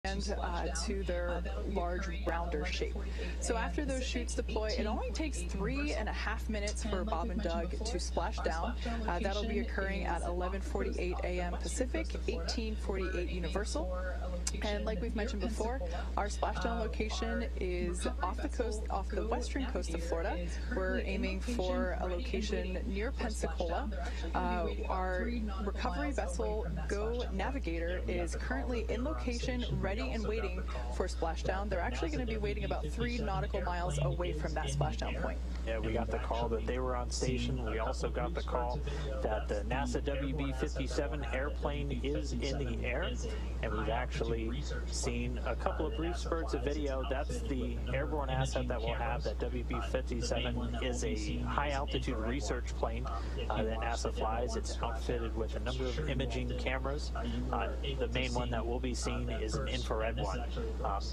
to their large rounder shape. So after those chutes deploy, it only takes 3.5 minutes for Bob and Doug to splash down. That'll be occurring at 11:48 a.m. Pacific, 18:48 Universal. And like we've mentioned before, our splashdown location is off the western coast of Florida. We're aiming for a location near Pensacola. Our recovery vessel Go Navigator is currently in location, ready and waiting for splashdown. They're actually going to be waiting about 3 nautical miles away from that splashdown point. Yeah, we got the call that they were on station. We also got the call that the NASA WB-57 airplane is in the air, and we've actually seen a couple of brief spurts of video. That's the airborne asset that we'll have. That WB-57 is a high-altitude research plane that NASA flies. It's outfitted with a number of imaging cameras. The main one that we'll be seeing is an infrared one.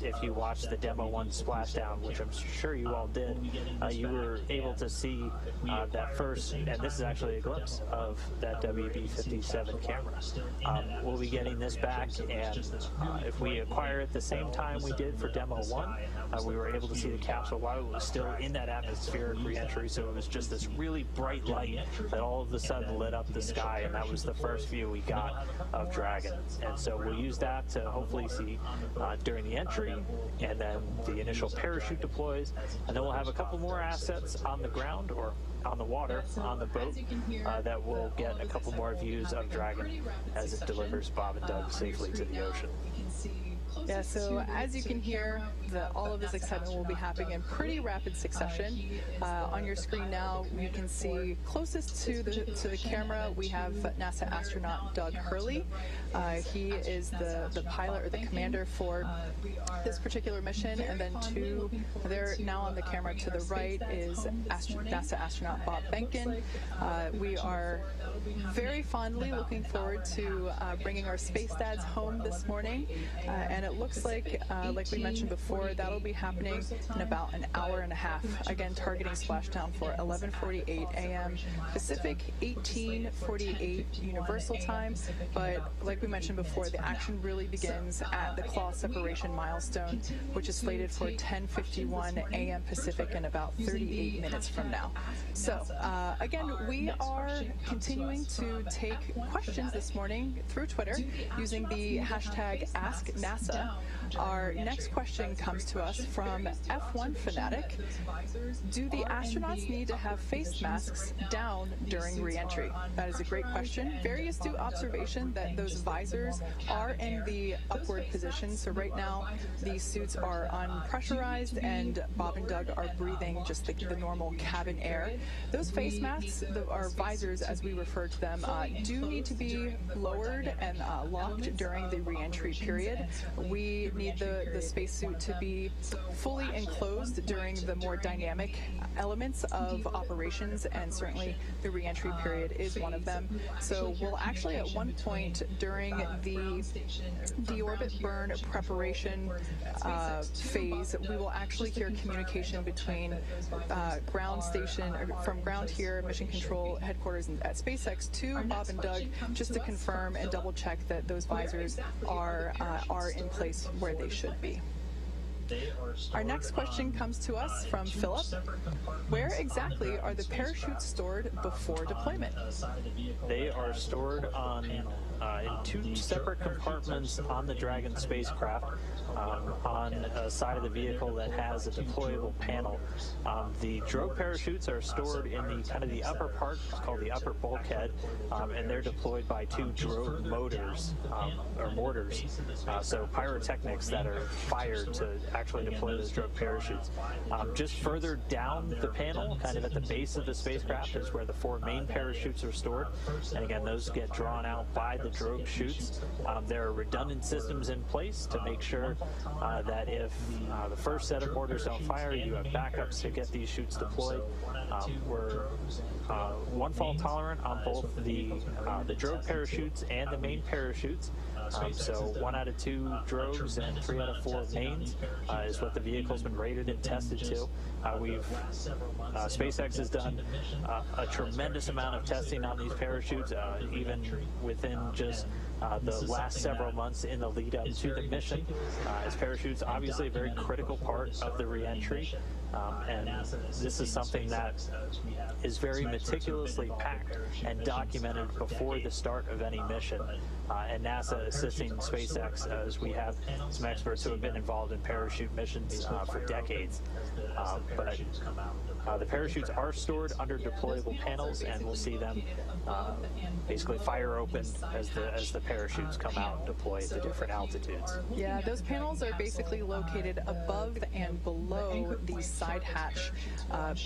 If you watched the Demo 1 splashdown, which I'm sure you all did, you were able to see that first, and this is actually a glimpse of that WB-57 camera. We'll be getting this back, and if we acquire it the same time we did for Demo 1, we were able to see the capsule while it was still in that atmospheric re-entry, so it was just this really bright light that all of a sudden lit up the sky, and that was the first view we got of Dragon. And so we'll use that to hopefully see during the entry, and then the initial parachute deploys, and then we'll have a couple more assets on the ground or on the water, on the boat, that will get a couple more views of Dragon as it delivers Bob and Doug safely to the ocean. Yeah, so as you can hear, all of this excitement will be happening in pretty rapid succession. On your screen now, you can see closest to the camera, we have NASA astronaut Doug Hurley. He is the pilot or the commander for this particular mission, and then there now on the camera to the right is NASA astronaut Bob Behnken. We are very fondly looking forward to bringing our space dads home this morning, and it looks like we mentioned before, that'll be happening in about an hour and a half. Again, targeting splashdown for 11:48 a.m. Pacific, 18:48 Universal Time. But like we mentioned before, the action really begins at the claw separation milestone, which is slated for 10:51 a.m. Pacific in about 38 minutes from now. So again, we are continuing to take questions this morning through Twitter using the hashtag AskNASA. Our next question comes to us from F1 Fanatic. Do the astronauts need to have face masks down during re-entry? That is a great question. Very astute observation that those visors are in the upward position. So right now, these suits are unpressurized, and Bob and Doug are breathing just the normal cabin air. Those face masks, or visors as we refer to them, do need to be lowered and locked during the re-entry period. We need the spacesuit to be fully enclosed during the more dynamic elements of operations, and certainly the re-entry period is one of them. So we'll actually at one point during the Deorbit Burn preparation phase, we will actually hear communication between ground station, or from ground here, Mission Control Headquarters at SpaceX to Bob and Doug, just to confirm and double check that those visors are in place where they should be. Our next question comes to us from Philip. Where exactly are the parachutes stored before deployment? They are stored in 2 separate compartments on the Dragon spacecraft, on a side of the vehicle that has a deployable panel. The drogue parachutes are stored in the upper part, it's called the upper bulkhead, and they're deployed by 2 drogue motors, or mortars, so pyrotechnics that are fired to actually deploy those drogue parachutes. Just further down the panel, kind of at the base of the spacecraft, is where the 4 main parachutes are stored, and again, those get drawn out by the drogue chutes. There are redundant systems in place to make sure that if the first set of mortars don't fire, you have backups to get these chutes deployed. We're one fault tolerant on both the drogue parachutes and the main parachutes. So 1 out of 2 drogues and 3 out of 4 mains is what the vehicle's been rated and tested to. SpaceX has done a tremendous amount of testing on these parachutes, even within just the last several months in the lead up to the mission, as parachutes obviously a very critical part of the re-entry. And this is something that is very meticulously packed and documented before the start of any mission. And NASA assisting SpaceX, as we have some experts who have been involved in parachute missions for decades. But the parachutes are stored under deployable panels, and we'll see them basically fire open as the parachutes come out and deploy at the different altitudes. Yeah, those panels are basically located above and below the side hatch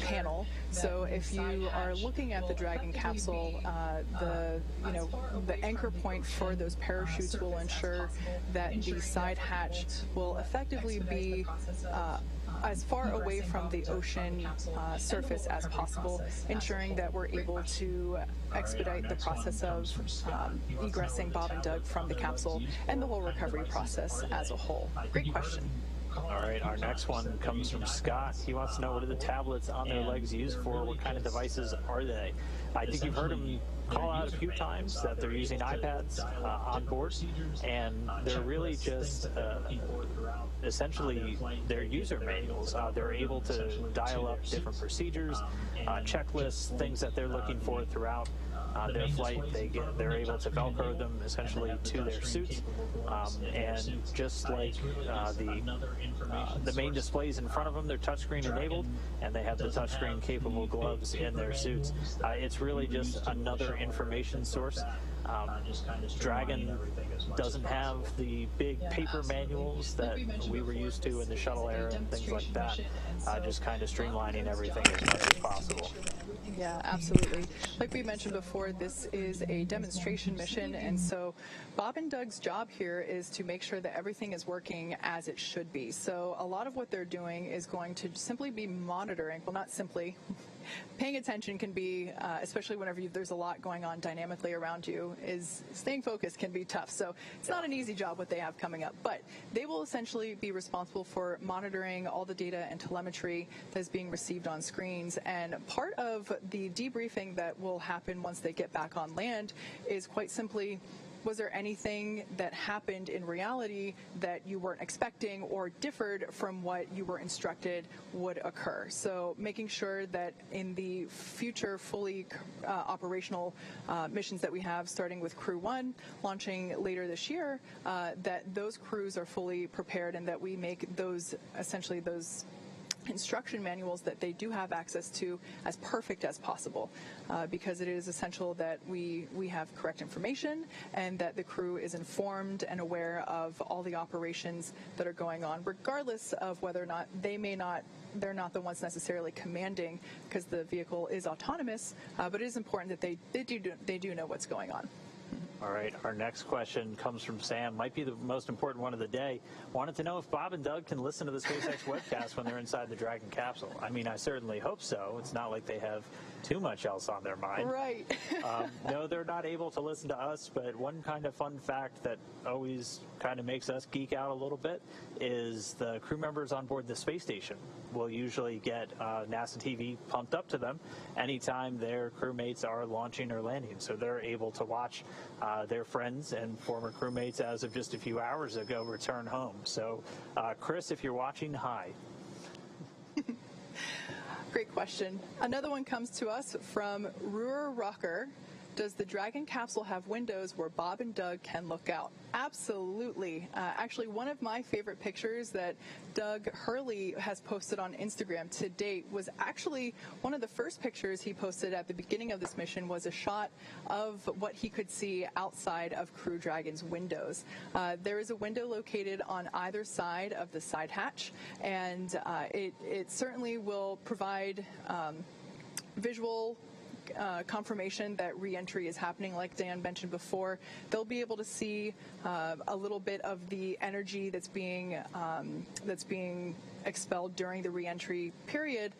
panel. So if you are looking at the Dragon capsule, the anchor point for those parachutes will ensure that the side hatch will effectively be as far away from the ocean surface as possible, ensuring that we're able to expedite the process of egressing Bob and Doug from the capsule and the whole recovery process as a whole. Great question. All right, our next one comes from Scott. He wants to know, what are the tablets on their legs used for? What kind of devices are they? I think you've heard him call out a few times that they're using iPads on board, and they're really just essentially their user manuals. They're able to dial up different procedures, checklists, things that they're looking for throughout their flight. They're able to Velcro them essentially to their suits, and just like the main displays in front of them, they're touchscreen enabled, and they have the touchscreen capable gloves in their suits. It's really just another information source. Dragon doesn't have the big paper manuals that we were used to in the shuttle era and things like that, just kind of streamlining everything as much as possible. Yeah, absolutely. Like we mentioned before, this is a demonstration mission, and so Bob and Doug's job here is to make sure that everything is working as it should be. So a lot of what they're doing is going to simply be monitoring, well, not simply, paying attention can be, especially whenever there's a lot going on dynamically around you, is staying focused can be tough. So it's not an easy job what they have coming up, but they will essentially be responsible for monitoring all the data and telemetry that is being received on screens. And part of the debriefing that will happen once they get back on land is quite simply, was there anything that happened in reality that you weren't expecting or differed from what you were instructed would occur? So making sure that in the future fully operational missions that we have, starting with Crew 1, launching later this year, that those crews are fully prepared and that we make those, essentially those instruction manuals that they do have access to as perfect as possible, because it is essential that we have correct information and that the crew is informed and aware of all the operations that are going on, regardless of whether or not they're not the ones necessarily commanding, because the vehicle is autonomous, but it is important that they do know what's going on. All right, our next question comes from Sam. Might be the most important one of the day. Wanted to know if Bob and Doug can listen to the SpaceX webcast when they're inside the Dragon capsule. I mean, I certainly hope so. It's not like they have too much else on their mind. Right. No, they're not able to listen to us, but one kind of fun fact that always kind of makes us geek out a little bit is the crew members on board the space station will usually get NASA TV pumped up to them anytime their crewmates are launching or landing. So they're able to watch their friends and former crewmates as of just a few hours ago return home. So Chris, if you're watching, hi. Great question. Another one comes to us from Ruhr Rocker. Does the Dragon capsule have windows where Bob and Doug can look out? Absolutely. Actually, one of my favorite pictures that Doug Hurley has posted on Instagram to date was actually one of the first pictures he posted at the beginning of this mission, was a shot of what he could see outside of Crew Dragon's windows. There is a window located on either side of the side hatch, and it certainly will provide visual confirmation that re-entry is happening. Like Dan mentioned before, they'll be able to see a little bit of the energy that's being expelled during the re-entry period.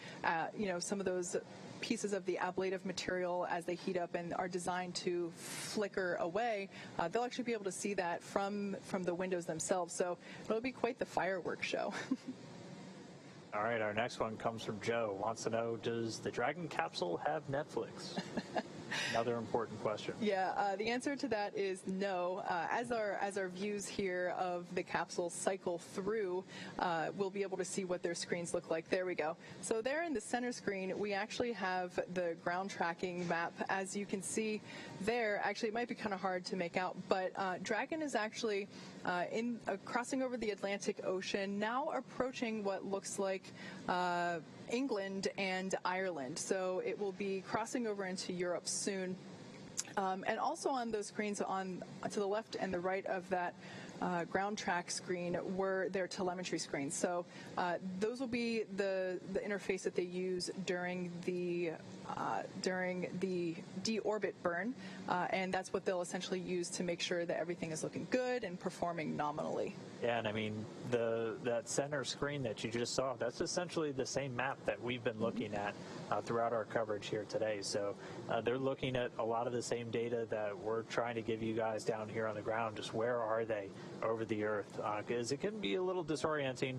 Some of those pieces of the ablative material, as they heat up and are designed to flicker away, they'll actually be able to see that from the windows themselves. So it'll be quite the fireworks show. All right, our next one comes from Joe. Wants to know, does the Dragon capsule have Netflix? Another important question. Yeah, the answer to that is no. As our views here of the capsule cycle through, we'll be able to see what their screens look like. There we go. So there in the center screen, we actually have the ground tracking map. As you can see there, actually it might be kind of hard to make out, but Dragon is actually crossing over the Atlantic Ocean, now approaching what looks like England and Ireland. So it will be crossing over into Europe soon. And also on those screens to the left and the right of that ground track screen were their telemetry screens. So those will be the interface that they use during the deorbit burn, and that's what they'll essentially use to make sure that everything is looking good and performing nominally. Yeah, and I mean, that center screen that you just saw, that's essentially the same map that we've been looking at throughout our coverage here today. So they're looking at a lot of the same data that we're trying to give you guys down here on the ground. Just where are they over the Earth? Because it can be a little disorienting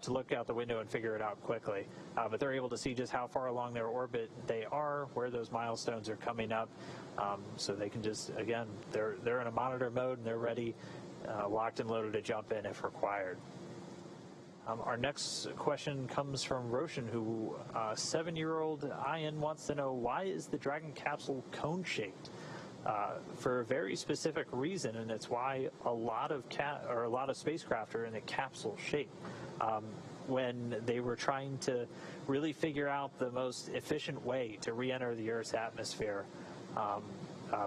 to look out the window and figure it out quickly. But they're able to see just how far along their orbit they are, where those milestones are coming up. So they can just, again, they're in a monitor mode and they're ready, locked and loaded to jump in if required. Our next question comes from Roshan, who 7-year-old Ian wants to know, why is the Dragon capsule cone-shaped? For a very specific reason, and it's why a lot of spacecraft are in a capsule shape. When they were trying to really figure out the most efficient way to re-enter the Earth's atmosphere,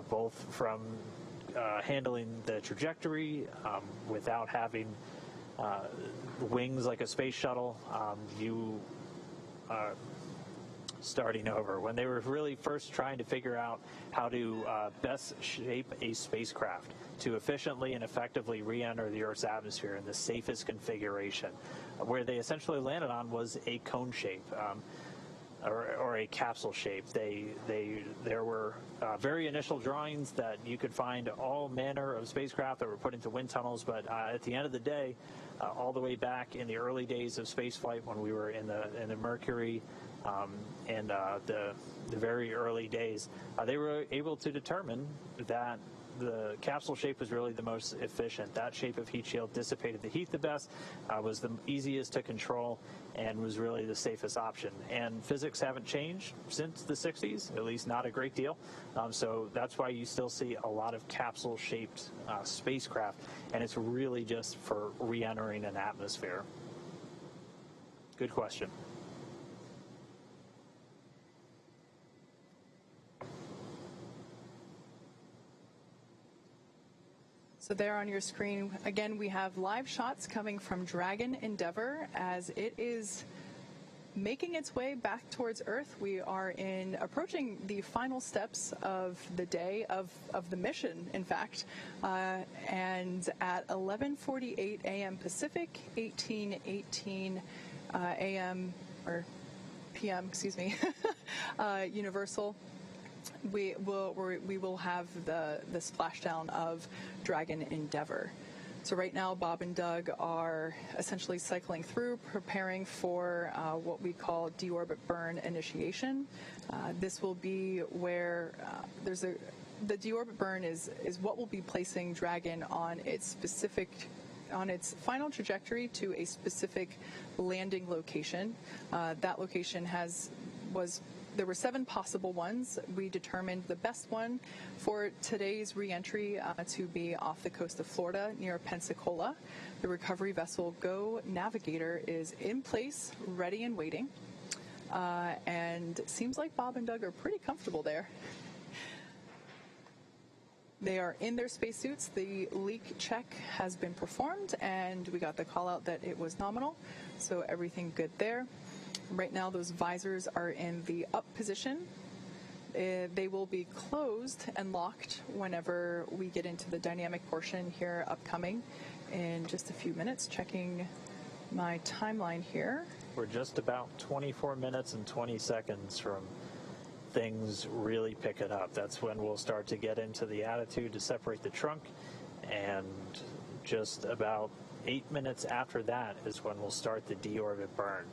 both from handling the trajectory without having wings like a space shuttle, starting over. When they were really first trying to figure out how to best shape a spacecraft to efficiently and effectively re-enter the Earth's atmosphere in the safest configuration, where they essentially landed on was a cone shape. Or a capsule shape. There were very initial drawings that you could find all manner of spacecraft that were put into wind tunnels, but at the end of the day, all the way back in the early days of spaceflight, when we were in the Mercury and the very early days, they were able to determine that the capsule shape was really the most efficient. That shape of heat shield dissipated the heat the best, was the easiest to control, and was really the safest option. And physics haven't changed since the 60s, at least not a great deal. So that's why you still see a lot of capsule-shaped spacecraft, and it's really just for re-entering an atmosphere. Good question. So there on your screen, again, we have live shots coming from Dragon Endeavour as it is making its way back towards Earth. We are approaching the final steps of the day, of the mission, in fact, and at 11:48 a.m. Pacific, 18:18 a.m. or p.m. excuse me, Universal. We will have the splashdown of Dragon Endeavour. So right now, Bob and Doug are essentially cycling through, preparing for what we call deorbit burn initiation. This will be where the deorbit burn is what will be placing Dragon on its final trajectory to a specific landing location. That location there were 7 possible ones. We determined the best one for today's re-entry to be off the coast of Florida near Pensacola. The recovery vessel Go Navigator is in place, ready and waiting. And it seems like Bob and Doug are pretty comfortable there. They are in their spacesuits. The leak check has been performed, and we got the call out that it was nominal, so everything good there. Right now, those visors are in the up position. They will be closed and locked whenever we get into the dynamic portion here upcoming in just a few minutes. Checking my timeline here. We're just about 24 minutes and 20 seconds from things really picking up. That's when we'll start to get into the attitude to separate the trunk, and just about 8 minutes after that is when we'll start the deorbit burn.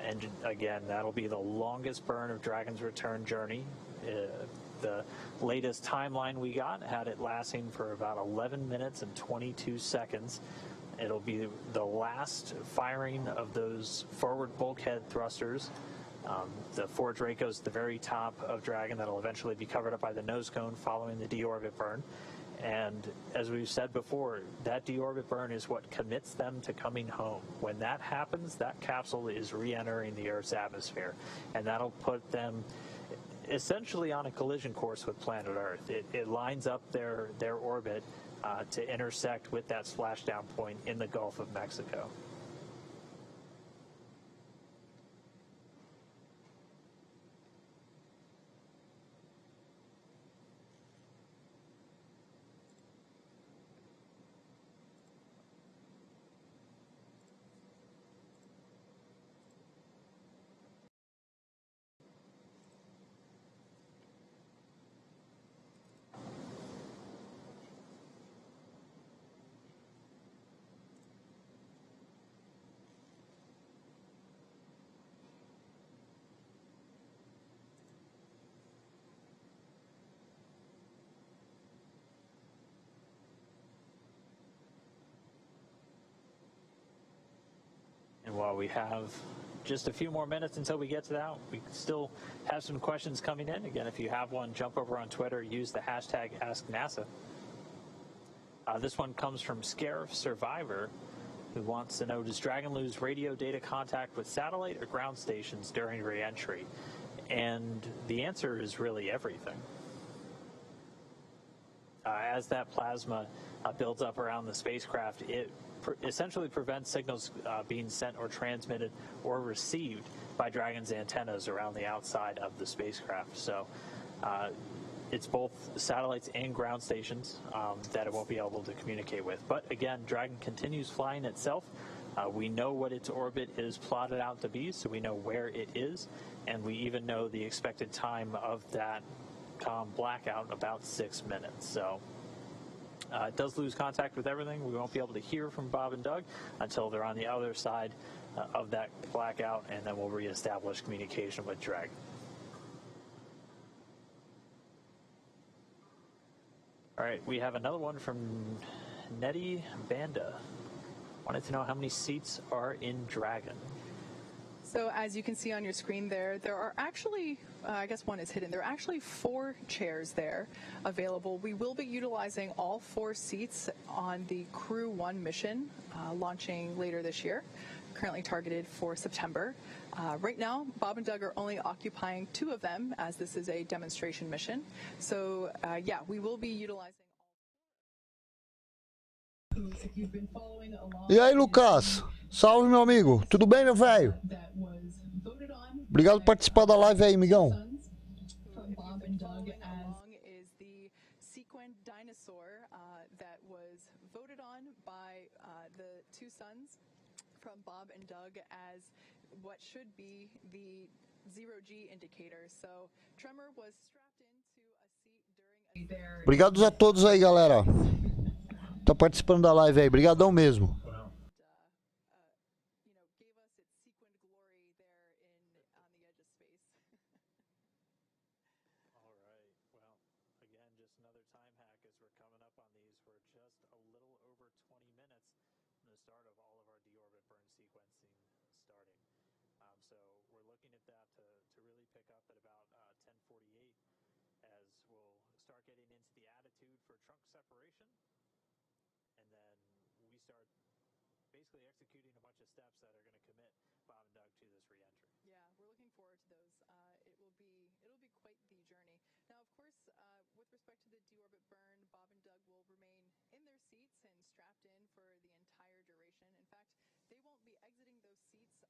And again, that'll be the longest burn of Dragon's return journey the latest timeline we got had it lasting for about 11 minutes and 22 seconds. It'll be the last firing of those forward bulkhead thrusters. The 4 Dracos at the very top of Dragon that'll eventually be covered up by the nose cone following the deorbit burn. And as we've said before, that deorbit burn is what commits them to coming home. When that happens, that capsule is re-entering the Earth's atmosphere, and that'll put them essentially on a collision course with planet Earth. It lines up their orbit to intersect with that splashdown point in the Gulf of Mexico. And while we have just a few more minutes until we get to that, we still have some questions coming in. Again, if you have one, jump over on Twitter, use the hashtag AskNASA. This one comes from Scarif Survivor, who wants to know, does Dragon lose radio data contact with satellite or ground stations during re-entry? And the answer is really everything. As that plasma builds up around the spacecraft, it essentially prevents signals being sent or transmitted or received by Dragon's antennas around the outside of the spacecraft. So it's both satellites and ground stations that it won't be able to communicate with. But again, Dragon continues flying itself. We know what its orbit is plotted out to be, so we know where it is, and we even know the expected time of that blackout, about 6 minutes. So it does lose contact with everything. We won't be able to hear from Bob and Doug until they're on the other side of that blackout, and then we'll reestablish communication with Dragon. All right, we have another one from Nettie Banda. Wanted to know how many seats are in Dragon. So as you can see on your screen there are actually, I guess one is hidden, there are actually 4 chairs there available. We will be utilizing all 4 seats on the Crew 1 mission launching later this year, currently targeted for September. Right now, Bob and Doug are only occupying 2 of them, as this is a demonstration mission. So yeah, we will be utilizing all 4. If you've been following along. E aí, Lucas? Salve, meu amigo. Tudo bem, meu velho? Obrigado por participar da live aí, amigão. Bob and Doug is the sequent dinosaur that was voted on by the 2 sons from Bob and Doug as what should be the 0G indicator. So Tremor was strapped into a seat during Obrigados a todos aí, galera. Tá participando da live aí. Obrigadão mesmo. Basically executing a bunch of steps that are going to commit Bob and Doug to this reentry. Yeah, we're looking forward to those. It'll be quite the journey. Now, of course, with respect to the deorbit burn, Bob and Doug will remain in their seats and strapped in for the entire duration. In fact, they won't be exiting those seats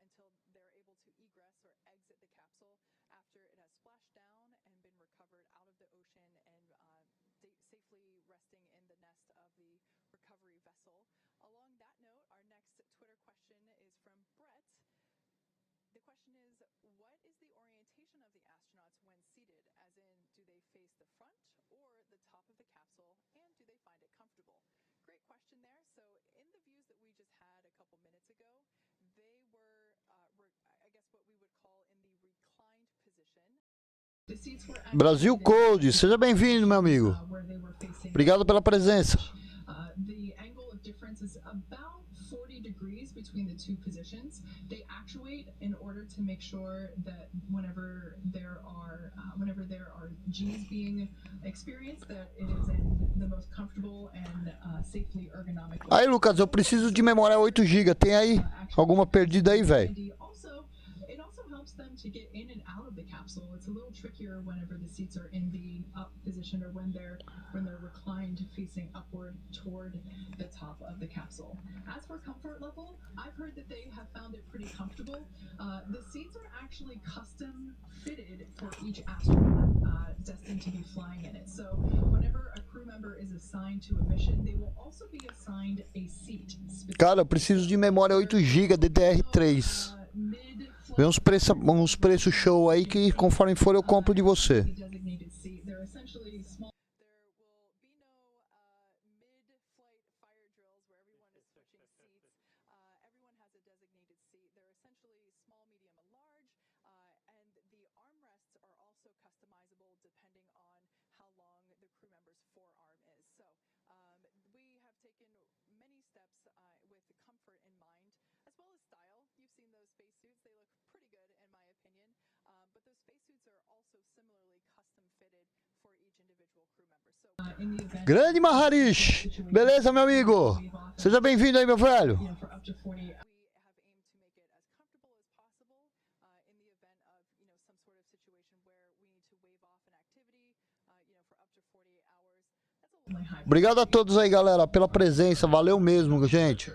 until they're able to egress or exit the capsule after it has splashed down and been recovered out of the ocean and safely resting in the nest of the recovery vessel. Along that note, our next Twitter question is from Brett. The question is, what is the orientation of the astronauts when seated? As in, do they face the front or the top of the capsule, and do they find it comfortable? Great question there. So in the views that we just had a couple minutes ago, they were, I guess what we would call in the reclined position. Brasil Code, seja bem-vindo, meu amigo. Obrigado pela presença. Between the two positions, they actuate in order to make sure that whenever there are G's being experienced, that it is in the most comfortable and safely ergonomic way. Aí, Lucas, eu preciso de memória 8 GB. Tem aí alguma perdida aí, velho? It also helps them to get in and out of the capsule. It's a little trickier whenever the seats are in the up position or when they're reclined facing upward toward the top of the capsule. As for comfort level, I've heard that they have found it pretty comfortable. The seats are actually custom fitted for each astronaut destined to be flying in it. So whenever a crew member is assigned to a mission, they will also be assigned a seat. Cara, eu preciso de memória 8 GB DDR3. Vê uns preços show aí que conforme for eu compro de você. Grande Maharish! Beleza, meu amigo? Seja bem-vindo aí, meu velho. Obrigado a todos aí, galera, pela presença. Valeu mesmo, gente.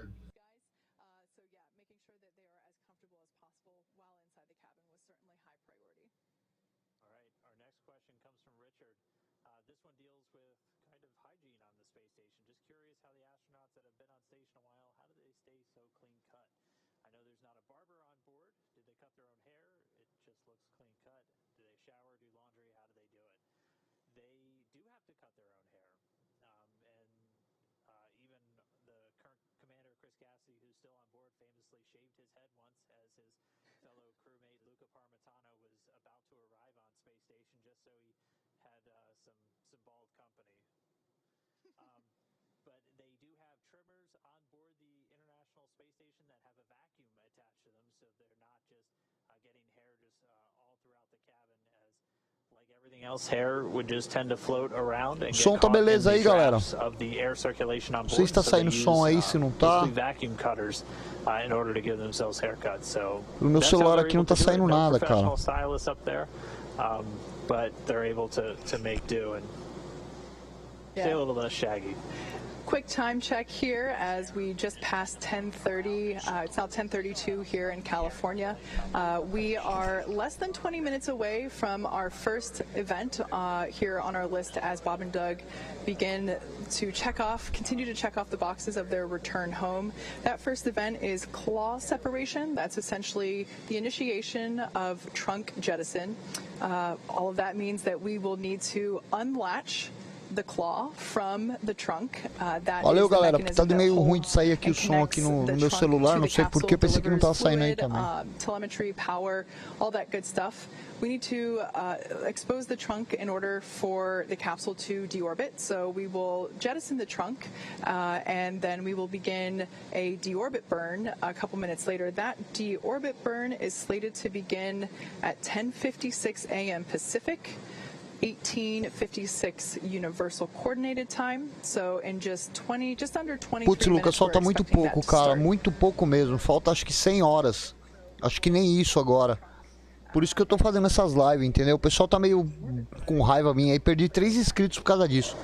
O som tá beleza aí, galera? Não sei se tá saindo som aí, se não tá. No meu celular aqui não tá saindo nada, cara. Quick time check here as we just passed 10:30. It's now 10:32 here in California. We are less than 20 minutes away from our first event here on our list as Bob and Doug begin to continue to check off the boxes of their return home. That first event is claw separation. That's essentially the initiation of trunk jettison. All of that means that we will need to unlatch the claw from the trunk. Valeu, galera. Tá de meio ruim de sair aqui o som aqui no meu celular, não sei porque, pensei que não tava saindo aí também. Telemetry, power, all that good stuff. We need to expose the trunk in order for the capsule to deorbit. So we will jettison the trunk and then we will begin a deorbit burn a couple minutes later. That deorbit burn is slated to begin at 10:56 a.m. Pacific, 18:56 Universal Coordinated Time. So in just under 23 Putz, Lucas, falta muito pouco, cara, muito pouco mesmo. Falta acho que 100 horas. Acho que nem isso agora. Por isso que eu tô fazendo essas lives, entendeu? O pessoal tá meio com raiva minha aí, perdi 3 inscritos por causa disso.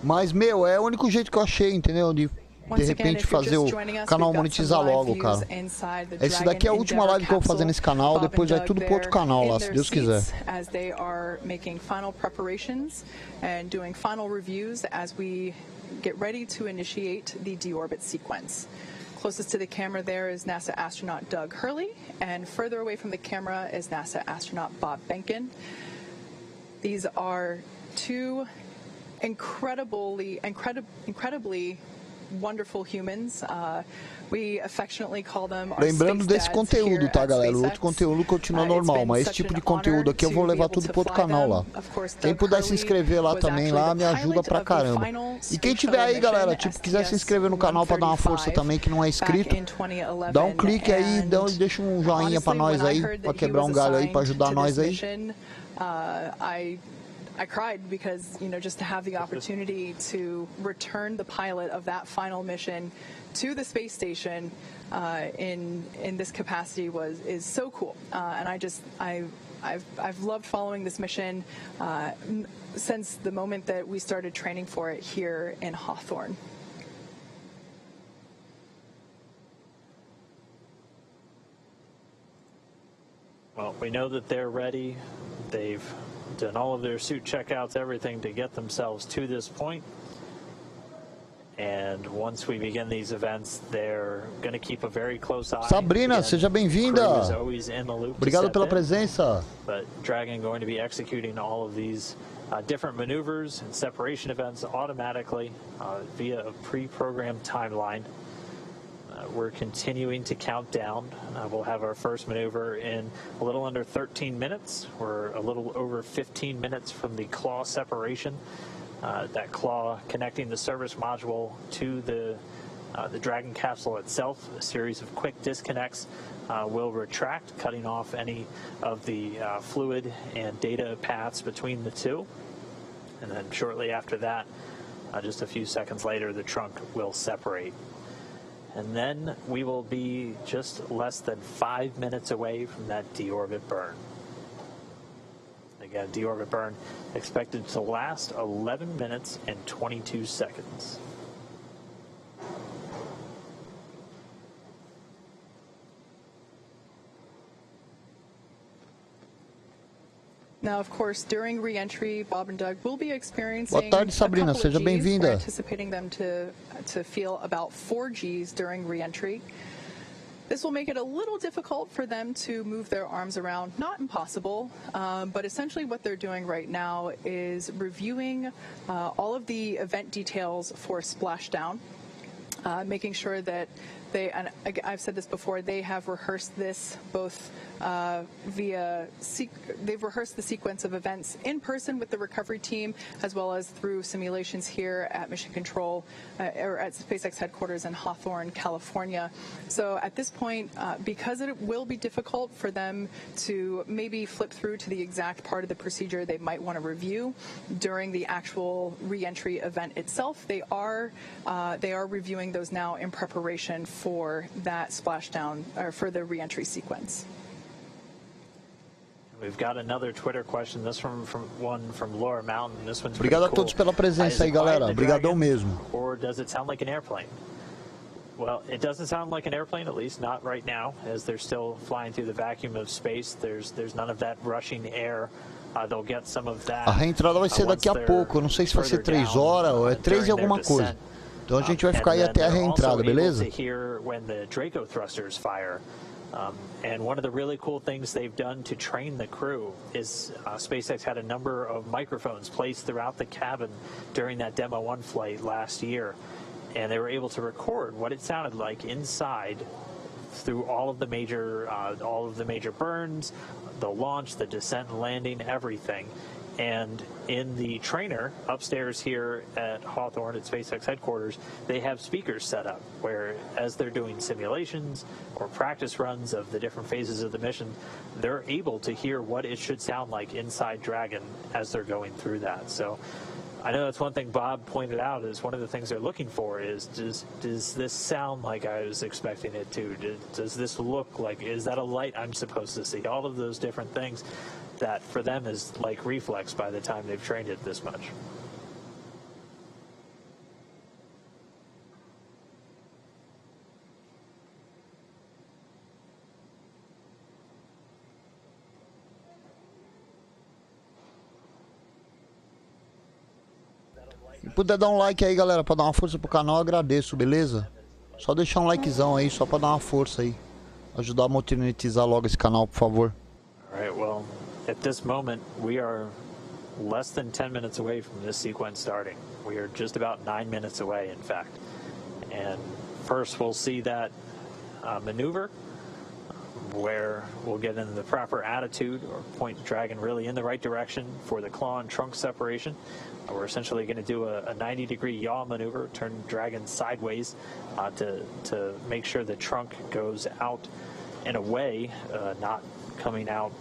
Mas, meu, é o único jeito que eu achei, entendeu? De repente fazer o canal monetizar logo, cara. Esse daqui é a última live que eu vou fazer nesse canal, depois vai tudo pro outro canal lá, se Deus quiser. As they are making final preparations and doing final reviews as we get ready to initiate the deorbit sequence. Closest to the camera there is NASA astronaut Doug Hurley, and further away from the camera is NASA astronaut Bob Behnken. These are two incredibly wonderful humans. We affectionately call them our Lembrando space desse dads conteúdo, here tá, at galera? O SpaceX. outro conteúdo continua It's normal, been mas esse such tipo an de conteúdo honor aqui eu vou to be levar able tudo to pro outro fly canal lá. them. Of course, Quem Doug puder se Hurley inscrever lá was também, actually lá the me ajuda pilot pra of the caramba. final E quem space tiver aí, shuttle galera, mission, tipo, quiser se inscrever no canal pra dar uma força 135, também, que não é inscrito, back in 2011. dá um clique aí, And deixa um joinha pra honestly, nós when I aí, heard pra that he quebrar was um galho aí, pra assigned ajudar to nós this aí. mission, I cried because, just to have the opportunity to return the pilot of that final mission to the space station in this capacity is so cool. And I've loved following this mission since the moment that we started training for it here in Hawthorne. Well, we know that they're ready. They've done all of their suit checkouts, everything to get themselves to this point. And once we begin these events, they're going to keep a very close eye. Sabrina, Again, seja bem-vinda. crew is always in the loop to Obrigado step pela in, presença. But Dragon going to be executing all of these different maneuvers and separation events automatically via a pre-programmed timeline. We're continuing to count down. We'll have our first maneuver in a little under 13 minutes. We're a little over 15 minutes from the claw separation. That claw connecting the service module to the Dragon capsule itself. A series of quick disconnects will retract, cutting off any of the fluid and data paths between the two. And then shortly after that, just a few seconds later, the trunk will separate. And then we will be just less than 5 minutes away from that deorbit burn. Again, deorbit burn expected to last 11 minutes and 22 seconds. Now, of course, during re-entry, Bob and Doug will be experiencing Boa tarde, Sabrina. Seja bem-vinda. We're anticipating them to feel about 4 Gs during re-entry. This will make it a little difficult for them to move their arms around. Not impossible, but essentially what they're doing right now is reviewing all of the event details for splashdown, making sure that and I've said this before, they have rehearsed this both they've rehearsed the sequence of events in person with the recovery team, as well as through simulations here at Mission Control, or at SpaceX headquarters in Hawthorne, California. So at this point, because it will be difficult for them to maybe flip through to the exact part of the procedure they might want to review during the actual re-entry event itself, they are reviewing those now in preparation for that splashdown, or for the re-entry sequence. We've got another Twitter question. This from Laura Mountain. This one's Obrigado a cool. todos pela presença aí, galera. Obrigadão mesmo. Or does it sound like an airplane? Well, it doesn't sound like an airplane, at least not right now, as they're still flying through the vacuum of space. There's none of that rushing air. They'll get some of that. A reentrada vai ser daqui a pouco. Eu não sei se vai ser 3 horas ou é 3 e alguma coisa. Então a gente vai ficar aí até a reentrada, beleza? And one of the really cool things they've done to train the crew is SpaceX had a number of microphones placed throughout the cabin during that Demo 1 flight last year. And they were able to record what it sounded like inside through all of the major burns, the launch, the descent and landing, everything. And in the trainer upstairs here at Hawthorne at SpaceX headquarters, they have speakers set up where, as they're doing simulations or practice runs of the different phases of the mission, they're able to hear what it should sound like inside Dragon as they're going through that. So I know that's one thing Bob pointed out is one of the things they're looking for is, does this sound like I was expecting it to? Does this look like, is that a light I'm supposed to see? All of those different things that for them is like reflex by the time they've trained it this much. Se puder dar um like aí, galera, pra dar uma força pro canal, eu agradeço, beleza? Só deixar um likezão aí, só pra dar uma força aí. Ajudar a monetizar logo esse canal, por favor. Alright, well, at this moment, we are less than 10 minutes away from this sequence starting. We are just about 9 minutes away, in fact. And first we'll see that maneuver where we'll get into the proper attitude or point the Dragon really in the right direction for the claw and trunk separation. We're essentially going to do a 90-degree yaw maneuver, turn Dragon sideways to make sure the trunk goes out and away, not coming out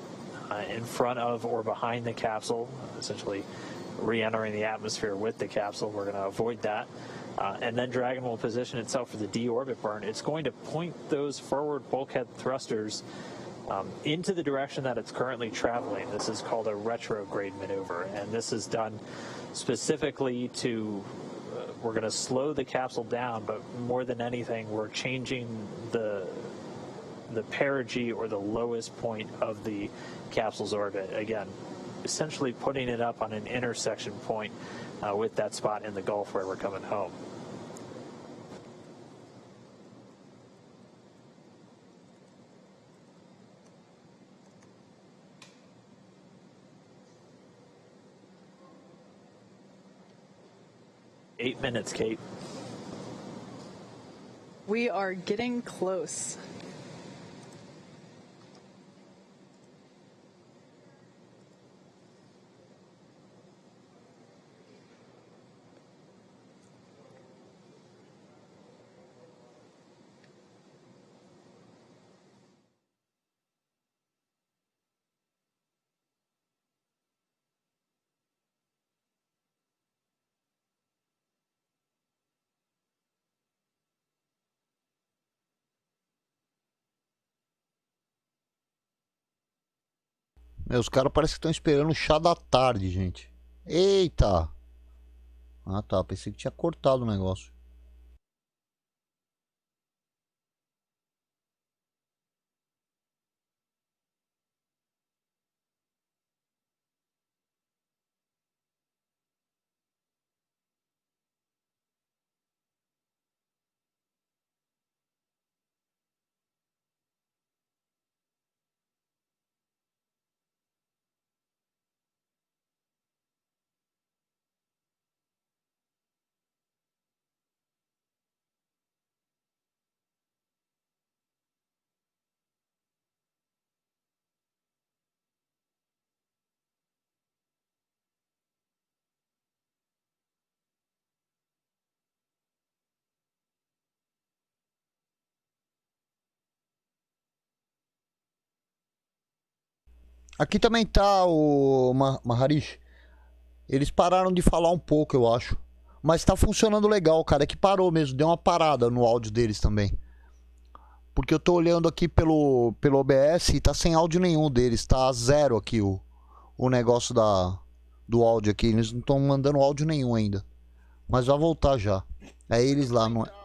in front of or behind the capsule, essentially re-entering the atmosphere with the capsule. We're going to avoid that. And then Dragon will position itself for the deorbit burn. It's going to point those forward bulkhead thrusters into the direction that it's currently traveling. This is called a retrograde maneuver, and this is done specifically to, we're going to slow the capsule down, but more than anything, we're changing the perigee, or the lowest point of the capsule's orbit. Again, essentially putting it up on an intersection point with that spot in the Gulf where we're coming home. Eight minutes, Kate. We are getting close. Os caras parecem que estão esperando o chá da tarde, gente. Eita! Ah, tá. Pensei que tinha cortado o negócio. Aqui também tá o Maharishi. Eles pararam de falar um pouco, eu acho. Mas tá funcionando legal, cara. É que parou mesmo. Deu uma parada no áudio deles também. Porque eu tô olhando aqui pelo OBS e tá sem áudio nenhum deles. Tá zero aqui o negócio do áudio aqui. Eles não estão mandando áudio nenhum ainda. Mas vai voltar já. É eles lá, não é?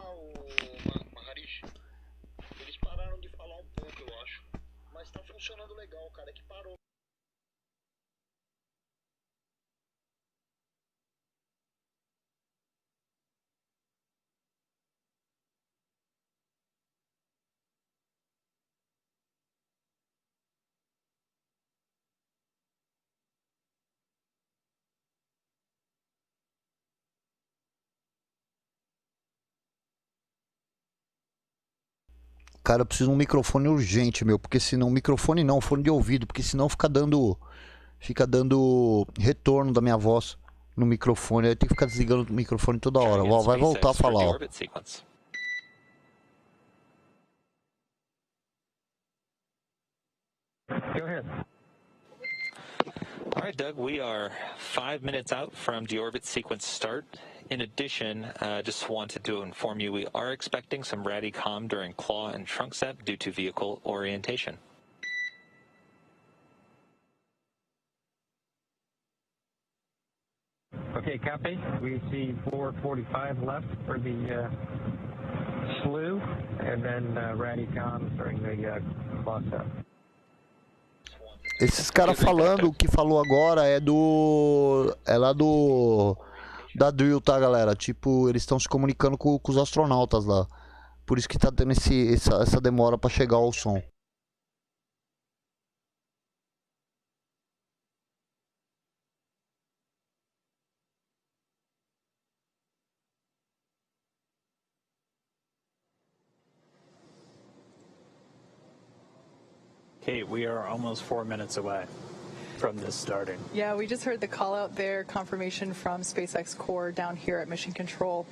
Eles pararam de falar um pouco, eu acho. Mas tá funcionando legal, cara. É que parou. Cara, eu preciso de um microfone urgente, meu, porque senão, microfone não, fone de ouvido, porque senão fica dando retorno da minha voz no microfone, aí eu tenho que ficar desligando o microfone toda hora. Ó, vai voltar a falar, ó. Go ahead. All right, Doug, we are 5 minutes out from deorbit sequence start. In addition, just wanted to inform you we are expecting some radicom during claw and trunk set due to vehicle orientation. Okay, copy. We see 445 left for the slew, and then radicom during the claw set. Esses caras falando, o que falou agora é lá da drill, tá, galera? Tipo, eles estão se comunicando com os astronautas lá. Por isso que tá tendo essa demora pra chegar ao som. Kate, we are almost 4 minutes away from this starting. Yeah, we just heard the call out there, confirmation from SpaceX Core down here at Mission Control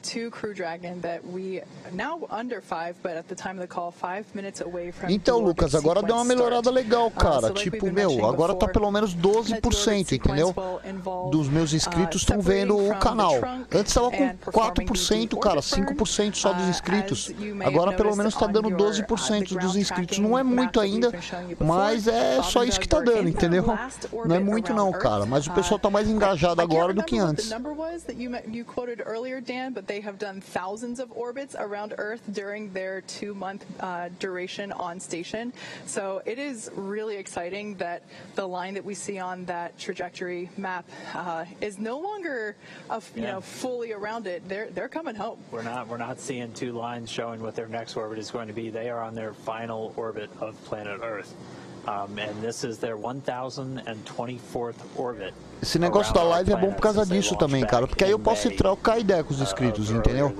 to Crew Dragon that we now under 5, but at the time of the call, 5 minutes away from. Então, Lucas, agora deu uma melhorada legal, cara. Tipo, meu, agora tá pelo menos 12%, entendeu? Dos meus inscritos estão vendo o canal. Antes tava com 4%, cara, 5% só dos inscritos. Agora pelo menos tá dando 12% dos inscritos. Não é muito ainda, mas é só isso que tá dando, entendeu? Não é muito não, cara, mas o pessoal tá mais engajado agora do que antes. The number was that you quoted earlier, Dan, but they have done thousands of orbits around Earth during their 2-month duration on station. So it is really exciting that the line that we see on that trajectory map is no longer fully around it. They're coming home. We're not seeing 2 lines showing what their next orbit is going to be. They are on their final orbit of planet Earth. And this is their 1024th orbit. Esse negócio da live é bom por causa disso também, cara, porque aí eu posso trocar ideia com os inscritos, entendeu?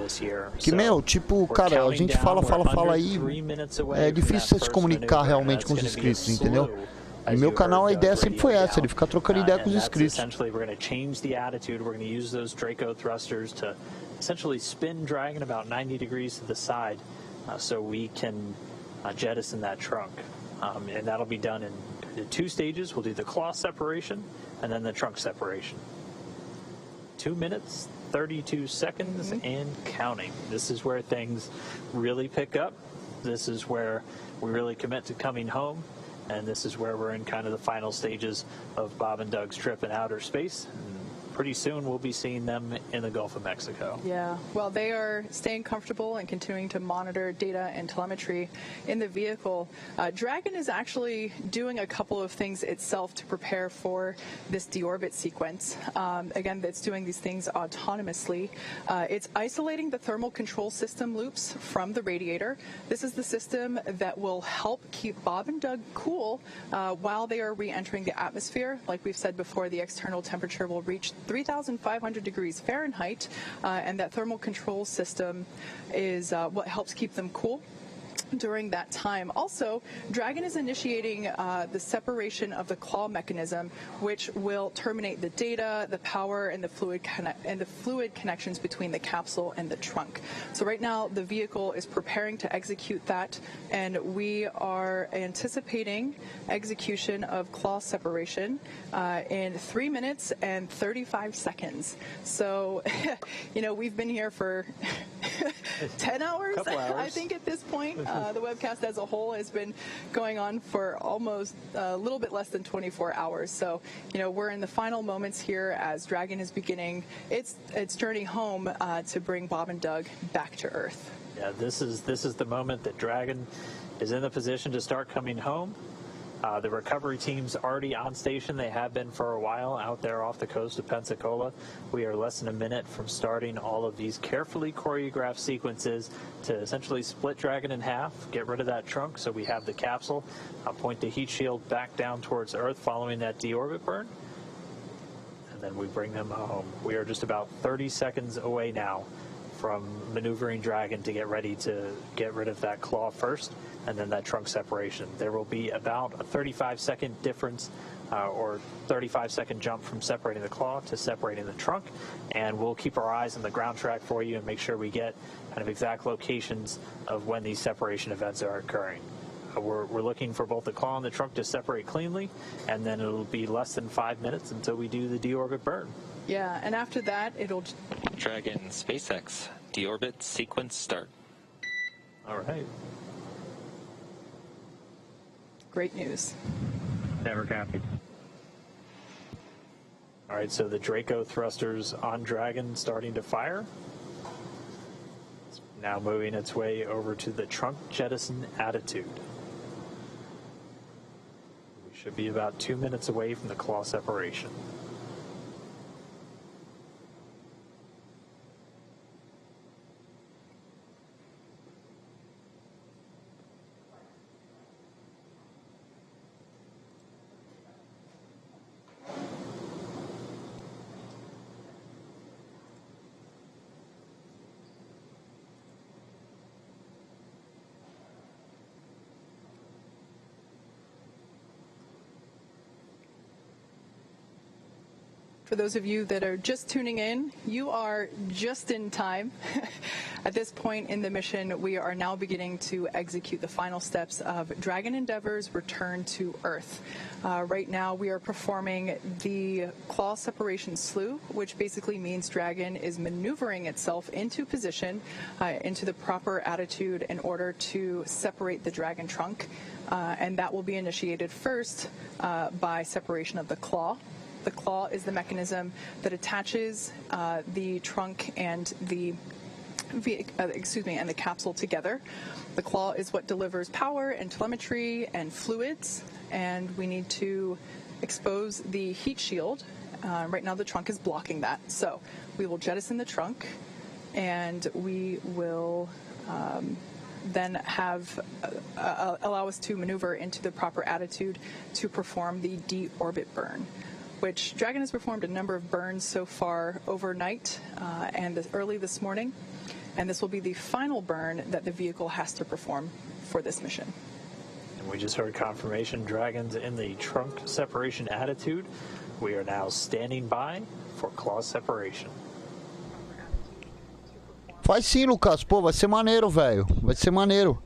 Que, meu, tipo, cara, a gente fala aí, é difícil você se comunicar realmente com os inscritos, entendeu? E meu canal, a ideia sempre foi essa, de ficar trocando ideia com os inscritos. Essentially spin Dragon about 90 degrees to the side so we can jettison that trunk. And that'll be done in 2 stages. We'll do the claw separation and then the trunk separation. 2 minutes, 32 seconds and counting. This is where things really pick up. This is where we really commit to coming home. And this is where we're in kind of the final stages of Bob and Doug's trip in outer space. Pretty soon we'll be seeing them in the Gulf of Mexico. Yeah, well, they are staying comfortable and continuing to monitor data and telemetry in the vehicle. Dragon is actually doing a couple of things itself to prepare for this deorbit sequence. Again, it's doing these things autonomously. It's isolating the thermal control system loops from the radiator. This is the system that will help keep Bob and Doug cool while they are re-entering the atmosphere. Like we've said before, the external temperature will reach 3,500 degrees Fahrenheit, and that thermal control system is what helps keep them cool during that time. Also, Dragon is initiating the separation of the claw mechanism, which will terminate the data, the power, and the fluid connections between the capsule and the trunk. So right now, the vehicle is preparing to execute that, and we are anticipating execution of claw separation in 3 minutes and 35 seconds. So, we've been here for 10 hours, I think, at this point. The webcast as a whole has been going on for almost a little bit less than 24 hours. So, we're in the final moments here as Dragon is beginning its journey home to bring Bob and Doug back to Earth. Yeah, this is the moment that Dragon is in the position to start coming home. The recovery team's already on station. They have been for a while out there off the coast of Pensacola. We are less than a minute from starting all of these carefully choreographed sequences to essentially split Dragon in half, get rid of that trunk so we have the capsule, point the heat shield back down towards Earth following that deorbit burn, and then we bring them home. We are just about 30 seconds away now from maneuvering Dragon to get ready to get rid of that claw first, and then that trunk separation. There will be about a 35-second difference or 35-second jump from separating the claw to separating the trunk, and we'll keep our eyes on the ground track for you and make sure we get kind of exact locations of when these separation events are occurring. We're looking for both the claw and the trunk to separate cleanly, and then it'll be less than 5 minutes until we do the deorbit burn. Yeah, and after that, it'll... Dragon SpaceX, deorbit sequence start. All right. Great news. Never copied. All right, so the Draco thrusters on Dragon starting to fire. It's now moving its way over to the trunk jettison attitude. We should be about 2 minutes away from the claw separation. For those of you that are just tuning in, you are just in time. At this point in the mission, we are now beginning to execute the final steps of Dragon Endeavor's return to Earth. Right now, we are performing the claw separation slew, which basically means Dragon is maneuvering itself into position, into the proper attitude in order to separate the Dragon trunk. And that will be initiated first by separation of the claw. The claw is the mechanism that attaches the trunk and the and the capsule together. The claw is what delivers power and telemetry and fluids, and we need to expose the heat shield. Right now the trunk is blocking that, so we will jettison the trunk, and we will then have allow us to maneuver into the proper attitude to perform the deorbit burn, which Dragon has performed a number of burns so far overnight and early this morning. And this will be the final burn that the vehicle has to perform for this mission. And we just heard confirmation Dragon's in the trunk separation attitude. We are now standing by for claw separation. Faz sim, Lucas. Pô, vai ser maneiro, velho. Vai ser maneiro.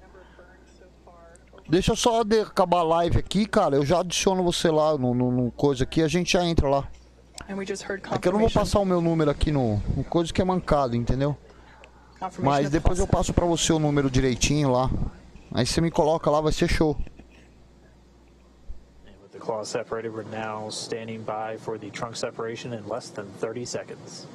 Deixa eu só acabar a live aqui, cara. Eu já adiciono você lá no coisa aqui. A gente já entra lá. É que eu não vou passar o meu número aqui no coisa que é mancado, entendeu? Mas depois eu passo pra você o número direitinho lá. Aí você me coloca lá, vai ser show. And with the claw separated, we're now standing by for the trunk separation in less than 30 seconds.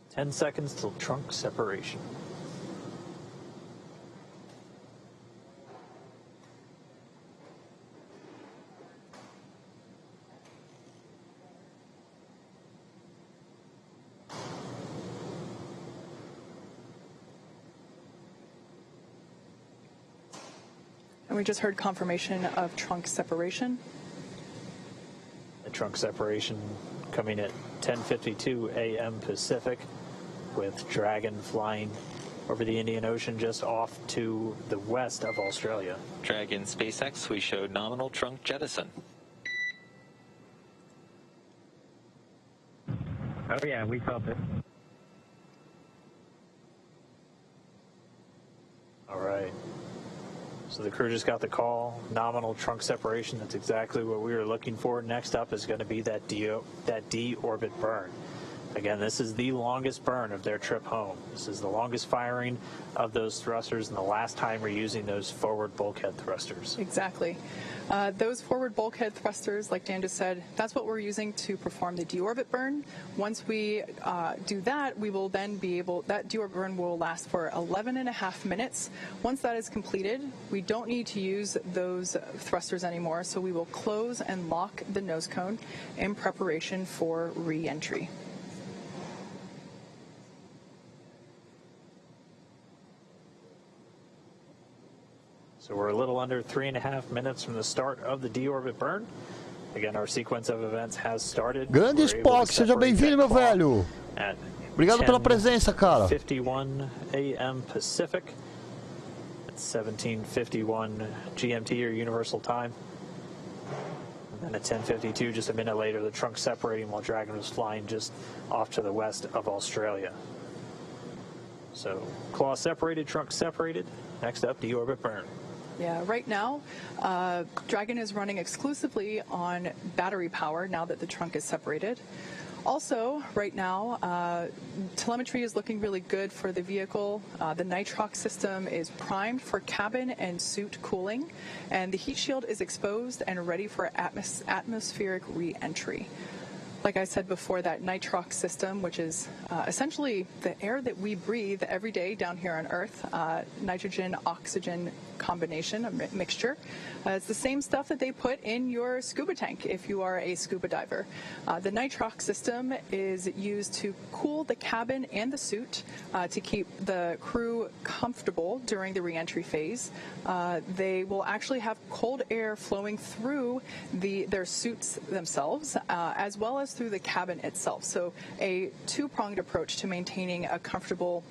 Ten seconds till trunk separation. And we just heard confirmation of trunk separation. The trunk separation coming at 10:52 a.m. Pacific, with Dragon flying over the Indian Ocean just off to the west of Australia. Dragon SpaceX, we showed nominal trunk jettison. Oh yeah, we felt it. All right. So the crew just got the call, nominal trunk separation. That's exactly what we were looking for. Next up is going to be that deorbit burn. Again, this is the longest burn of their trip home. This is the longest firing of those thrusters and the last time we're using those forward bulkhead thrusters. Exactly. Those forward bulkhead thrusters, like Dan just said, that's what we're using to perform the deorbit burn. Once we do that, we will then be able, that deorbit burn will last for 11.5 minutes. Once that is completed, we don't need to use those thrusters anymore, so we will close and lock the nose cone in preparation for re-entry. So we're a little under 3.5 minutes from the start of the deorbit burn. Again, our sequence of events has started. Grande Spock, seja bem-vindo, meu velho. Obrigado pela presença, cara. 51 a.m. Pacific. It's 17:51 GMT or Universal Time. And then at 10:52, just a minute later, the trunk separating while Dragon was flying just off to the west of Australia. So claw separated, trunk separated. Next up, deorbit burn. Yeah, right now, Dragon is running exclusively on battery power now that the trunk is separated. Also, right now, telemetry is looking really good for the vehicle. The nitrox system is primed for cabin and suit cooling, and the heat shield is exposed and ready for atmospheric re-entry. Like I said before, that nitrox system, which is essentially the air that we breathe every day down here on Earth, nitrogen-oxygen combination, a mixture. It's the same stuff that they put in your scuba tank if you are a scuba diver. The nitrox system is used to cool the cabin and the suit to keep the crew comfortable during the re-entry phase. They will actually have cold air flowing through their suits themselves, as well as pass through the cabin itself. So a two-pronged approach to maintaining a comfortable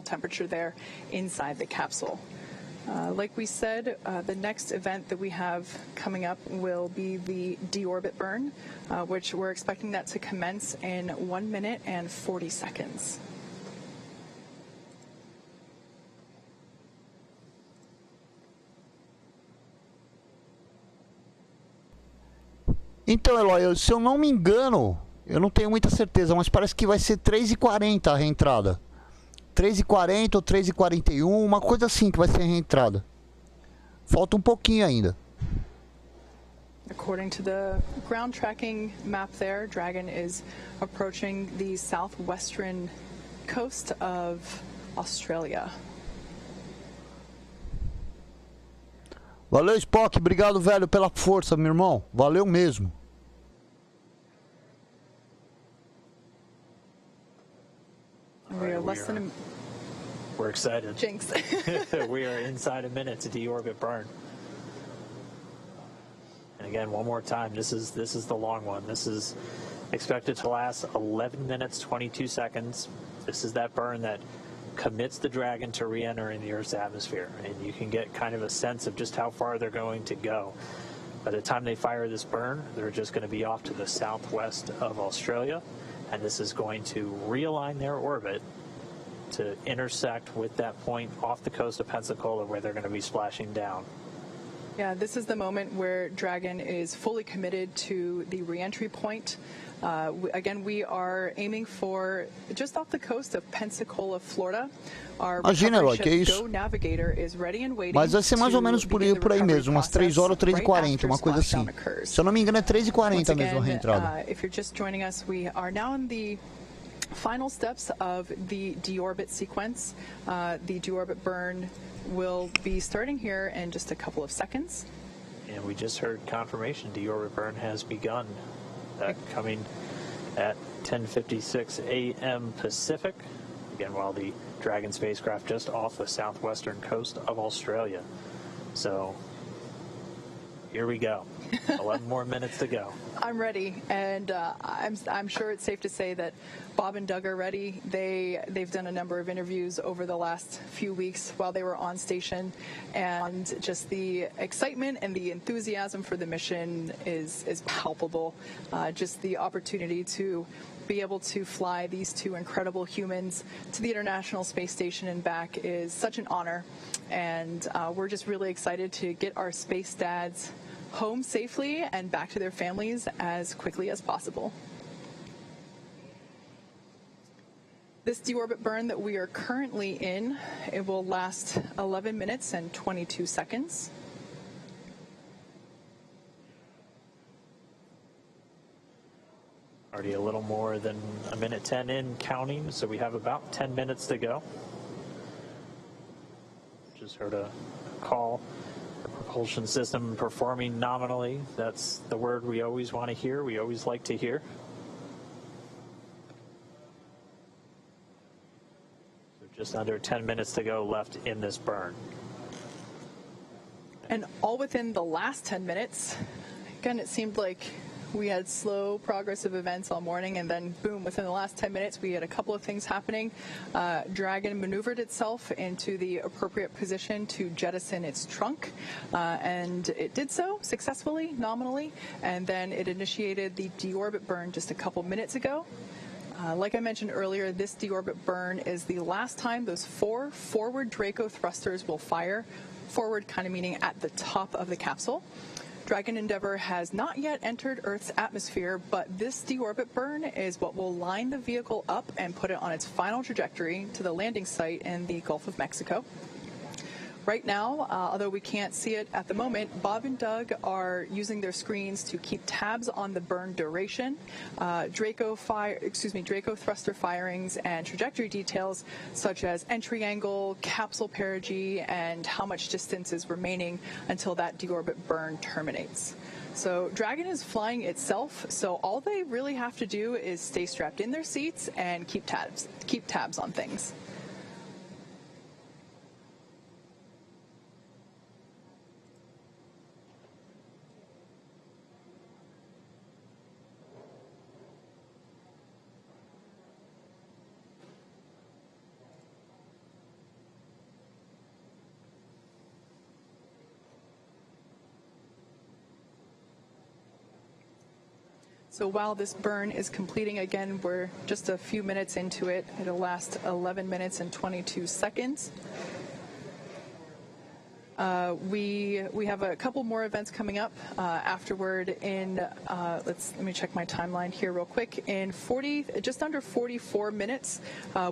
temperature there inside the capsule. Like we said, the next event that we have coming up will be the deorbit burn, which we're expecting that to commence in 1 minute and 40 seconds. Então, Eloy, se eu não me engano, eu não tenho muita certeza, mas parece que vai ser 3h40 a reentrada. 3h40 ou 3h41, uma coisa assim que vai ser a reentrada. Falta um pouquinho ainda. According to the ground tracking map there, Dragon is approaching the southwestern coast of Australia. Valeu, Spock. Obrigado, velho, pela força, meu irmão. Valeu mesmo. We're excited. Jinx. We are inside a minute to deorbit burn. And again, one more time, this is the long one. This is expected to last 11 minutes, 22 seconds. This is that burn that commits the Dragon to re-entering the Earth's atmosphere. And you can get kind of a sense of just how far they're going to go. By the time they fire this burn, they're just going to be off to the southwest of Australia. And this is going to realign their orbit to intersect with that point off the coast of Pensacola where they're going to be splashing down. Yeah, this is the moment where Dragon is fully committed to the re-entry point. Again, we are aiming for just off the coast of Pensacola, Florida. Our Imagina, Eloy, que é isso? Go Navigator is ready and waiting. Mas vai ser mais ou menos por aí mesmo, umas 3 horas ou 3h40, uma coisa assim. Se eu não me engano é 3h40 mesmo a reentrada. If you're just joining us, we are now in the final steps of the deorbit sequence. The deorbit burn will be starting here in just a couple of seconds. And we just heard confirmation deorbit burn has begun. That coming at 10:56 a.m. Pacific. Again, while the Dragon spacecraft just off the southwestern coast of Australia. So here we go. 11 more minutes to go. I'm ready, and I'm sure it's safe to say that Bob and Doug are ready. They've done a number of interviews over the last few weeks while they were on station, and just the excitement and the enthusiasm for the mission is palpable. Just the opportunity to be able to fly these two incredible humans to the International Space Station and back is such an honor, and we're just really excited to get our space dads home safely and back to their families as quickly as possible. This deorbit burn that we are currently in, it will last 11 minutes and 22 seconds. Already a little more than a minute 10 in counting, so we have about 10 minutes to go. Just heard a call. Propulsion system performing nominally. That's the word we always want to hear. We always like to hear. So just under 10 minutes to go left in this burn. And all within the last 10 minutes, again, it seemed like we had slow progressive events all morning, and then boom, within the last 10 minutes we had a couple of things happening. Dragon maneuvered itself into the appropriate position to jettison its trunk, and it did so successfully, nominally, and then it initiated the deorbit burn just a couple minutes ago. Like I mentioned earlier, this deorbit burn is the last time those 4 forward Draco thrusters will fire, forward kind of meaning at the top of the capsule. Dragon Endeavour has not yet entered Earth's atmosphere, but this deorbit burn is what will line the vehicle up and put it on its final trajectory to the landing site in the Gulf of Mexico. Right now, although we can't see it at the moment, Bob and Doug are using their screens to keep tabs on the burn duration, Draco thruster firings, and trajectory details such as entry angle, capsule perigee, and how much distance is remaining until that deorbit burn terminates. So Dragon is flying itself, so all they really have to do is stay strapped in their seats and keep tabs on things. So while this burn is completing, again, we're just a few minutes into it. It'll last 11 minutes and 22 seconds. We have a couple more events coming up afterward in, let me check my timeline here real quick. In just under 44 minutes,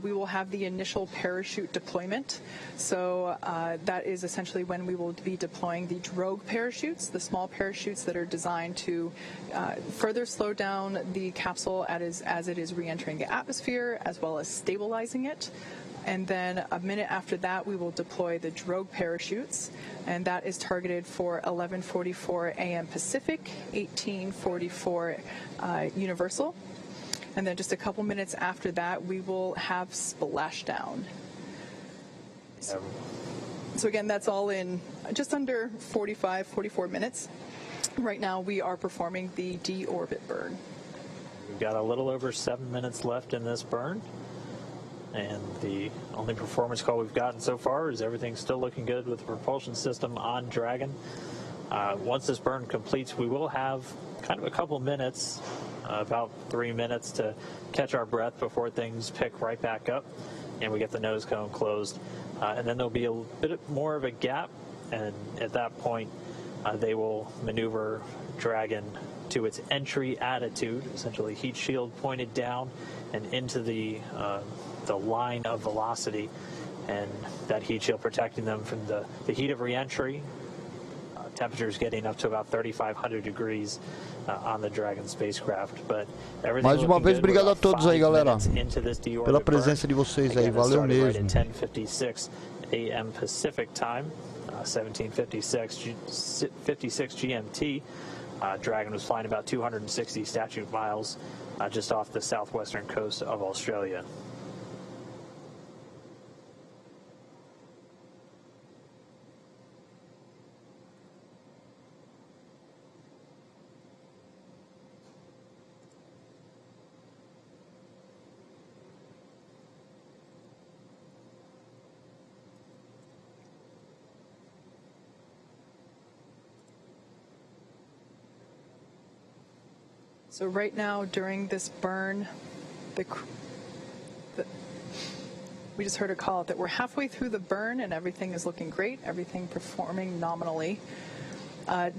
we will have the initial parachute deployment. So that is essentially when we will be deploying the drogue parachutes, the small parachutes that are designed to further slow down the capsule as it is re-entering the atmosphere, as well as stabilizing it. And then a minute after that, we will deploy the drogue parachutes, and that is targeted for 11:44 a.m. Pacific, 18:44 Universal. And then just a couple minutes after that, we will have splashdown. So again, that's all in just under 44 minutes. Right now, we are performing the Deorbit burn. We've got a little over 7 minutes left in this burn. And the only performance call we've gotten so far is everything's still looking good with the propulsion system on Dragon. Once this burn completes, we will have kind of a couple minutes, about 3 minutes to catch our breath before things pick right back up and we get the nose cone closed. And then there'll be a bit more of a gap, and at that point they will maneuver Dragon to its entry attitude, essentially heat shield pointed down and into the line of velocity, and that heat shield protecting them from the heat of reentry. Temperatures getting up to about 3,500 degrees on the Dragon spacecraft. But mais uma vez, obrigado a todos aí, galera, pela presença de vocês aí, valeu mesmo. 10:56 a.m. Pacific time, 17:56 GMT. Dragon was flying about 260 statute miles just off the southwestern coast of Australia. So right now, during this burn, we just heard a call that we're halfway through the burn and everything is looking great, everything performing nominally.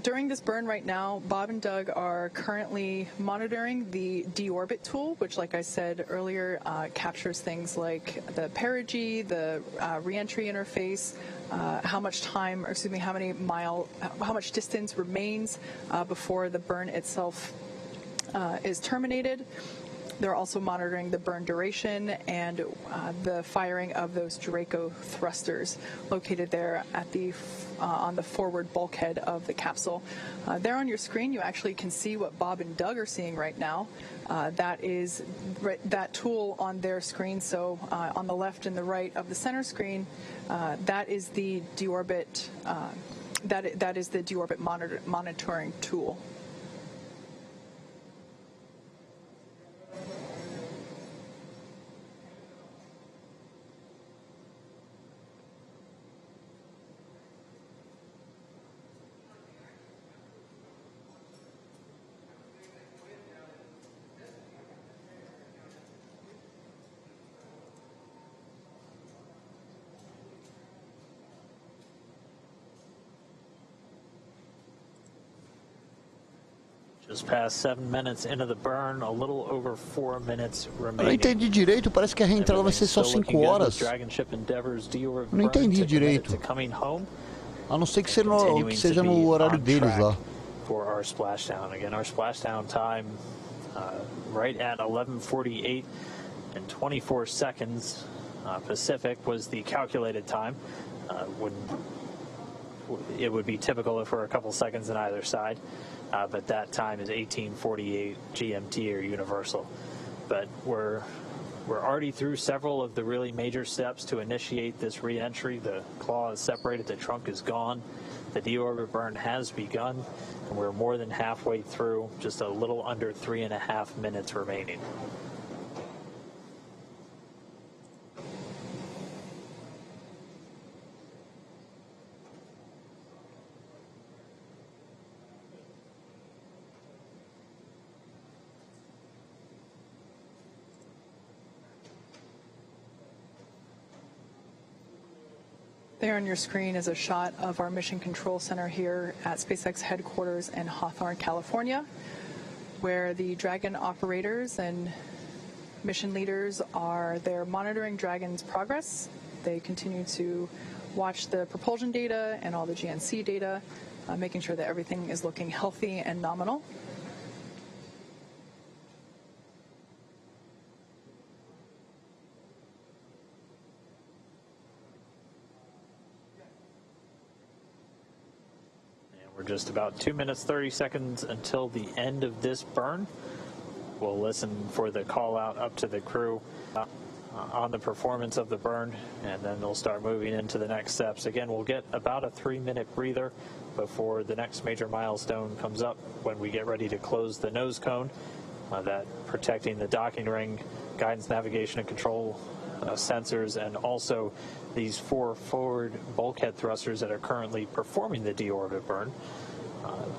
During this burn right now, Bob and Doug are currently monitoring the Deorbit tool, which, like I said earlier, captures things like the perigee, the reentry interface, how much time, or excuse me, how much distance remains before the burn itself is terminated. They're also monitoring the burn duration and the firing of those Draco thrusters located there at on the forward bulkhead of the capsule. There on your screen, you actually can see what Bob and Doug are seeing right now. That is that tool on their screen. So on the left and the right of the center screen, that is the Deorbit. That is the Deorbit monitoring tool. Just past 7 minutes into the burn, a little over 4 minutes remaining. Eu não entendi direito, parece que a reentrada vai ser só 5 horas. Eu não entendi direito. A não ser que seja no horário deles lá. For our splashdown. Again, our splashdown time right at 11:48 and 24 seconds Pacific was the calculated time. It would be typical if we're a couple seconds on either side. But that time is 18:48 GMT or universal. But we're already through several of the really major steps to initiate this re-entry. The claw is separated, the trunk is gone, the deorbit burn has begun, and we're more than halfway through, just a little under 3.5 minutes remaining. There on your screen is a shot of our Mission Control Center here at SpaceX headquarters in Hawthorne, California, where the Dragon operators and mission leaders are there monitoring Dragon's progress. They continue to watch the propulsion data and all the GNC data, making sure that everything is looking healthy and nominal. We're just about 2 minutes, 30 seconds until the end of this burn. We'll listen for the call out up to the crew on the performance of the burn, and then they'll start moving into the next steps. Again, we'll get about a 3-minute breather before the next major milestone comes up when we get ready to close the nose cone, that protecting the docking ring, guidance, navigation, and control sensors, and also these 4 forward bulkhead thrusters that are currently performing the deorbit burn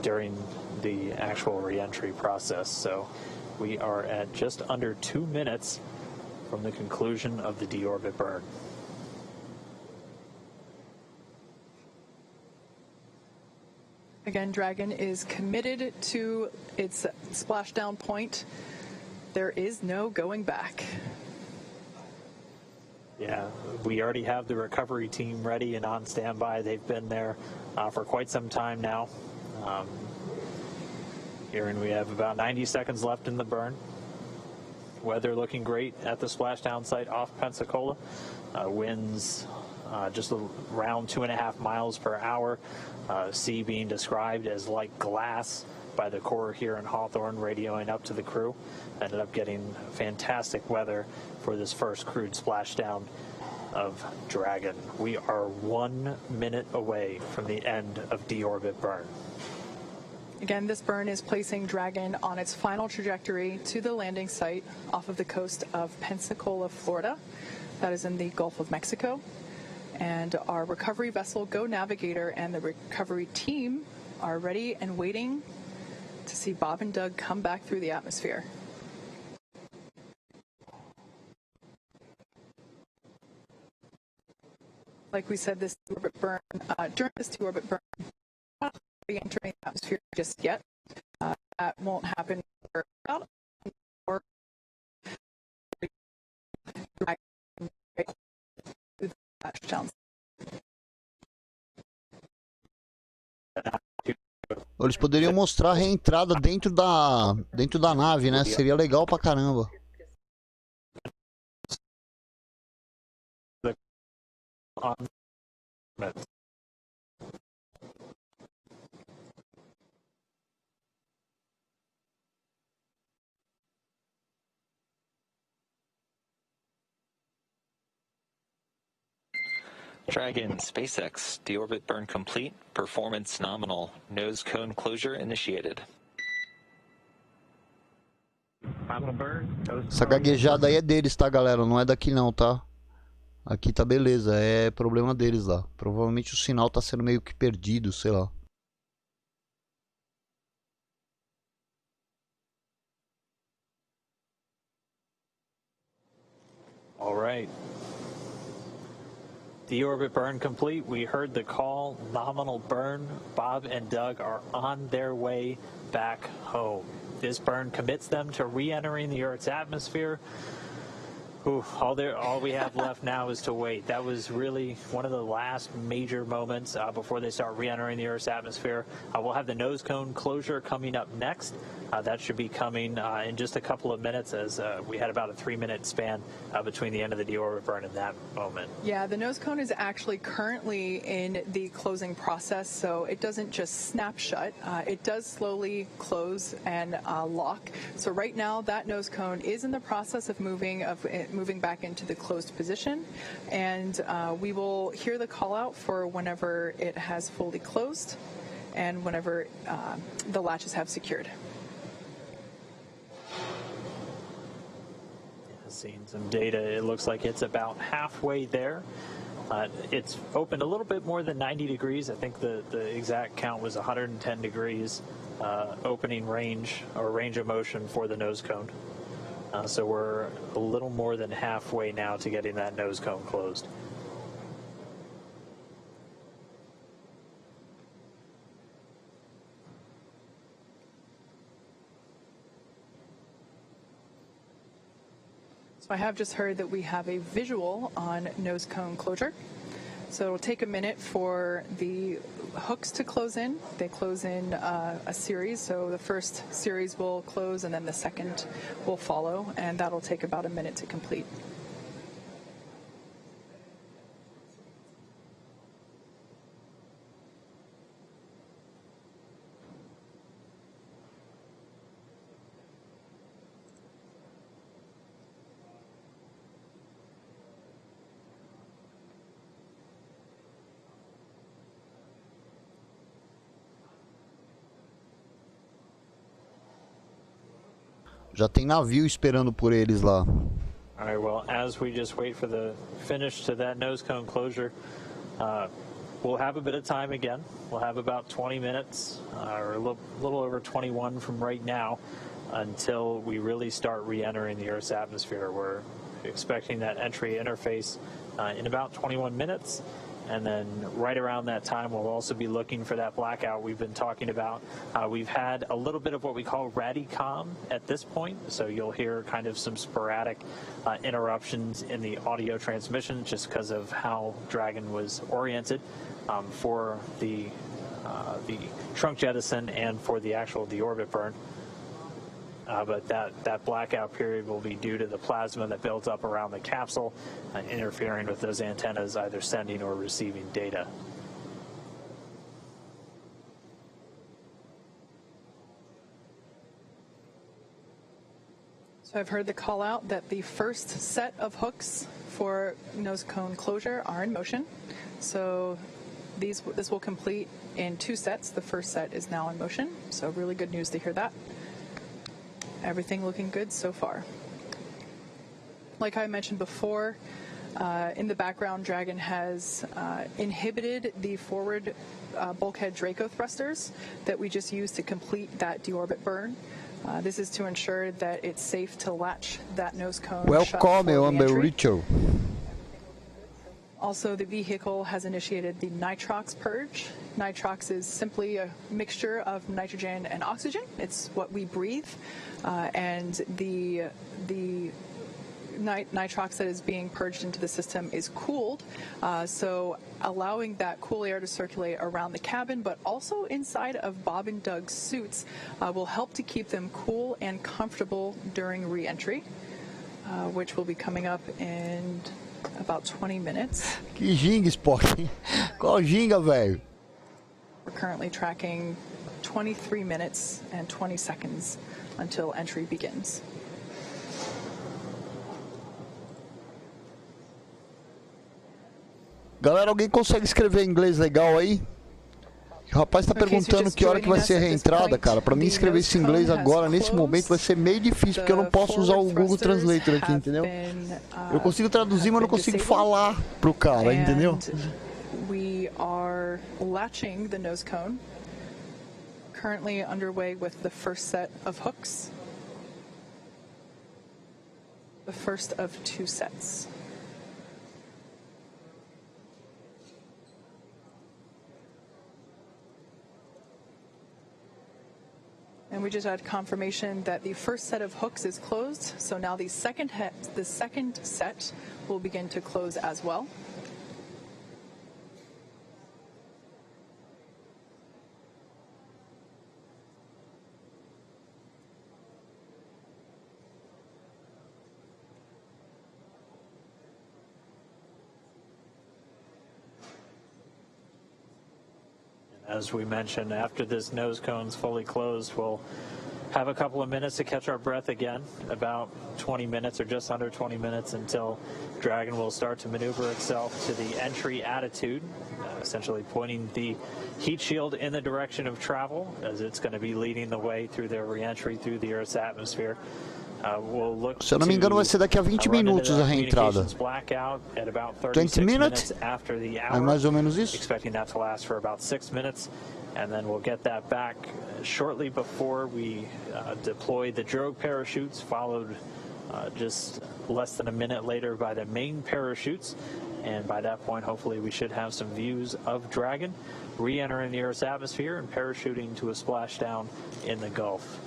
during the actual re-entry process. So we are at just under 2 minutes from the conclusion of the deorbit burn. Again, Dragon is committed to its splashdown point. There is no going back. Yeah, we already have the recovery team ready and on standby. They've been there for quite some time now. Here, and we have about 90 seconds left in the burn. Weather looking great at the splashdown site off Pensacola. Winds just around 2.5 miles per hour. Sea being described as like glass by the Corps here in Hawthorne, radioing up to the crew. Ended up getting fantastic weather for this first crewed splashdown of Dragon. We are 1 minute away from the end of deorbit burn. Again, this burn is placing Dragon on its final trajectory to the landing site off of the coast of Pensacola, Florida. That is in the Gulf of Mexico. And our recovery vessel, Go Navigator, and the recovery team are ready and waiting to see Bob and Doug come back through the atmosphere. Like we said, this deorbit burn, during this deorbit burn, we're not re-entering the atmosphere just yet. That won't happen for about an hour. Eles poderiam mostrar a reentrada dentro da nave, né? Seria legal pra caramba. Dragon, SpaceX, deorbit burn complete, performance nominal, nose cone closure initiated. Essa gaguejada aí é deles, tá, galera? Não é daqui não, tá? Aqui tá beleza, é problema deles lá. Provavelmente o sinal tá sendo meio que perdido, sei lá. All right. Deorbit burn complete. We heard the call, nominal burn. Bob and Doug are on their way back home. This burn commits them to re-entering the Earth's atmosphere. All we have left now is to wait. That was really one of the last major moments before they start re-entering the Earth's atmosphere. We'll have the nose cone closure coming up next. That should be coming in just a couple of minutes, as we had about a 3-minute span between the end of the deorbit burn and that moment. Yeah, the nose cone is actually currently in the closing process, so it doesn't just snap shut. It does slowly close and lock. So right now, that nose cone is in the process of moving back into the closed position, and we will hear the call out for whenever it has fully closed and whenever the latches have secured. Seeing some data, it looks like it's about halfway there. It's opened a little bit more than 90 degrees. I think the exact count was 110 degrees opening range or range of motion for the nose cone. So we're a little more than halfway now to getting that nose cone closed. So I have just heard that we have a visual on nose cone closure. So it'll take a minute for the hooks to close in. They close in a series, so the first series will close and then the second will follow, and that'll take about a minute to complete. Já tem navio esperando por eles lá. All right, well, as we just wait for the finish to that nose cone closure, we'll have a bit of time again. We'll have about 20 minutes, or a little over 21 from right now, until we really start re-entering the Earth's atmosphere. We're expecting that entry interface in about 21 minutes. And then right around that time, we'll also be looking for that blackout we've been talking about. We've had a little bit of what we call radicom at this point, so you'll hear kind of some sporadic interruptions in the audio transmission just because of how Dragon was oriented for the trunk jettison and for the actual deorbit burn. But that blackout period will be due to the plasma that builds up around the capsule, interfering with those antennas either sending or receiving data. So I've heard the call out that the first set of hooks for nose cone closure are in motion. So this will complete in 2 sets. The first set is now in motion, so really good news to hear that. Everything looking good so far. Like I mentioned before, in the background, Dragon has inhibited the forward bulkhead Draco thrusters that we just used to complete that deorbit burn. This is to ensure that it's safe to latch that nose cone shut for re-entry. Also, the vehicle has initiated the Nitrox Purge. Nitrox is simply a mixture of nitrogen and oxygen. It's what we breathe, and the nitrox that is being purged into the system is cooled, so allowing that cool air to circulate around the cabin, but also inside of Bob and Doug's suits, will help to keep them cool and comfortable during re-entry, which will be coming up in about 20 minutes. Que ginga, Spock, hein? Qual ginga, velho? We're currently tracking 23 minutes and 20 seconds until entry begins. Galera, alguém consegue escrever em inglês legal aí? O rapaz tá perguntando que hora que vai ser a reentrada, cara. Pra mim escrever esse inglês agora, nesse momento, vai ser meio difícil, porque eu não posso usar o Google Translator aqui, entendeu? Eu consigo traduzir, mas não consigo falar pro cara, entendeu? We are latching the nose cone. Currently underway with the first set of hooks. The first of 2 sets. And we just had confirmation that the first set of hooks is closed, so now the second set will begin to close as well. As we mentioned, after this nose cone's fully closed, we'll have a couple of minutes to catch our breath again, about 20 minutes or just under 20 minutes until Dragon will start to maneuver itself to the entry attitude, essentially pointing the heat shield in the direction of travel, as it's going to be leading the way through their re-entry through the Earth's atmosphere. Se eu não me engano, vai ser daqui a 20 minutos a reentrada. 20 minutes? É mais ou menos isso? Expecting that to last for about 6 minutes, and then we'll get that back shortly before we deploy the drogue parachutes, followed just less than a minute later by the main parachutes. And by that point, hopefully, we should have some views of Dragon re-entering the Earth's atmosphere and parachuting to a splashdown in the Gulf.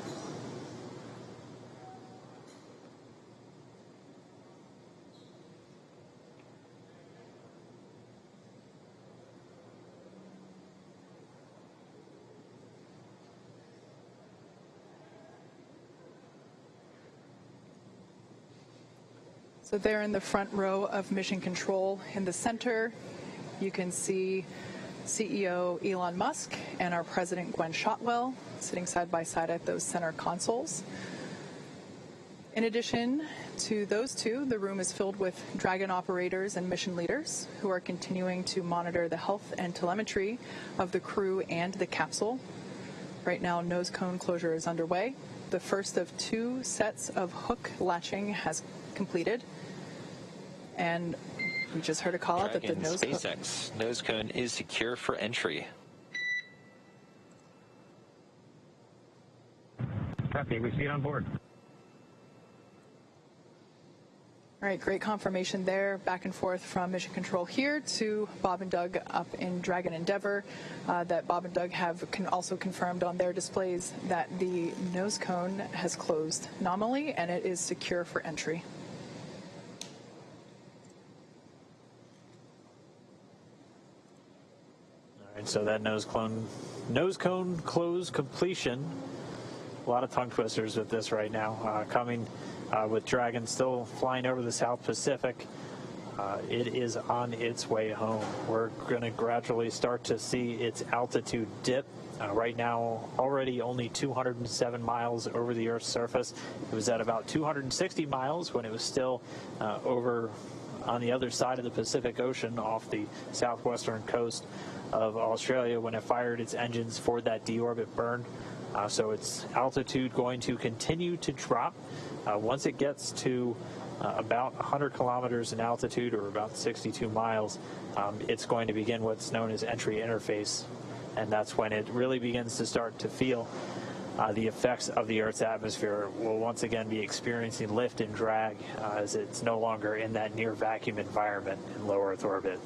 So there in the front row of mission control in the center, you can see CEO Elon Musk and our President Gwen Shotwell sitting side by side at those center consoles. In addition to those two, the room is filled with Dragon operators and mission leaders who are continuing to monitor the health and telemetry of the crew and the capsule. Right now, nose cone closure is underway. The first of 2 sets of hook latching has completed. And we just heard a call out that the SpaceX nose cone is secure for entry. Copy, we see it on board. All right, great confirmation there. Back and forth from Mission Control here to Bob and Doug up in Dragon Endeavour. That Bob and Doug have also confirmed on their displays that the nose cone has closed nominally and it is secure for entry. All right, so that nose cone close completion. A lot of tongue twisters with this right now. Coming with Dragon still flying over the South Pacific. It is on its way home. We're going to gradually start to see its altitude dip. Right now, already only 207 miles over the Earth's surface. It was at about 260 miles when it was still over on the other side of the Pacific Ocean off the southwestern coast of Australia when it fired its engines for that deorbit burn. So its altitude going to continue to drop. Once it gets to about 100 kilometers in altitude, or about 62 miles, it's going to begin what's known as entry interface. And that's when it really begins to start to feel the effects of the Earth's atmosphere. Will once again be experiencing lift and drag as it's no longer in that near vacuum environment in low Earth orbit.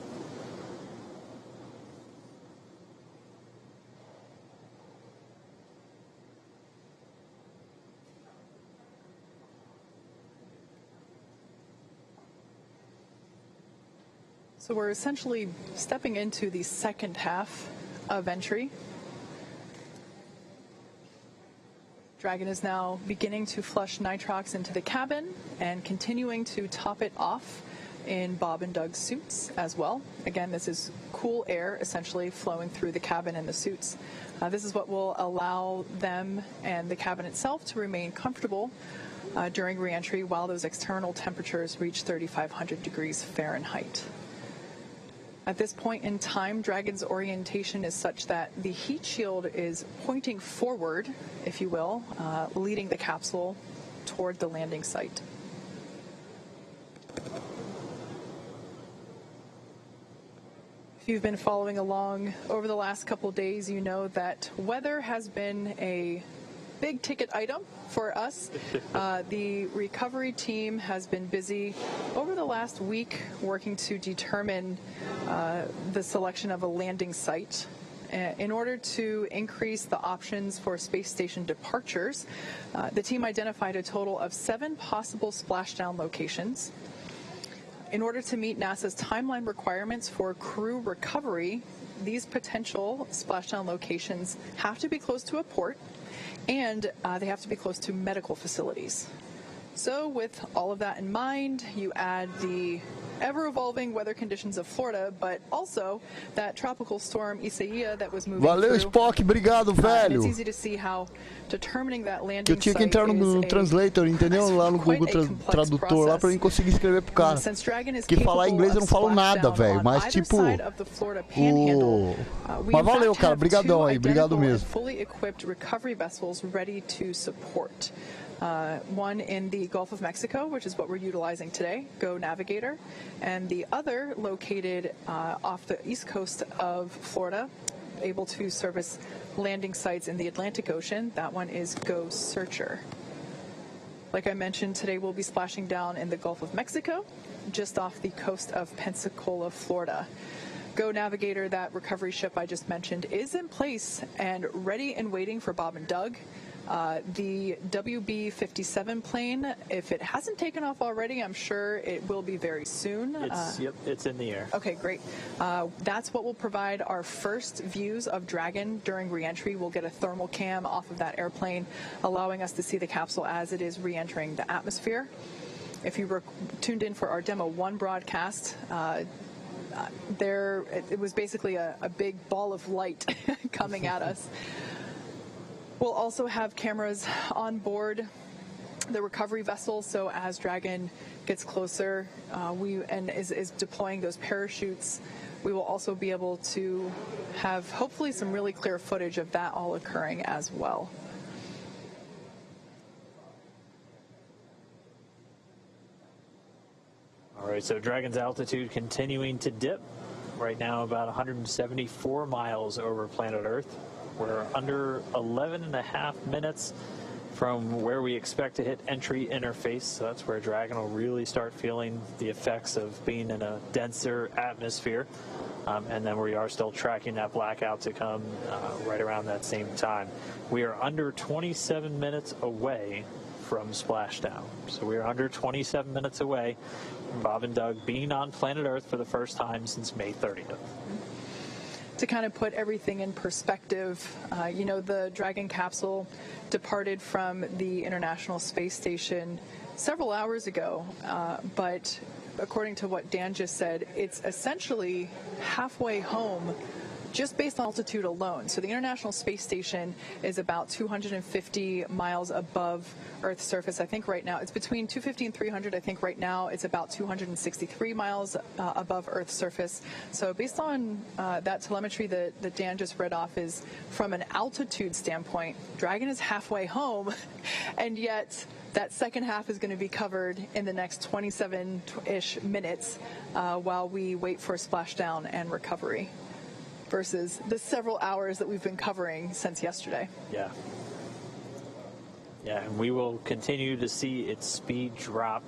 So we're essentially stepping into the second half of entry. Dragon is now beginning to flush nitrox into the cabin and continuing to top it off in Bob and Doug's suits as well. Again, this is cool air essentially flowing through the cabin and the suits. This is what will allow them and the cabin itself to remain comfortable during re-entry while those external temperatures reach 3,500 degrees Fahrenheit. At this point in time, Dragon's orientation is such that the heat shield is pointing forward, if you will, leading the capsule toward the landing site. If you've been following along over the last couple of days, you know that weather has been a big ticket item for us. The recovery team has been busy over the last week working to determine the selection of a landing site. In order to increase the options for space station departures, the team identified a total of 7 possible splashdown locations. In order to meet NASA's timeline requirements for crew recovery, these potential splashdown locations have to be close to a port, and they have to be close to medical facilities. So with all of that in mind, you add the ever-evolving weather conditions of Florida, but also that tropical storm Isaiah that was moving Valeu, through. Spock, obrigado, velho. It's easy to see how determining that landing Eu tinha que entrar no translator, entendeu? Lá no Google Tradutor, lá pra mim conseguir escrever pro cara. Que falar inglês eu não falo nada, velho, mas tipo... Mas valeu, cara, brigadão aí, obrigado mesmo. Fully equipped recovery vessels ready to support. One in the Gulf of Mexico, which is what we're utilizing today, Go Navigator, and the other located off the east coast of Florida, able to service landing sites in the Atlantic Ocean. That one is Go Searcher. Like I mentioned, today we'll be splashing down in the Gulf of Mexico, just off the coast of Pensacola, Florida. Go Navigator, that recovery ship I just mentioned, is in place and ready and waiting for Bob and Doug. The WB-57 plane, if it hasn't taken off already, I'm sure it will be very soon. Yep, it's in the air. Okay, great. That's what will provide our first views of Dragon during re-entry. We'll get a thermal cam off of that airplane, allowing us to see the capsule as it is re-entering the atmosphere. if you were tuned in for our Demo 1 broadcast, it was basically a big ball of light coming at us. We'll also have cameras on board the recovery vessel, so as Dragon gets closer and is deploying those parachutes, we will also be able to have hopefully some really clear footage of that all occurring as well. All right, so Dragon's altitude continuing to dip. Right now about 174 miles over planet Earth. We're under 11.5 minutes from where we expect to hit entry interface, so that's where Dragon will really start feeling the effects of being in a denser atmosphere. And then we are still tracking that blackout to come right around that same time. We are under 27 minutes away from splashdown. So we are under 27 minutes away from Bob and Doug being on planet Earth for the first time since May 30th. To kind of put everything in perspective, the Dragon capsule departed from the International Space Station several hours ago, but according to what Dan just said, it's essentially halfway home just based on altitude alone. So the International Space Station is about 250 miles above Earth's surface. I think right now it's between 250 and 300. I think right now it's about 263 miles above Earth's surface. So based on that telemetry that Dan just read off, is from an altitude standpoint, Dragon is halfway home, and yet that second half is going to be covered in the next 27-ish minutes while we wait for splashdown and recovery, versus the several hours that we've been covering since yesterday. Yeah. Yeah, and we will continue to see its speed drop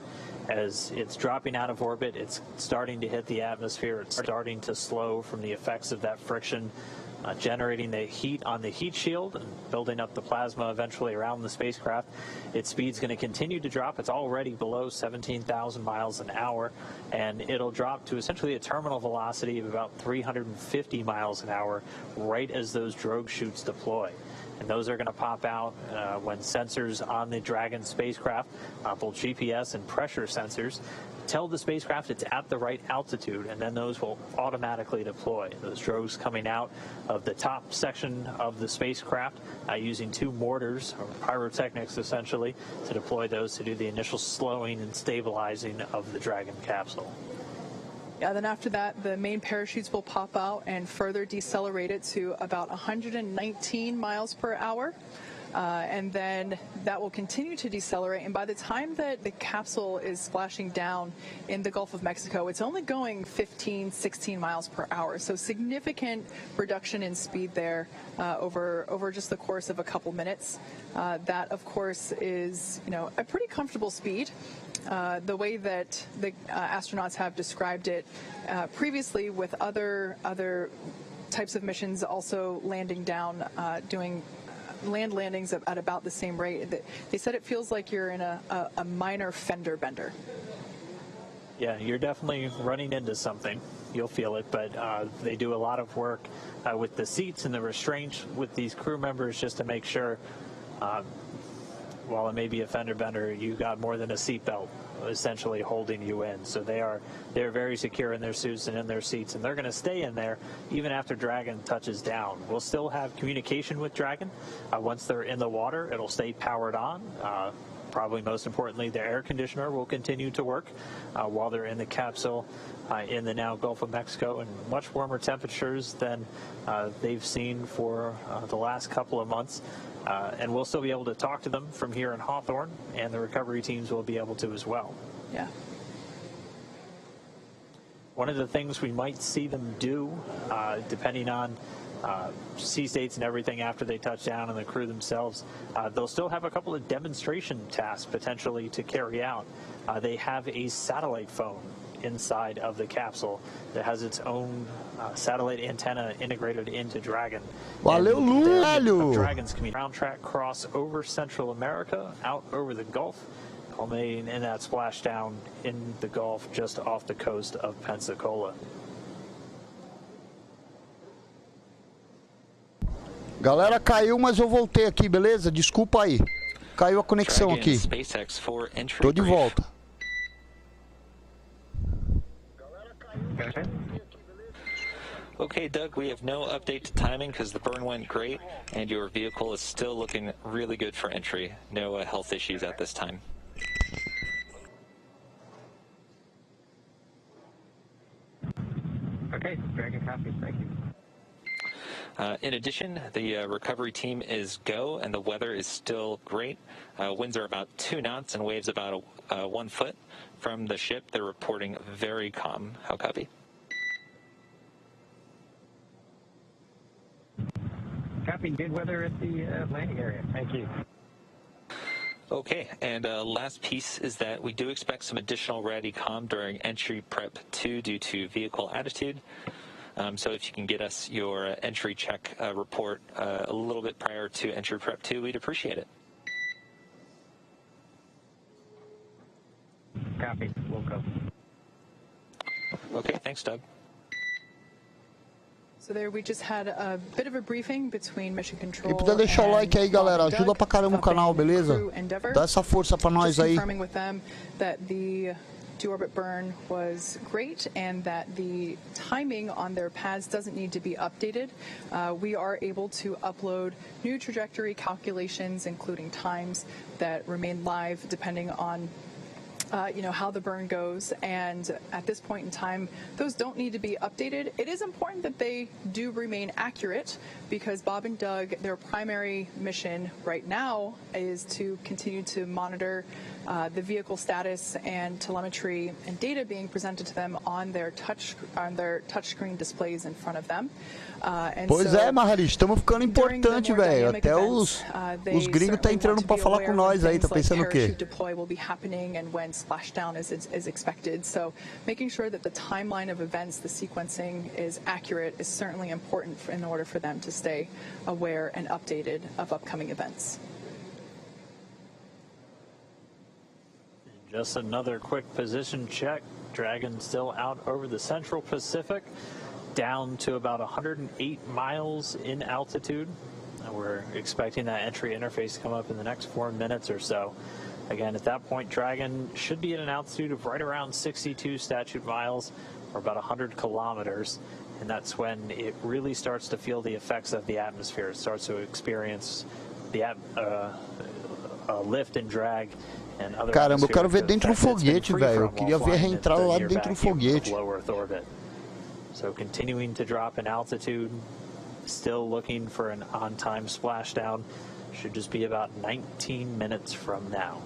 as it's dropping out of orbit. It's starting to hit the atmosphere. It's starting to slow from the effects of that friction, generating the heat on the heat shield and building up the plasma eventually around the spacecraft. Its speed's going to continue to drop. It's already below 17,000 miles an hour, and it'll drop to essentially a terminal velocity of about 350 miles an hour right as those drogue chutes deploy. And those are going to pop out when sensors on the Dragon spacecraft, both GPS and pressure sensors, tell the spacecraft it's at the right altitude, and then those will automatically deploy. Those drogues coming out of the top section of the spacecraft using two mortars, or pyrotechnics essentially, to deploy those to do the initial slowing and stabilizing of the Dragon capsule. Yeah, then after that, the main parachutes will pop out and further decelerate it to about 119 miles per hour. And then that will continue to decelerate. And by the time that the capsule is splashing down in the Gulf of Mexico, it's only going 15, 16 miles per hour. So significant reduction in speed there over just the course of a couple minutes. That, of course, is a pretty comfortable speed. The way that the astronauts have described it previously with other types of missions also landing down, doing land landings at about the same rate. They said it feels like you're in a minor fender bender. Yeah, you're definitely running into something. You'll feel it, but they do a lot of work with the seats and the restraints with these crew members just to make sure, while it may be a fender bender, you got more than a seatbelt essentially holding you in. So they're very secure in their suits and in their seats, and they're going to stay in there even after Dragon touches down. We'll still have communication with Dragon. Once they're in the water, it'll stay powered on. Probably most importantly, the air conditioner will continue to work while they're in the capsule in the now Gulf of Mexico, and much warmer temperatures than they've seen for the last couple of months. And we'll still be able to talk to them from here in Hawthorne, and the recovery teams will be able to as well. Yeah. One of the things we might see them do, depending on sea states and everything after they touch down and the crew themselves, they'll still have a couple of demonstration tasks potentially to carry out. They have a satellite phone inside of the capsule that has its own satellite antenna integrated into Dragon. Valeu, Lulho! Dragon's ground track cross over Central America, out over the Gulf, culminating in that splashdown in the Gulf just off the coast of Pensacola. Galera, caiu, mas eu voltei aqui, beleza? Desculpa aí. Caiu a conexão aqui. Tô de volta. Doug, we have no update to timing because the burn went great, and your vehicle is still looking really good for entry. No health issues at this time. Okay, Dragon copy. Thank you. In addition, the recovery team is go, and the weather is still great. Winds are about 2 knots and waves about 1 foot. From the ship, they're reporting very calm. How copy? Copy. Good weather at the landing area. Thank you. Okay, and last piece is that we do expect some additional RADICOM during entry prep 2 due to vehicle attitude. So if you can get us your entry check report a little bit prior to entry prep 2, we'd appreciate it. Copy. We'll go. Okay, thanks, Doug. So there we just had a bit of a briefing between Mission Control. E puder deixar o like aí, galera. Ajuda pra caramba o canal, beleza? Dá essa força pra nós aí. Confirming with them that the Deorbit Burn was great and that the timing on their pads doesn't need to be updated. We are able to upload new trajectory calculations, including times that remain live depending on how the burn goes, and at this point in time, those don't need to be updated. It is important that they do remain accurate because Bob and Doug, their primary mission right now is to continue to monitor the vehicle status and telemetry and data being presented to them on their touchscreen displays in front of them. Pois é, Maharis, estamos ficando importante, velho. Até os gringos tá entrando para falar com nós aí, tá pensando o quê? Deploy will be happening and when splashdown is expected. So making sure that the timeline of events, the sequencing is accurate is certainly important in order for them to stay aware and updated of upcoming events. Just another quick position check. Dragon still out over the Central Pacific, down to about 108 miles in altitude. We're expecting that entry interface to come up in the next 4 minutes or so. Again, at that point, Dragon should be at an altitude of right around 62 statute miles, or about 100 kilometers, and that's when it really starts to feel the effects of the atmosphere. It starts to experience the lift and drag. Caramba, eu quero ver dentro do foguete, velho. Eu queria ver a reentrada lá dentro do foguete. So continuing to drop in altitude, still looking for an on-time splashdown. Should just be about 19 minutes from now.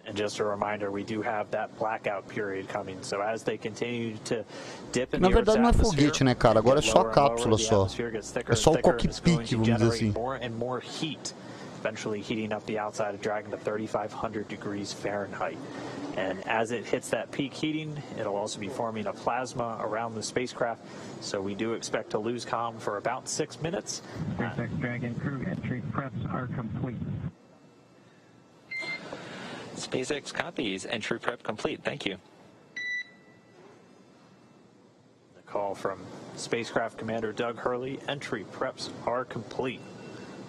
And just a reminder, we do have that blackout period coming. So as they continue to dip in the Earth's atmosphere, na verdade não é foguete, né, cara? Agora é só a cápsula só. É só o cockpit, vamos dizer assim. More and more heat, eventually heating up the outside of Dragon to 3,500 degrees Fahrenheit. And as it hits that peak heating, it'll also be forming a plasma around the spacecraft. So we do expect to lose comm for about 6 minutes. SpaceX Dragon crew entry preps are complete. SpaceX copies. Entry prep complete. Thank you. The call from Spacecraft Commander Doug Hurley. Entry preps are complete.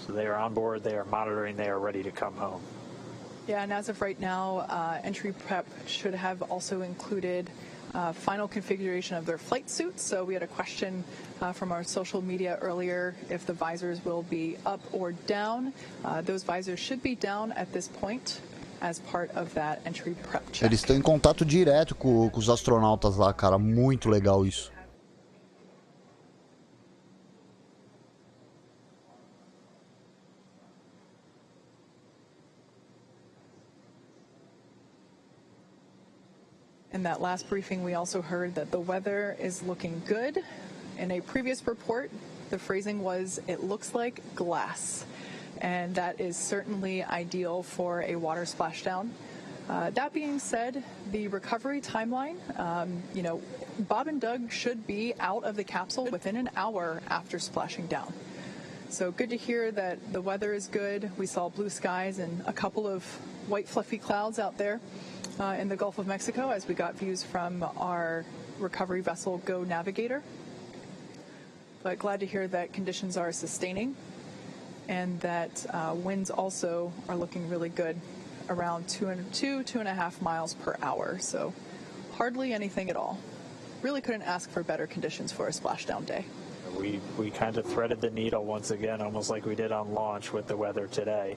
So they are on board, they are monitoring, they are ready to come home. Yeah, and as of right now, entry prep should have also included final configuration of their flight suits. So we had a question from our social media earlier if the visors will be up or down. Those visors should be down at this point as part of that entry prep check. Eles estão em contato direto com os astronautas lá, cara. Muito legal isso. In that last briefing, we also heard that the weather is looking good. In a previous report, the phrasing was, it looks like glass. And that is certainly ideal for a water splashdown. That being said, the recovery timeline, Bob and Doug should be out of the capsule within an hour after splashing down. So good to hear that the weather is good. We saw blue skies and a couple of white fluffy clouds out there in the Gulf of Mexico as we got views from our recovery vessel Go Navigator. But glad to hear that conditions are sustaining and that winds also are looking really good around 2.5 miles per hour, so hardly anything at all. Really couldn't ask for better conditions for a splashdown day. We kind of threaded the needle once again, almost like we did on launch with the weather today.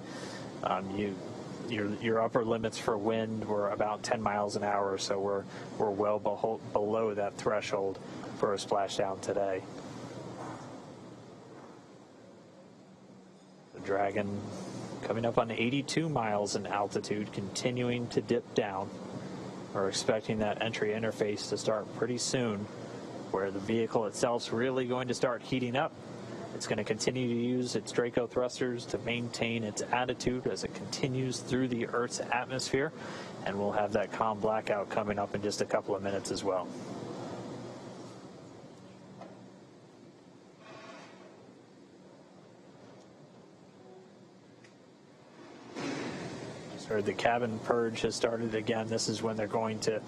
Your upper limits for wind were about 10 miles an hour, so we're well below that threshold for a splashdown today. The Dragon coming up on 82 miles in altitude, continuing to dip down. We're expecting that entry interface to start pretty soon, where the vehicle itself is really going to start heating up. It's going to continue to use its Draco thrusters to maintain its attitude as it continues through the Earth's atmosphere, and we'll have that calm blackout coming up in just a couple of minutes as well. Or the cabin purge has started again. This is when they're going to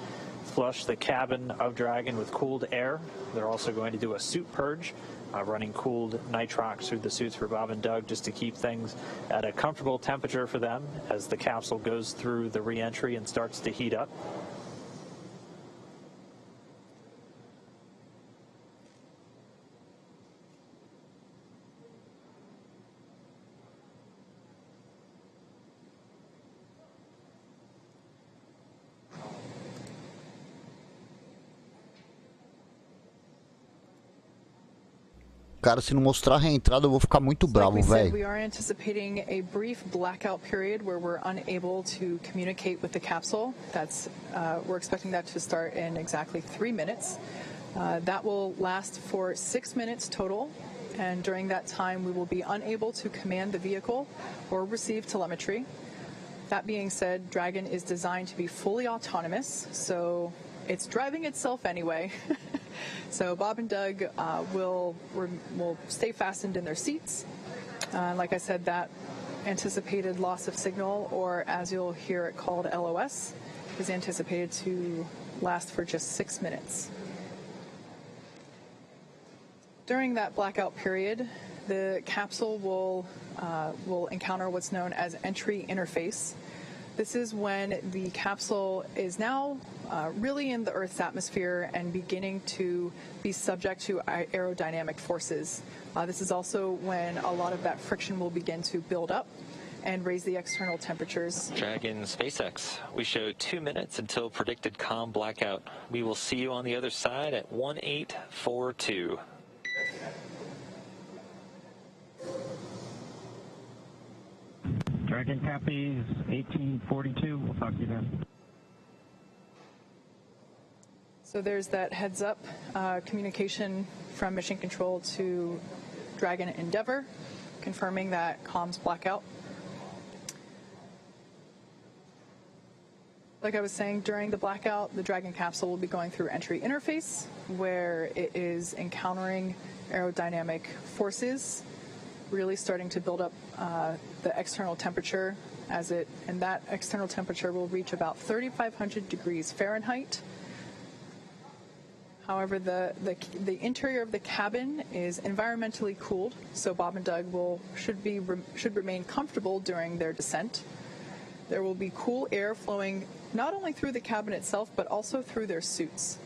flush the cabin of Dragon with cooled air. They're also going to do a suit purge, running cooled nitrox through the suits for Bob and Doug just to keep things at a comfortable temperature for them as the capsule goes through the re-entry and starts to heat up. Cara, se não mostrar a reentrada, eu vou ficar muito bravo, velho. We are anticipating a brief blackout period where we're unable to communicate with the capsule. We're expecting that to start in exactly 3 minutes. That will last for 6 minutes total, and during that time we will be unable to command the vehicle or receive telemetry. That being said, Dragon is designed to be fully autonomous, so it's driving itself anyway. So Bob and Doug will stay fastened in their seats. Like I said, that anticipated loss of signal, or as you'll hear it called LOS, is anticipated to last for just 6 minutes. During that blackout period, the capsule will encounter what's known as entry interface. This is when the capsule is now really in the Earth's atmosphere and beginning to be subject to aerodynamic forces. This is also when a lot of that friction will begin to build up and raise the external temperatures. Dragon SpaceX, we show 2 minutes until predicted calm blackout. We will see you on the other side at 1842. Dragon copies 1842. We'll talk to you then. So there's that heads up communication from Mission Control to Dragon Endeavour, confirming that comms blackout. Like I was saying, during the blackout, the Dragon capsule will be going through entry interface, where it is encountering aerodynamic forces, really starting to build up the external temperature and that external temperature will reach about 3,500 degrees Fahrenheit. However, the interior of the cabin is environmentally cooled, so Bob and Doug should remain comfortable during their descent. There will be cool air flowing not only through the cabin itself, but also through their suits.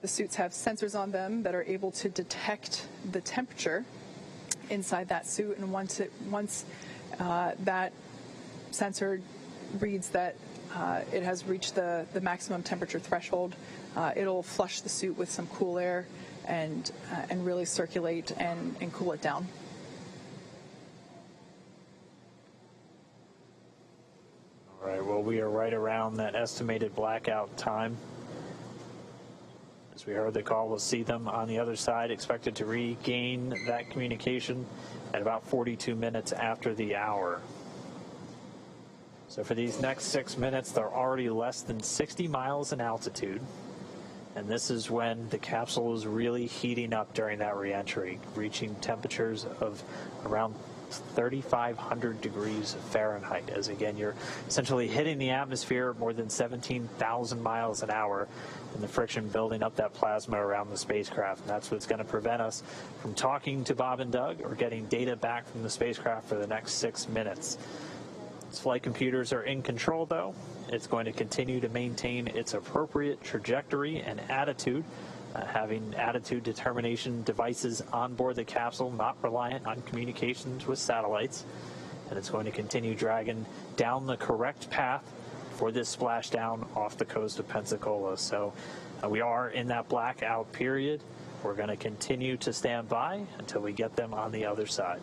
The suits have sensors on them that are able to detect the temperature inside that suit, and once that sensor reads that it has reached the maximum temperature threshold, it'll flush the suit with some cool air and really circulate and cool it down. All right, well, we are right around that estimated blackout time. As we heard the call, we'll see them on the other side, expected to regain that communication at about 42 minutes after the hour. So for these next 6 minutes, they're already less than 60 miles in altitude. And this is when the capsule is really heating up during that reentry, reaching temperatures of around 3,500 degrees Fahrenheit, as again, you're essentially hitting the atmosphere more than 17,000 miles an hour, and the friction building up that plasma around the spacecraft. And that's what's going to prevent us from talking to Bob and Doug or getting data back from the spacecraft for the next 6 minutes. Its flight computers are in control, though. It's going to continue to maintain its appropriate trajectory and attitude, having attitude determination devices on board the capsule, not reliant on communications with satellites. And it's going to continue dragging down the correct path for this splashdown off the coast of Pensacola. So we are in that blackout period. We're going to continue to stand by until we get them on the other side.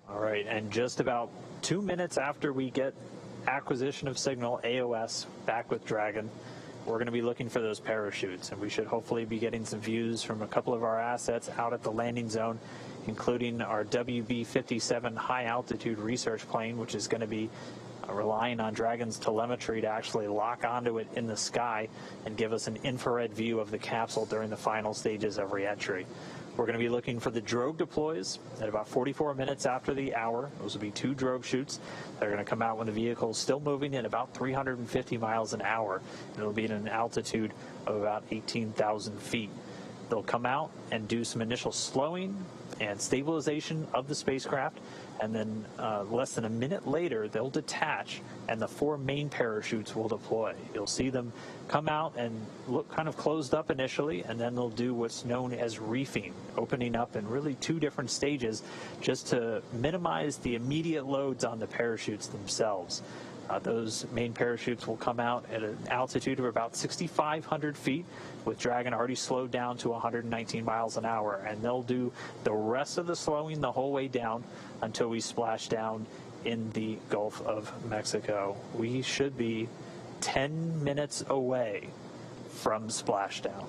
All right, and just about 2 minutes after we get acquisition of signal, AOS, back with Dragon, we're going to be looking for those parachutes, and we should hopefully be getting some views from a couple of our assets out at the landing zone, including our WB-57 high-altitude research plane, which is going to be relying on Dragon's telemetry to actually lock onto it in the sky and give us an infrared view of the capsule during the final stages of re-entry. We're going to be looking for the drogue deploys at about 44 minutes after the hour. Those will be 2 drogue shoots. They're going to come out when the vehicle is still moving at about 350 miles an hour. It'll be at an altitude of about 18,000 feet. They'll come out and do some initial slowing and stabilization of the spacecraft, and then less than a minute later, they'll detach, and the 4 main parachutes will deploy. You'll see them come out and look kind of closed up initially, and then they'll do what's known as reefing, opening up in really 2 different stages just to minimize the immediate loads on the parachutes themselves. Those main parachutes will come out at an altitude of about 6,500 feet, with Dragon already slowed down to 119 miles an hour, and they'll do the rest of the slowing the whole way down until we splash down in the Gulf of Mexico. We should be 10 minutes away from splashdown.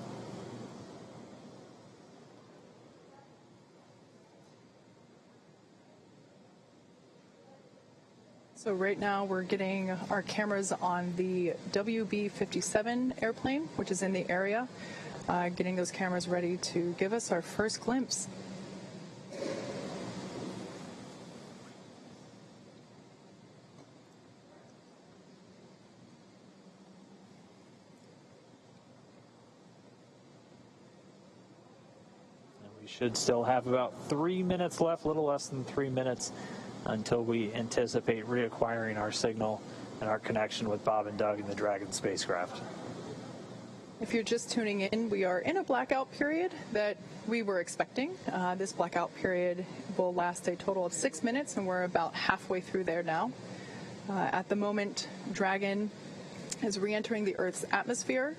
So right now we're getting our cameras on the WB-57 airplane, which is in the area, getting those cameras ready to give us our first glimpse. We should still have about 3 minutes left, a little less than 3 minutes, until we anticipate reacquiring our signal and our connection with Bob and Doug in the Dragon spacecraft. If you're just tuning in, we are in a blackout period that we were expecting. This blackout period will last a total of 6 minutes, and we're about halfway through there now. At the moment, Dragon is re-entering the Earth's atmosphere,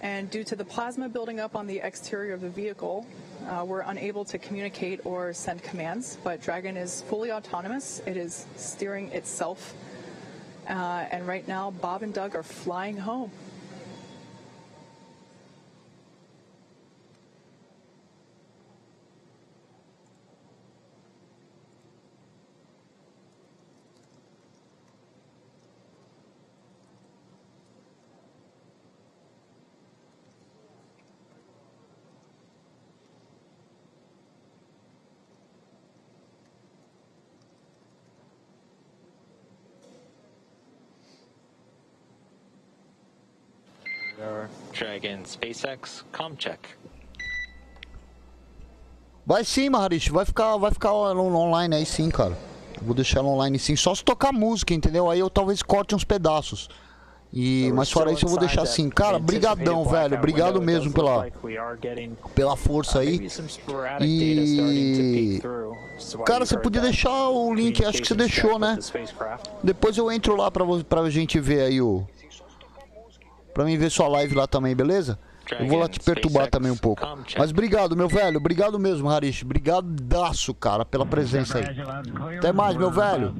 and due to the plasma building up on the exterior of the vehicle, we're unable to communicate or send commands, but Dragon is fully autonomous. It is steering itself, and right now Bob and Doug are flying home. Dragon SpaceX com check. Vai sim, Maharishi, vai ficar online aí sim, cara. Vou deixar ela online sim, só se tocar música, entendeu? Aí eu talvez corte uns pedaços. Mas fora isso eu vou deixar assim. Cara, brigadão, velho. Obrigado mesmo pela força aí. E... Cara, você podia deixar o link, acho que você deixou, né? Depois eu entro lá pra gente ver aí o... Pra mim ver sua live lá também, beleza? Eu vou lá te perturbar também um pouco. Mas obrigado, meu velho. Obrigado mesmo, Harish. Brigadaço, cara, pela presença aí. Até mais, meu velho.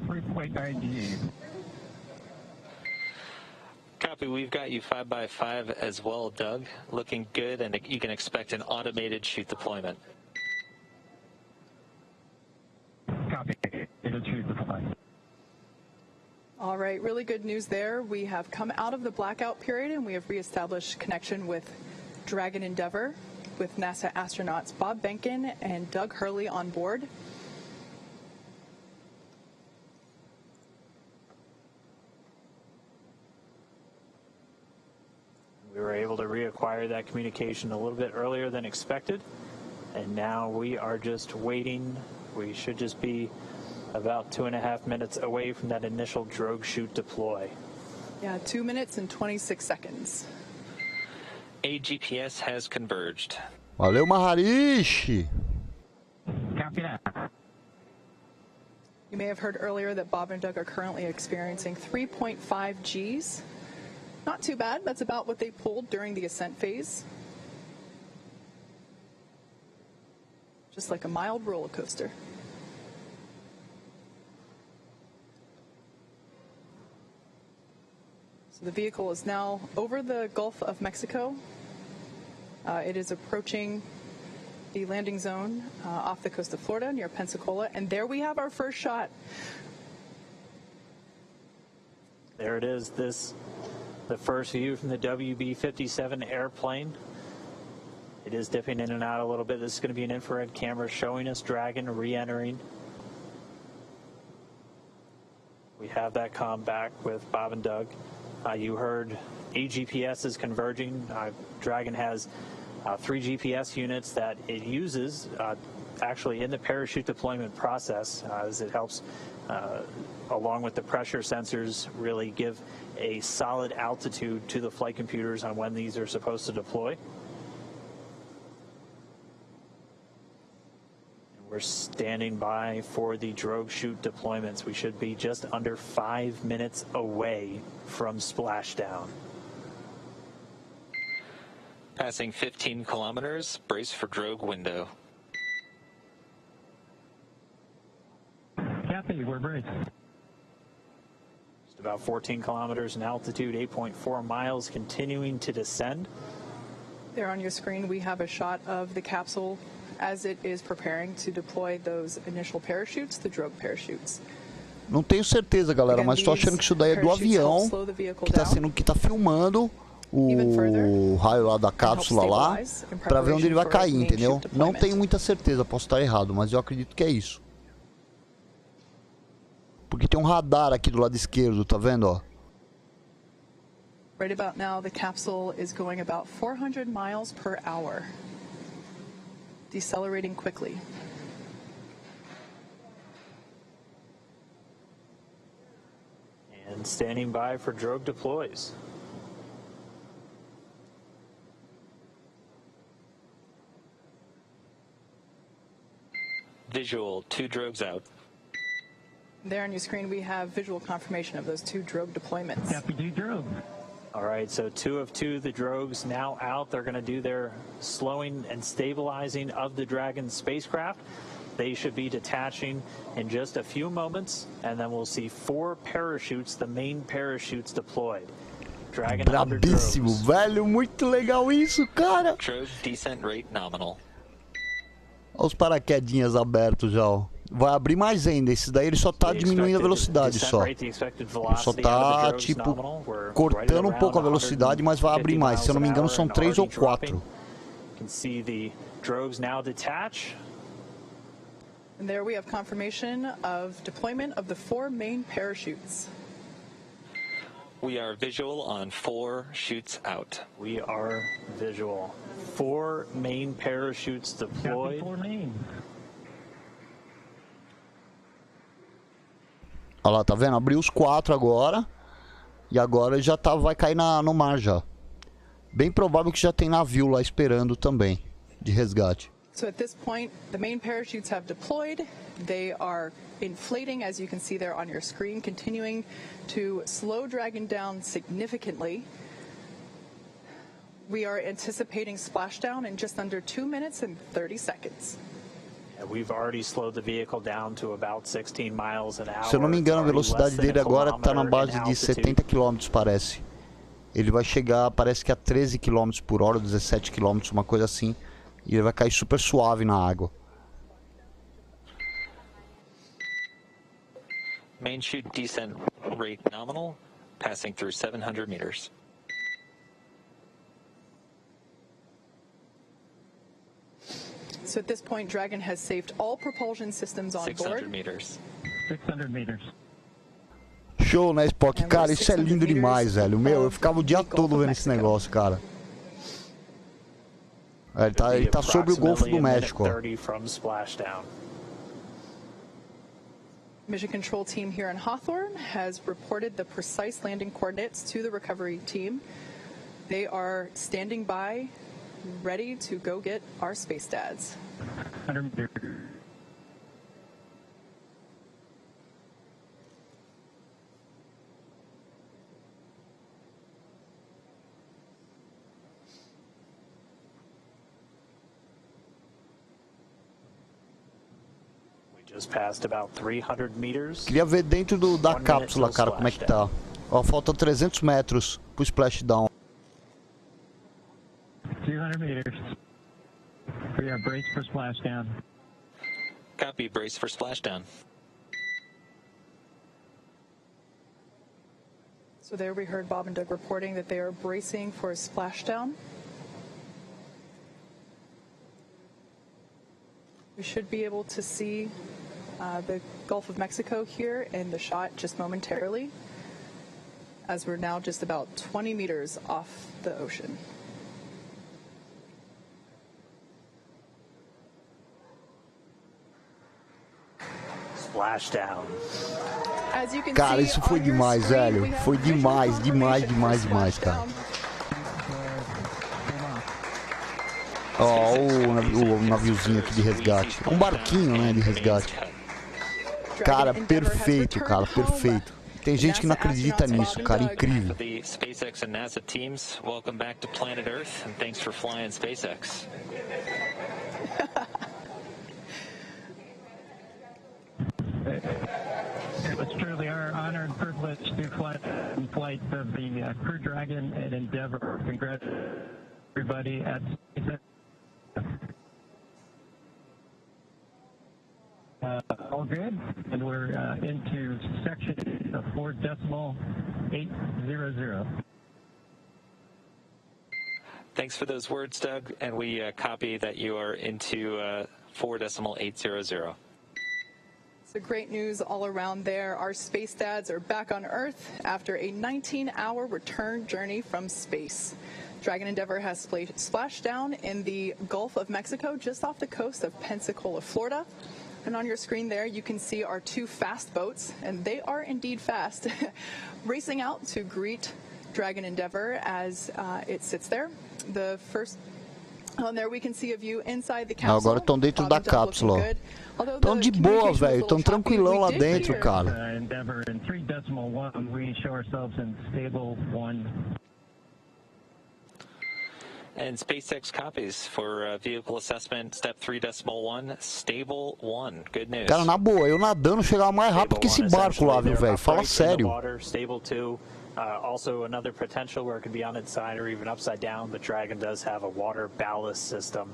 Copy, we've got you 5x5 as well, Doug. Looking good, and you can expect an automated chute deployment. Copy. It'll chute deployment. All right, really good news there. We have come out of the blackout period and we have reestablished connection with Dragon Endeavour with NASA astronauts Bob Behnken and Doug Hurley on board. We were able to reacquire that communication a little bit earlier than expected, and now we are just waiting. We should just be about 2.5 minutes away from that initial drogue chute deploy. Yeah, 2 minutes and 26 seconds. AGPS has converged. Valeu, Maharishi! Copy that. You may have heard earlier that Bob and Doug are currently experiencing 3.5 Gs. Not too bad. That's about what they pulled during the ascent phase. Just like a mild roller coaster. So the vehicle is now over the Gulf of Mexico. It is approaching the landing zone off the coast of Florida near Pensacola. And there we have our first shot. There it is, the first view from the WB-57 airplane. It is dipping in and out a little bit. This is going to be an infrared camera showing us Dragon re-entering. We have that comm back with Bob and Doug. You heard AGPS is converging. Dragon has 3 GPS units that it uses actually in the parachute deployment process as it helps, along with the pressure sensors, really give a solid altitude to the flight computers on when these are supposed to deploy. We're standing by for the drogue chute deployments. We should be just under 5 minutes away from splashdown. Passing 15 kilometers, brace for drogue window. Copy, we're braced. Just about 14 kilometers in altitude, 8.4 miles, continuing to descend. There on your screen, we have a shot of the capsule as it is preparing to deploy those initial parachutes, the drogue parachutes. Não tenho certeza, galera, mas estou achando que isso daí é do avião que tá filmando o raio lá da cápsula lá para ver onde ele vai cair, entendeu? Não tenho muita certeza, posso estar errado, mas eu acredito que é isso. Porque tem um radar aqui do lado esquerdo, tá vendo, ó? Right about now, the capsule is going about 400 miles per hour, decelerating quickly. And standing by for drogue deploys. Visual, 2 drogues out. There on your screen, we have visual confirmation of those 2 drogue deployments. Copy, 2 drogue. All right, so 2 of 2, the drogues now out. They're going to do their slowing and stabilizing of the Dragon spacecraft. They should be detaching in just a few moments, and then we'll see 4 parachutes, the main parachutes deployed. Dragon Brabíssimo, velho, muito legal isso, cara. Drogue descent rate nominal. Olha os paraquedinhas abertos já, ó. Vai abrir mais ainda, esse daí ele só tá diminuindo a velocidade só. Ele só tá, tipo, cortando um pouco a velocidade, mas vai abrir mais. Se eu não me engano, são 3 ou 4. And there we have confirmation of deployment of the 4 main parachutes. We are visual on 4 chutes out. We are visual. 4 main parachutes deployed. Olha lá, tá vendo? Abriu os 4 agora. E agora já vai cair no mar já. Bem provável que já tem navio lá esperando também, de resgate. So at this point, the main parachutes have deployed. They are inflating, as you can see there on your screen, continuing to slow Dragon down significantly. We are anticipating splashdown in just under 2 minutes and 30 seconds. We've already slowed the vehicle down to about 16 miles an hour. Se eu não me engano, a velocidade dele agora está na base de 70 km, parece. Ele vai chegar, parece que a 13 km por hora, 17 km, uma coisa assim. E ele vai cair super suave na água. Main chute descent rate nominal, passing through 700 meters. So at this point, Dragon has saved all propulsion systems on 600 board. meters. 600 meters. Show, né, Spock? Cara, isso é lindo demais, velho. Meu, eu ficava o dia todo vendo esse negócio, cara. Ele tá sobre o Golfo do México, ó. Mission Control Team here in Hawthorne has reported the precise landing coordinates to the recovery team. They are standing by, ready to go get our space dads. 100 meters. Just passed about 300 meters. Queria ver dentro da cápsula, cara, como é que tá. Ó, faltam 300 metros pro splashdown. 200 meters. We are braced for splashdown. Copy, brace for splashdown. So there we heard Bob and Doug reporting that they are bracing for a splashdown. We should be able to see the Gulf of Mexico here in the shot just momentarily, as we're now just about 20 meters off the ocean. Splashdown. Cara, isso foi demais, velho. Foi demais, demais, cara. Ó, o naviozinho aqui de resgate. Um barquinho, né, de resgate. Cara, perfeito, cara, perfeito. Tem gente que não acredita nisso, cara, incrível. The SpaceX and NASA teams, welcome back to planet Earth, and thanks for flying SpaceX. It's truly our honor and privilege to fly in flight of the Crew Dragon and Endeavour. Congrats, everybody at SpaceX. All good, and we're into section 4.800. Thanks for those words, Doug, and we copy that you are into 4.800. So great news all around there. Our space dads are back on Earth after a 19-hour return journey from space. Dragon Endeavour has splashed down in the Gulf of Mexico, just off the coast of Pensacola, Florida. And on your screen there, you can see our two fast boats, and they are indeed fast, racing out to greet Dragon Endeavour as it sits there. The first on there we can see a view inside the capsule. Agora estão dentro da cápsula. Estão de boa, velho. Estão tranquilão lá dentro, cara. Endeavour in 3.1, we show ourselves in stable 1. And SpaceX copies for vehicle assessment, step 3.1, stable 1. Good news. Cara, na boa, eu nadando chegava mais rápido que esse barco lá, viu, velho? Fala sério. Stable 2. Also another potential where it could be on its side or even upside down, but Dragon does have a water ballast system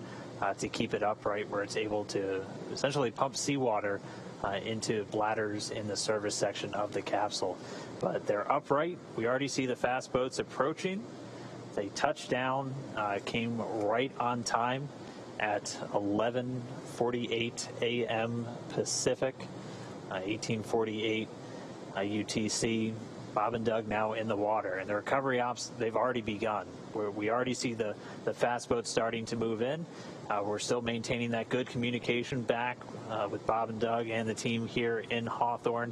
to keep it upright, where it's able to essentially pump seawater into bladders in the service section of the capsule. But they're upright. We already see the fast boats approaching. They touched down, came right on time at 11:48 a.m. Pacific, 18:48 UTC. Bob and Doug now in the water, and the recovery ops, they've already begun. We already see the fast boats starting to move in. We're still maintaining that good communication back with Bob and Doug and the team here in Hawthorne.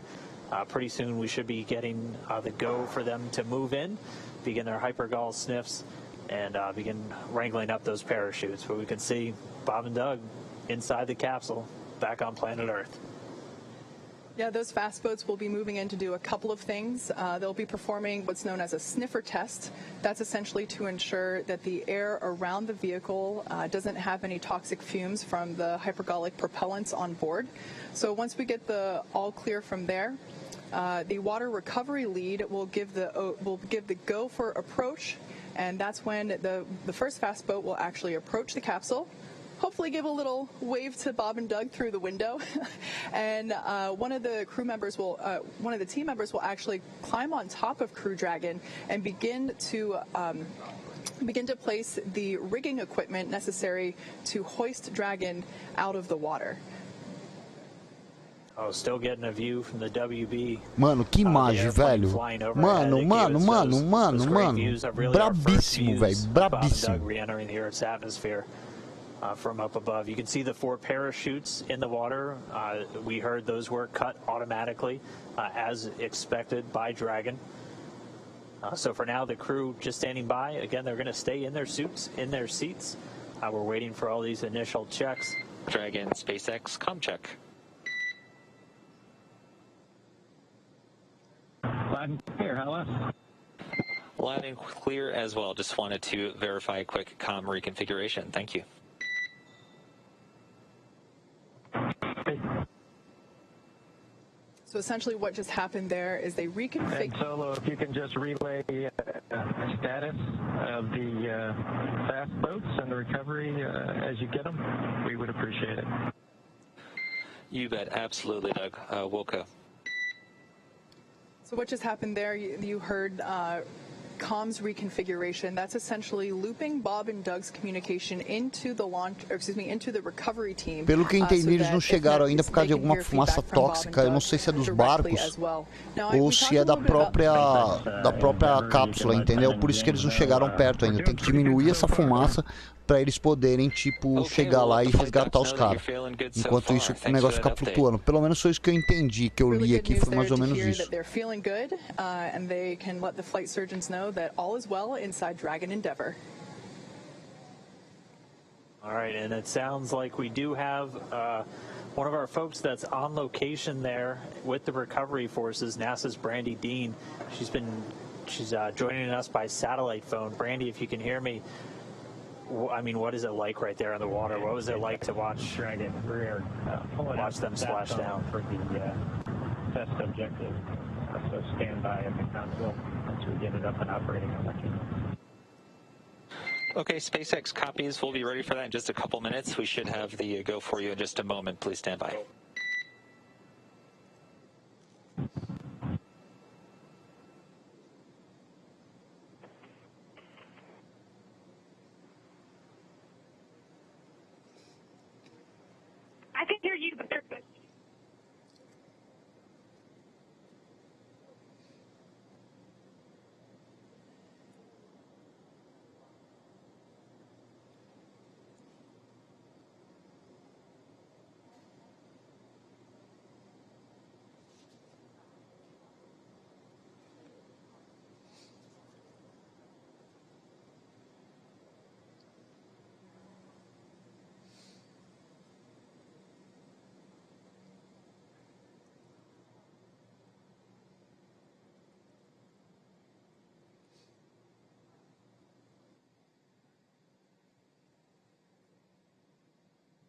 Pretty soon we should be getting the go for them to move in, begin their hypergol sniffs, and begin wrangling up those parachutes. But we can see Bob and Doug inside the capsule, back on planet Earth. Yeah, those fast boats will be moving in to do a couple of things. They'll be performing what's known as a sniffer test. That's essentially to ensure that the air around the vehicle doesn't have any toxic fumes from the hypergolic propellants on board. So once we get the all clear from there, the water recovery lead will give the go for approach, and that's when the first fast boat will actually approach the capsule. Hopefully give a little wave to Bob and Doug through the window, and one of the team members will actually climb on top of Crew Dragon and begin to place the rigging equipment necessary to hoist Dragon out of the water. Oh, still getting a view from the WB. Mano, que imagem, velho. Mano. Brabíssimo, velho. Brabíssimo. Re-entering the Earth's atmosphere from up above. You can see the 4 parachutes in the water. We heard those were cut automatically, as expected by Dragon. So for now, the crew just standing by. Again, they're going to stay in their suits, in their seats. We're waiting for all these initial checks. Dragon, SpaceX, comm check. Loud and clear, how else? Loud and clear as well. Just wanted to verify a quick comm reconfiguration. Thank you. So essentially what just happened there is they And reconfigured. Solo, if you can just relay a status of the fast boats and the recovery as you get them, we would appreciate it. You bet. Absolutely, Doug. Wilco. So what just happened there, you heard comms reconfiguration. That's essentially looping Bob and Doug's communication into the into the recovery team. Pelo que eu entendi, eles não chegaram ainda por causa de alguma fumaça tóxica. Eu não sei se é dos barcos ou se é da própria cápsula, entendeu? Por isso que eles não chegaram perto ainda. Tem que diminuir essa fumaça para eles poderem, tipo, chegar lá e resgatar os caras. Enquanto isso, o negócio fica flutuando. Pelo menos foi isso que eu entendi, que eu li aqui, foi mais ou menos isso. All right, and it sounds like we do have one of our folks that's on location there with the recovery forces, NASA's Brandy Dean. She's joining us by satellite phone. Brandy, if you can hear me, I mean, what is it like right there in the water? What was it like to watch them splash down? For the test objective. So stand by at the console once we get it up and operating. I'll let you know. Okay, SpaceX copies. We'll be ready for that in just a couple minutes. We should have the go for you in just a moment. Please stand by. I can hear you, but they're good.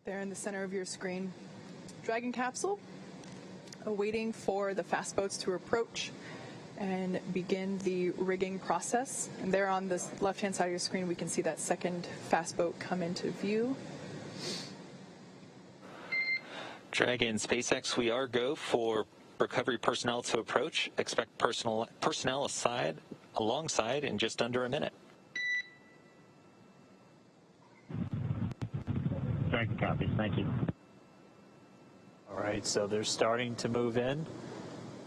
There in the center of your screen, Dragon capsule, waiting for the fast boats to approach and begin the rigging process. And there on the left-hand side of your screen, we can see that second fast boat come into view. Dragon, SpaceX, we are go for recovery personnel to approach. Expect personnel alongside in just under a minute. Dragon copies, thank you. All right, so they're starting to move in.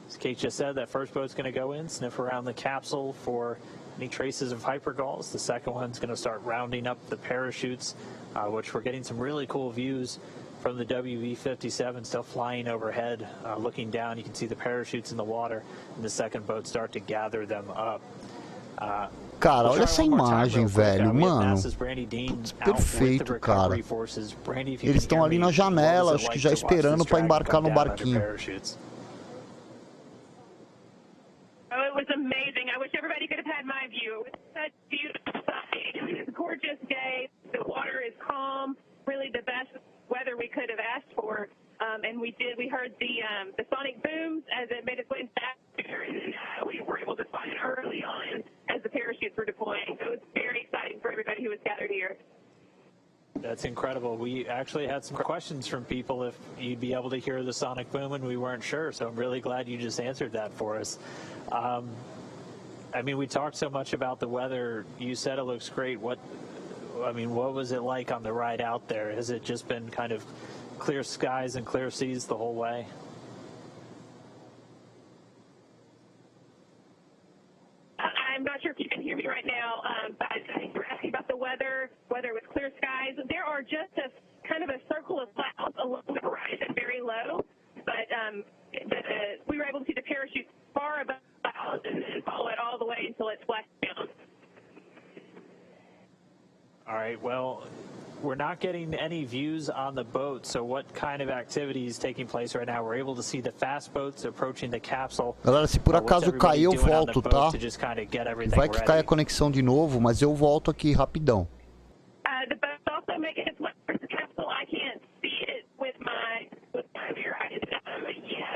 As Kate just said, that first boat's going to go in, sniff around the capsule for any traces of hypergalls. The second one's going to start rounding up the parachutes, which we're getting some really cool views from the WB-57 still flying overhead. Looking down, you can see the parachutes in the water, and the second boat start to gather them up. Cara, olha essa imagem, velho, mano. Putz, perfeito, cara. Eles estão ali na janela, acho que já esperando para embarcar no barquinho. was amazing. I wish everybody could have had my view. It was such a beautiful sight. It was a gorgeous day. The water is calm, really the best weather we could have asked for. And we heard the sonic booms as it made its way back there, and we were able to find it early on as the parachutes were deploying. So it was very exciting for everybody who was gathered here. That's incredible. We actually had some questions from people if you'd be able to hear the sonic boom, and we weren't sure. So I'm really glad you just answered that for us. I mean, we talked so much about the weather. You said it looks great. What was it like on the ride out there? Has it just been kind of clear skies and clear seas the whole way? I'm not sure if you can hear me right now, but I think you're asking about the weather with clear skies. There are just a kind of a circle of clouds along the horizon, very low, but we were able to see the parachutes far above the clouds and follow it all the way until it splashed down. All right, well, we're not getting any views on the boat, so what kind of activity is taking place right now? We're able to see the fast boats approaching the capsule. Galera, se por acaso cair, eu volto, tá? Vai que cai a conexão de novo, mas eu volto aqui rapidão. The boat's also making its way towards the capsule. I can't see it with my view eyes,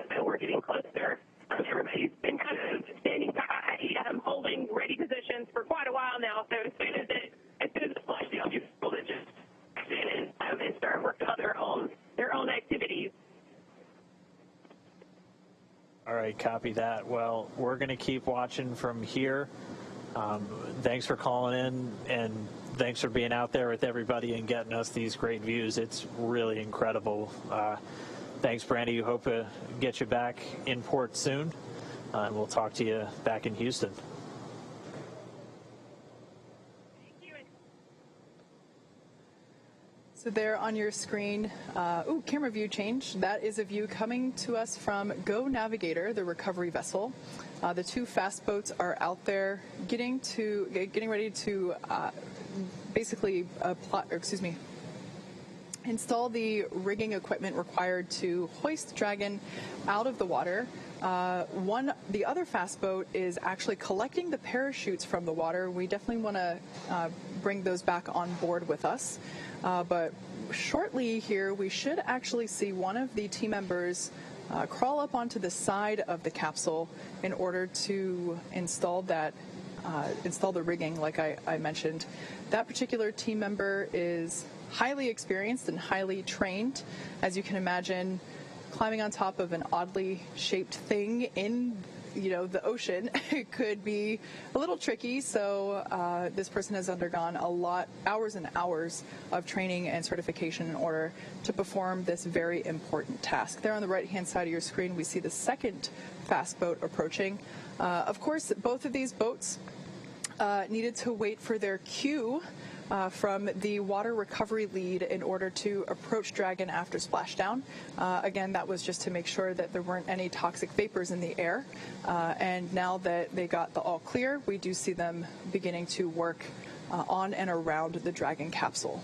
but we're getting closer. Everybody's been kind of standing by, holding ready positions for quite a while now. So as soon as it splashed down, people that just and start working on their own activities. All right, copy that. Well, we're going to keep watching from here. Thanks for calling in, and thanks for being out there with everybody and getting us these great views. It's really incredible. Thanks, Brandy. Hope to get you back in port soon, and we'll talk to you back in Houston. So there on your screen, camera view change. That is a view coming to us from Go Navigator, the recovery vessel. The two fast boats are out there getting ready to install the rigging equipment required to hoist Dragon out of the water. The other fast boat is actually collecting the parachutes from the water. We definitely want to bring those back on board with us. But shortly here, we should actually see one of the team members crawl up onto the side of the capsule in order to install the rigging, like I mentioned. That particular team member is highly experienced and highly trained. As you can imagine, climbing on top of an oddly shaped thing in the ocean could be a little tricky, so this person has undergone hours and hours of training and certification in order to perform this very important task. There on the right-hand side of your screen, we see the second fast boat approaching. Of course, both of these boats needed to wait for their cue from the water recovery lead in order to approach Dragon after splashdown. Again, that was just to make sure that there weren't any toxic vapors in the air. And now that they got the all clear, we do see them beginning to work on and around the Dragon capsule.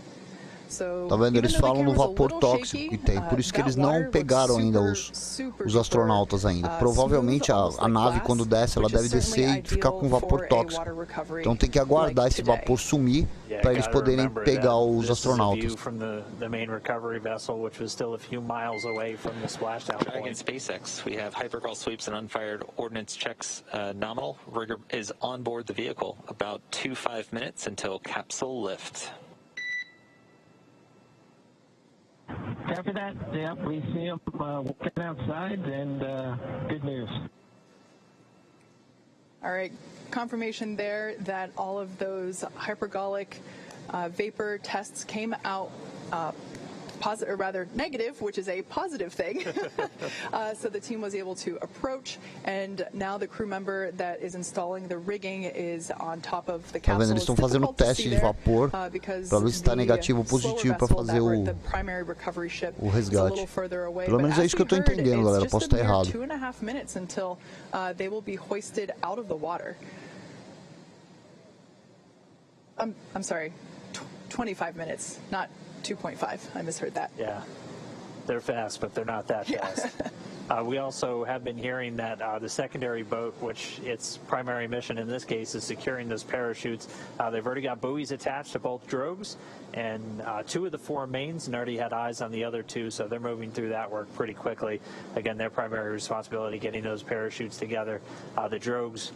Tá vendo? Eles falam do vapor tóxico que tem, por isso que eles não pegaram ainda os astronautas ainda. Provavelmente a nave, quando desce, ela deve descer e ficar com vapor tóxico. Então tem que aguardar esse vapor sumir para eles poderem pegar os astronautas. Dragon SpaceX, we have hypercrawl sweeps and unfired ordnance checks nominal. Rigger is on board the vehicle. About 5 minutes until capsule lift. After that, we see them walking outside, and good news. All right, confirmation there that all of those hypergolic vapor tests came out positive, or rather negative, which is a positive thing. So the team was able to approach, and now the crew member that is installing the rigging is on top of the capsule. Eles estão fazendo teste de vapor para ver se está negativo ou positivo para fazer o resgate. Pelo menos é isso que eu estou entendendo, galera. Posso estar errado. 2.5 minutes until they will be hoisted out of the water. I'm sorry, 25 minutes, not 2.5. I misheard that. Yeah, they're fast, but they're not that fast. We also have been hearing that the secondary boat, which its primary mission in this case is securing those parachutes, they've already got buoys attached to both drogues and 2 of the 4 mains, and already had eyes on the other 2, so they're moving through that work pretty quickly. Again, their primary responsibility getting those parachutes together. The drogues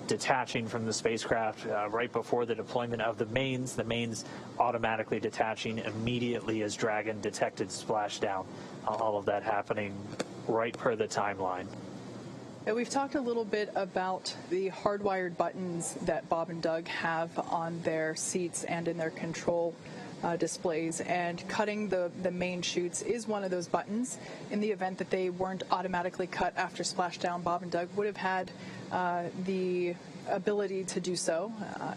detaching from the spacecraft right before the deployment of the mains automatically detaching immediately as Dragon detected splashdown. All of that happening right per the timeline. And we've talked a little bit about the hardwired buttons that Bob and Doug have on their seats and in their control displays, and cutting the main chutes is one of those buttons. In the event that they weren't automatically cut after splashdown, Bob and Doug would have had the ability to do so.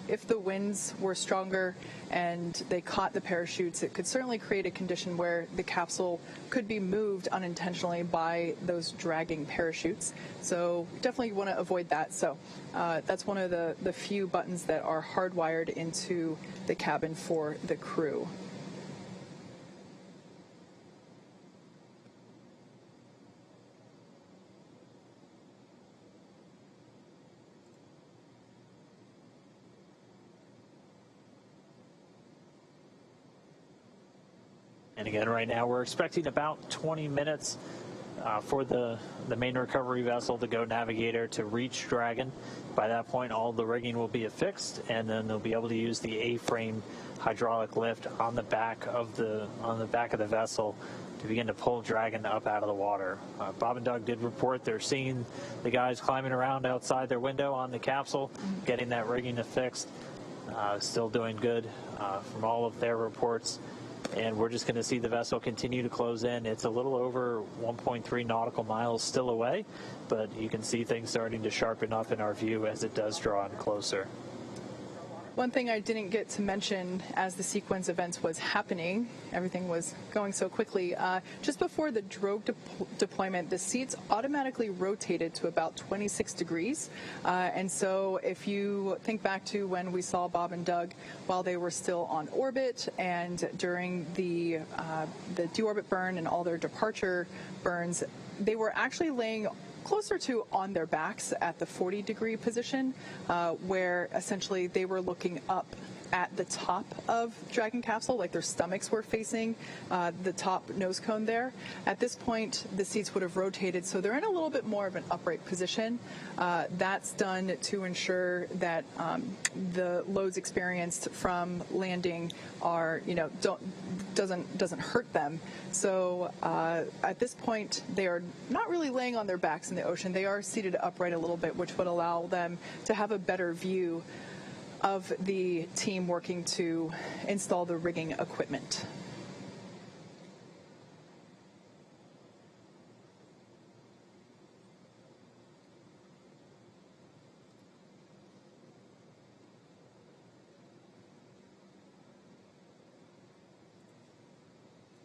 If the winds were stronger and they caught the parachutes, it could certainly create a condition where the capsule could be moved unintentionally by those dragging parachutes. So definitely want to avoid that. So that's one of the few buttons that are hardwired into the cabin for the crew. And again, right now we're expecting about 20 minutes for the main recovery vessel, the Go Navigator, to reach Dragon. By that point, all the rigging will be affixed, and then they'll be able to use the A-frame hydraulic lift on the back of the vessel to begin to pull Dragon up out of the water. Bob and Doug did report they're seeing the guys climbing around outside their window on the capsule, getting that rigging affixed. Still doing good from all of their reports. And we're just going to see the vessel continue to close in. It's a little over 1.3 nautical miles still away, but you can see things starting to sharpen up in our view as it does draw in closer. One thing I didn't get to mention as the sequence events was happening, everything was going so quickly, just before the drogue deployment, the seats automatically rotated to about 26 degrees. And so if you think back to when we saw Bob and Doug while they were still on orbit and during the deorbit burn and all their departure burns, they were actually laying closer to on their backs at the 40-degree position, where essentially they were looking up at the top of Dragon capsule, like their stomachs were facing the top nose cone there. At this point, the seats would have rotated, so they're in a little bit more of an upright position. That's done to ensure that the loads experienced from landing are, doesn't hurt them. So at this point, they are not really laying on their backs in the ocean. They are seated upright a little bit, which would allow them to have a better view of the team working to install the rigging equipment.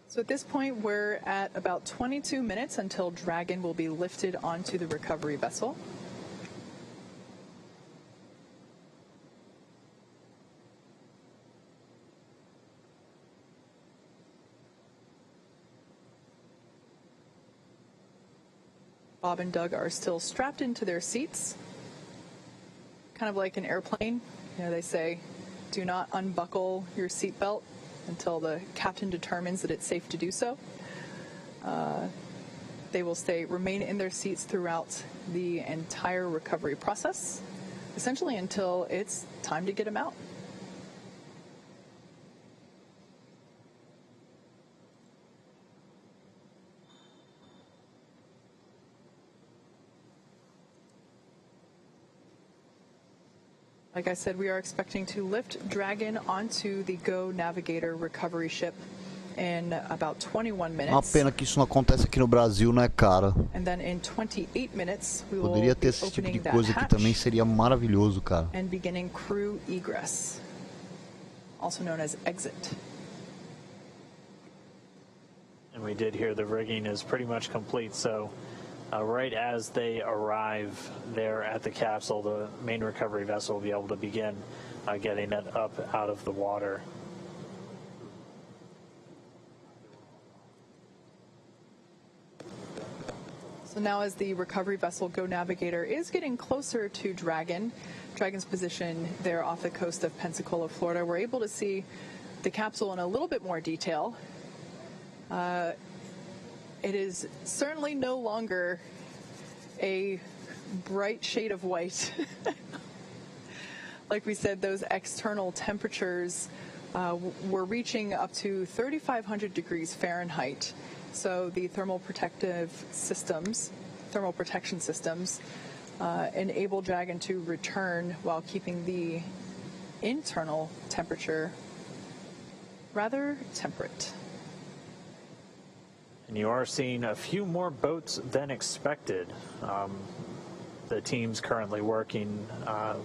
So at this point, we're at about 22 minutes until Dragon will be lifted onto the recovery vessel. Bob and Doug are still strapped into their seats, kind of like an airplane. They say, do not unbuckle your seatbelt until the captain determines that it's safe to do so. They will remain in their seats throughout the entire recovery process, essentially until it's time to get them out. Like I said, we are expecting to lift Dragon onto the Go Navigator recovery ship in about 21 minutes. Uma pena que isso não acontece aqui no Brasil, né, cara? And then in 28 minutes, we will Poderia ter be esse tipo opening de that coisa aqui hatch também, seria maravilhoso, cara. and beginning crew egress, also known as exit. And we did hear the rigging is pretty much complete, so right as they arrive there at the capsule, the main recovery vessel will be able to begin getting it up out of the water. So now as the recovery vessel Go Navigator is getting closer to Dragon's position there off the coast of Pensacola, Florida, we're able to see the capsule in a little bit more detail. It is certainly no longer a bright shade of white. Like we said, those external temperatures were reaching up to 3,500 degrees Fahrenheit. So the thermal protection systems enable Dragon to return while keeping the internal temperature rather temperate. And you are seeing a few more boats than expected. The team's currently working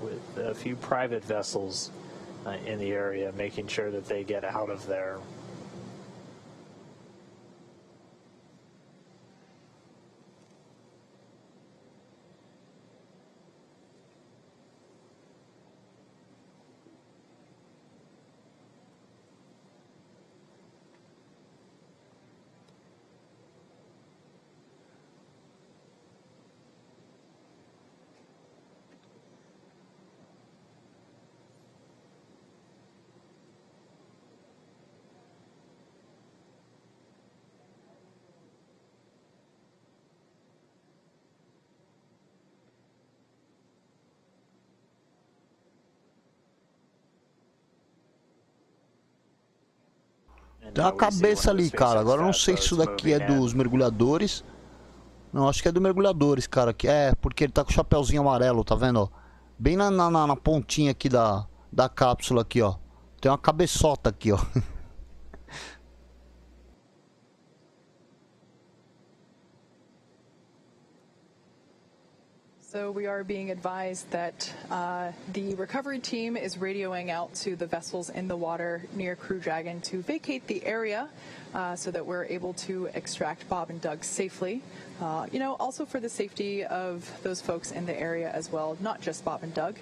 with a few private vessels in the area, making sure that they get out of there. Tem uma cabeça ali, cara. Agora eu não sei se isso daqui é dos mergulhadores. Não, acho que é dos mergulhadores, cara. Que é porque ele tá com o chapéuzinho amarelo, tá vendo? Ó? Bem na pontinha aqui da cápsula aqui, ó. Tem uma cabeçota aqui, ó. So we are being advised that the recovery team is radioing out to the vessels in the water near Crew Dragon to vacate the area so that we're able to extract Bob and Doug safely. Also for the safety of those folks in the area as well, not just Bob and Doug.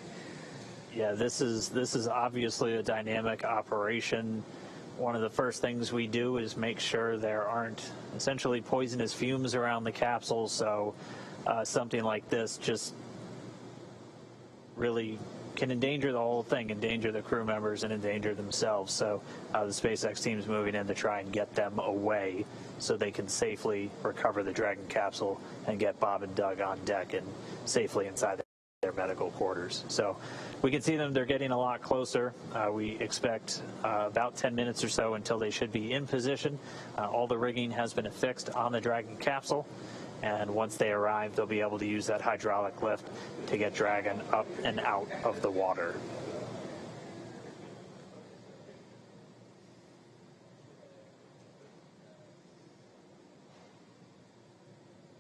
Yeah, this is obviously a dynamic operation. One of the first things we do is make sure there aren't essentially poisonous fumes around the capsule, so something like this just really can endanger the whole thing, endanger the crew members and endanger themselves. So the SpaceX team's moving in to try and get them away so they can safely recover the Dragon capsule and get Bob and Doug on deck and safely inside their medical quarters. So we can see them, they're getting a lot closer. We expect about 10 minutes or so until they should be in position. All the rigging has been affixed on the Dragon capsule. And once they arrive, they'll be able to use that hydraulic lift to get Dragon up and out of the water.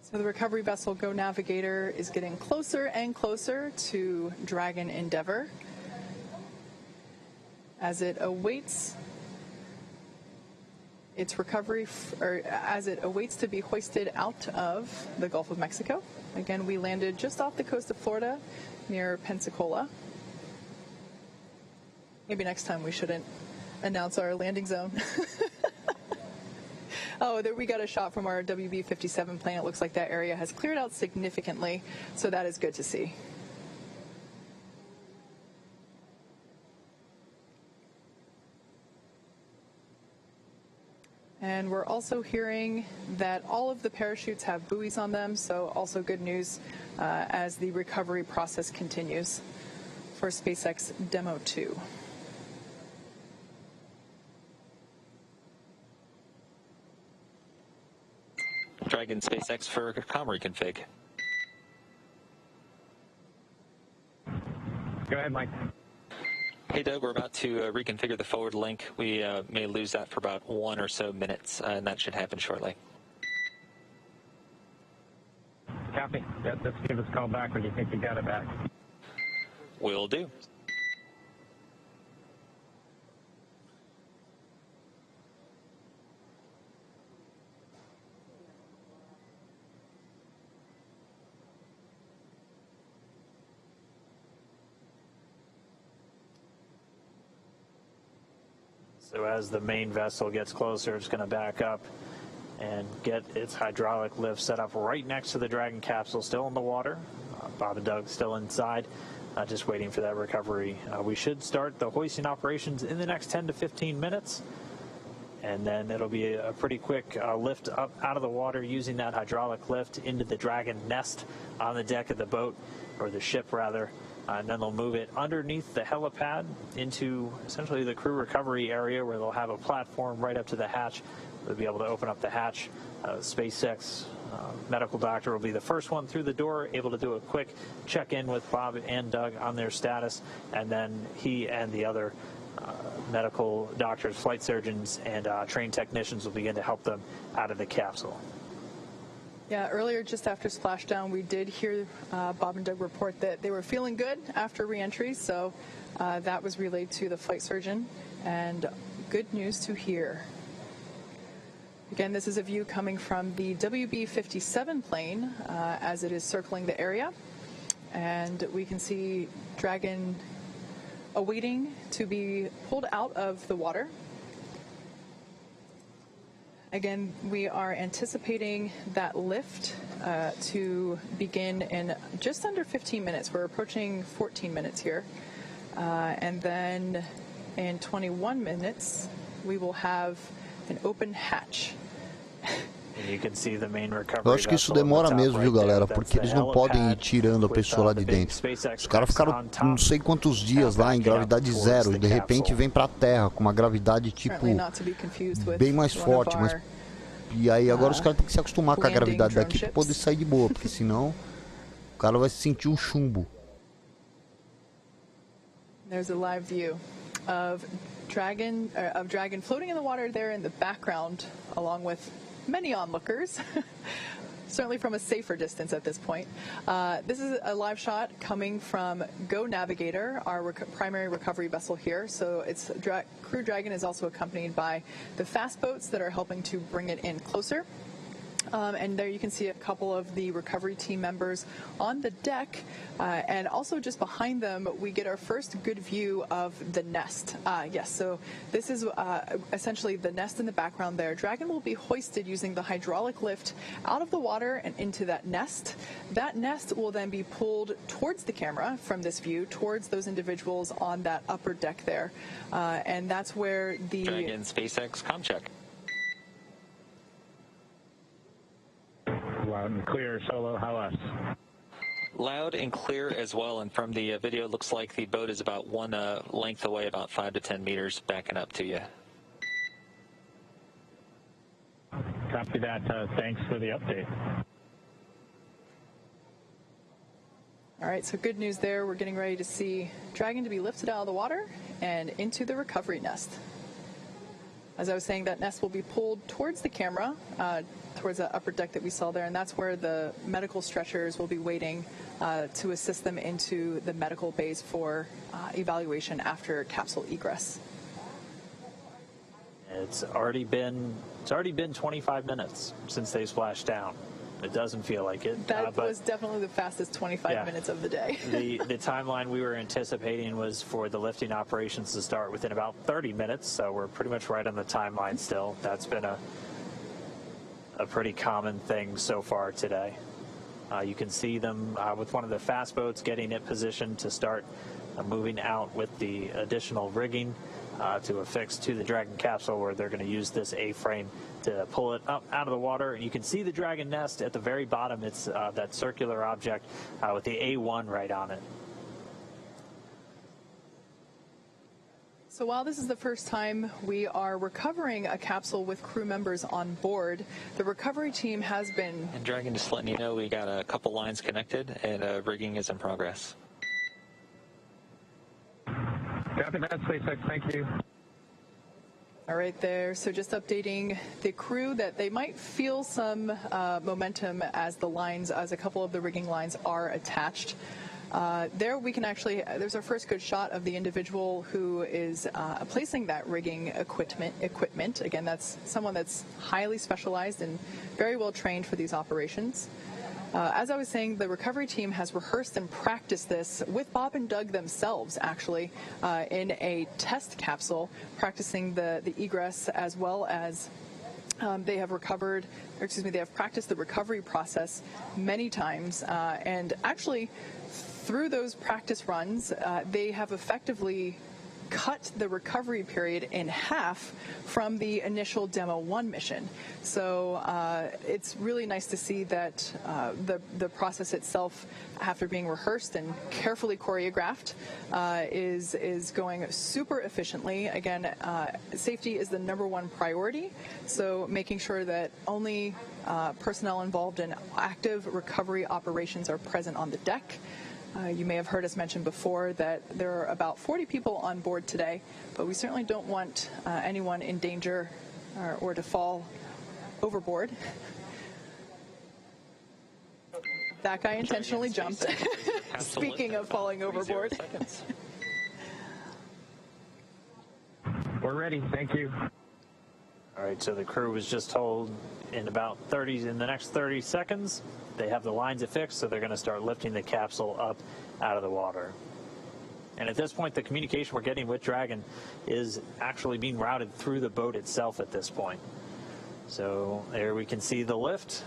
So the recovery vessel Go Navigator is getting closer and closer to Dragon Endeavour as it awaits its recovery, or as it awaits to be hoisted out of the Gulf of Mexico. Again, we landed just off the coast of Florida near Pensacola. Maybe next time we shouldn't announce our landing zone. Oh, there we got a shot from our WB-57 plane. It looks like that area has cleared out significantly, so that is good to see. And we're also hearing that all of the parachutes have buoys on them, so also good news as the recovery process continues for SpaceX Demo 2. Dragon SpaceX for comm reconfig. Go ahead, Mike. Hey, Doug, we're about to reconfigure the forward link. We may lose that for about 1 or so minutes, and that should happen shortly. Copy. Just give us a call back when you think you got it back. Will do. So as the main vessel gets closer, it's going to back up and get its hydraulic lift set up right next to the Dragon capsule, still in the water. Bob and Doug still inside, just waiting for that recovery. We should start the hoisting operations in the next 10 to 15 minutes. And then it'll be a pretty quick lift up out of the water using that hydraulic lift into the Dragon nest on the deck of the boat, or the ship rather. And then they'll move it underneath the helipad into essentially the crew recovery area, where they'll have a platform right up to the hatch. They'll be able to open up the hatch. SpaceX medical doctor will be the first one through the door, able to do a quick check-in with Bob and Doug on their status, and then he and the other medical doctors, flight surgeons, and trained technicians will begin to help them out of the capsule. Yeah, earlier, just after splashdown, we did hear Bob and Doug report that they were feeling good after reentry, so that was relayed to the flight surgeon, and good news to hear. Again, this is a view coming from the WB-57 plane as it is circling the area, and we can see Dragon awaiting to be pulled out of the water. Again, we are anticipating that lift to begin in just under 15 minutes. We're approaching 14 minutes here. And then in 21 minutes, we will have an open hatch. You can see the main recovery. Eu acho que isso demora mesmo, viu, galera? Porque eles não podem ir tirando a pessoa lá de dentro. Os caras ficaram não sei quantos dias lá em gravidade zero, e de repente vem pra Terra com uma gravidade tipo bem mais forte, mas e aí agora os caras têm que se acostumar com a gravidade daqui para poder sair de boa, porque senão o cara vai se sentir um chumbo. There's a live view of Dragon floating in the water there in the background, along with many onlookers, certainly from a safer distance at this point. This is a live shot coming from Go Navigator, our primary recovery vessel here. So its Crew Dragon is also accompanied by the fast boats that are helping to bring it in closer. And there you can see a couple of the recovery team members on the deck, and also just behind them we get our first good view of the nest. Yes, so this is essentially the nest in the background there. Dragon will be hoisted using the hydraulic lift out of the water and into that nest. That nest will then be pulled towards the camera from this view, towards those individuals on that upper deck there. And that's where the Dragon SpaceX comm check. Loud and clear, Solo, how us? Loud and clear as well, and from the video it looks like the boat is about one length away, about 5 to 10 meters, backing up to you. Copy that. Thanks for the update. All right, so good news there. We're getting ready to see Dragon to be lifted out of the water and into the recovery nest. As I was saying, that nest will be pulled towards the camera, towards the upper deck that we saw there, and that's where the medical stretchers will be waiting to assist them into the medical bays for evaluation after capsule egress. It's already been 25 minutes since they splashed down. It doesn't feel like it. That was definitely the fastest 25 minutes of the day. The timeline we were anticipating was for the lifting operations to start within about 30 minutes, so we're pretty much right on the timeline still. That's been a pretty common thing so far today. You can see them with one of the fast boats getting it positioned to start moving out with the additional rigging to affix to the Dragon capsule, where they're going to use this A-frame to pull it up out of the water. And you can see the Dragon nest at the very bottom. It's that circular object with the A1 right on it. So while this is the first time we are recovering a capsule with crew members on board, the recovery team has been... And Dragon, just letting you know, we got a couple lines connected and rigging is in progress. Copy that, SpaceX. Thank you. All right there. So just updating the crew that they might feel some momentum as a couple of the rigging lines are attached. There we can actually, there's our first good shot of the individual who is placing that rigging equipment. Again, that's someone that's highly specialized and very well trained for these operations. As I was saying, the recovery team has rehearsed and practiced this with Bob and Doug themselves, actually, in a test capsule, practicing the egress as well as They have recovered, or excuse me, they have practiced the recovery process many times, and actually through those practice runs, they have effectively cut the recovery period in half from the initial Demo 1 mission. So it's really nice to see that the process itself, after being rehearsed and carefully choreographed, is going super efficiently. Again, safety is the #1 priority, so making sure that only personnel involved in active recovery operations are present on the deck. You may have heard us mention before that there are about 40 people on board today, but we certainly don't want anyone in danger or to fall overboard. That guy intentionally jumped. Speaking of falling overboard. We're ready. Thank you. All right, so the crew was just told in the next 30 seconds, they have the lines affixed, so they're going to start lifting the capsule up out of the water. And at this point, the communication we're getting with Dragon is actually being routed through the boat itself at this point. So there we can see the lift.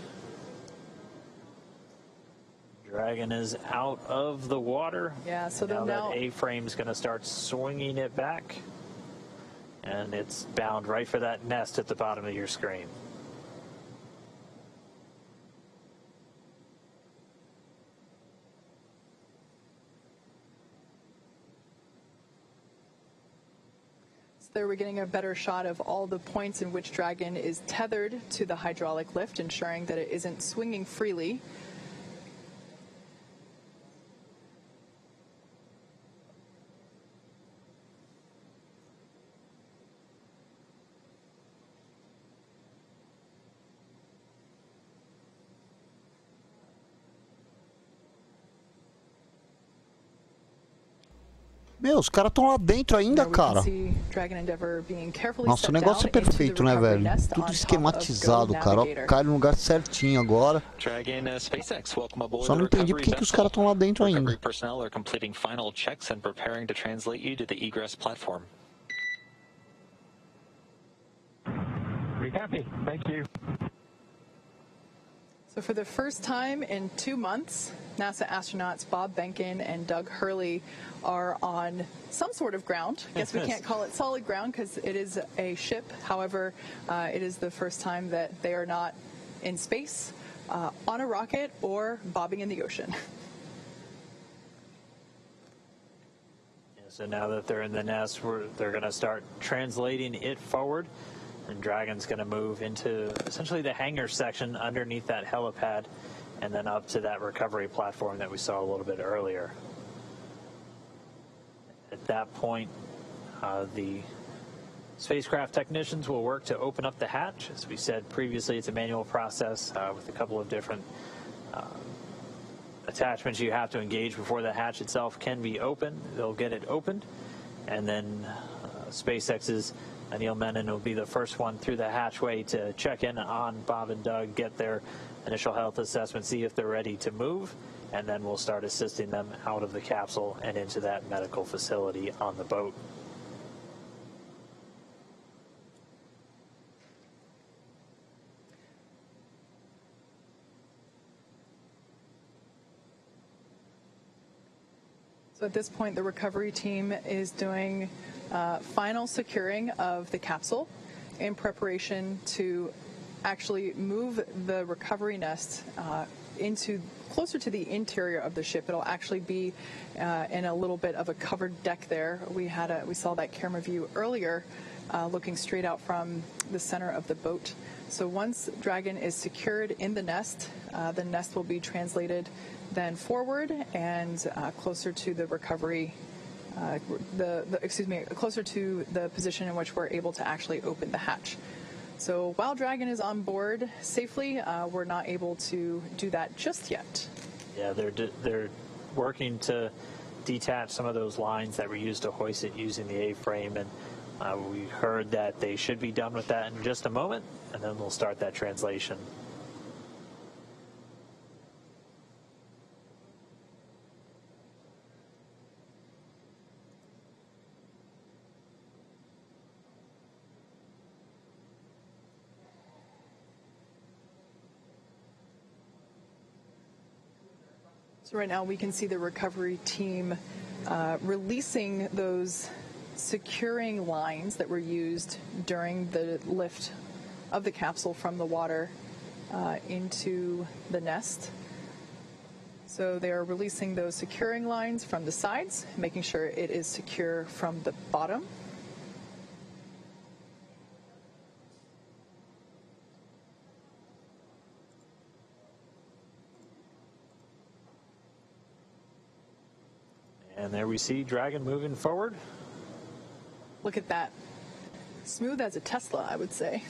Dragon is out of the water. Yeah, so now now that A-frame's going to start swinging it back. And it's bound right for that nest at the bottom of your screen. So there we're getting a better shot of all the points in which Dragon is tethered to the hydraulic lift, ensuring that it isn't swinging freely. Meu, os caras estão lá dentro ainda, cara. Nossa, o negócio é perfeito, né, velho? Tudo esquematizado, cara. Ó, cai no lugar certinho agora. Só não entendi porque que os caras estão lá dentro ainda. We happy. Thank you. So for the first time in 2 months, NASA astronauts Bob Behnken and Doug Hurley are on some sort of ground. I guess we can't call it solid ground because it is a ship. However, it is the first time that they are not in space, on a rocket, or bobbing in the ocean. So now that they're in the nest, they're going to start translating it forward. And Dragon's going to move into essentially the hangar section underneath that helipad and then up to that recovery platform that we saw a little bit earlier. At that point, the spacecraft technicians will work to open up the hatch. As we said previously, it's a manual process with a couple of different attachments you have to engage before the hatch itself can be opened. They'll get it opened, and then SpaceX's Neil Menon will be the first one through the hatchway to check in on Bob and Doug, get their initial health assessment, see if they're ready to move, and then we'll start assisting them out of the capsule and into that medical facility on the boat. So at this point, the recovery team is doing final securing of the capsule in preparation to actually move the recovery nest into closer to the interior of the ship. It'll actually be in a little bit of a covered deck there. We saw that camera view earlier, looking straight out from the center of the boat. So once Dragon is secured in the nest will be translated then forward and closer to the recovery. Closer to the position in which we're able to actually open the hatch. So while Dragon is on board safely, we're not able to do that just yet. Yeah, they're working to detach some of those lines that were used to hoist it using the A-frame, and we heard that they should be done with that in just a moment, and then we'll start that translation. So right now we can see the recovery team releasing those securing lines that were used during the lift of the capsule from the water into the nest. So they are releasing those securing lines from the sides, making sure it is secure from the bottom. And there we see Dragon moving forward. Look at that. Smooth as a Tesla, I would say.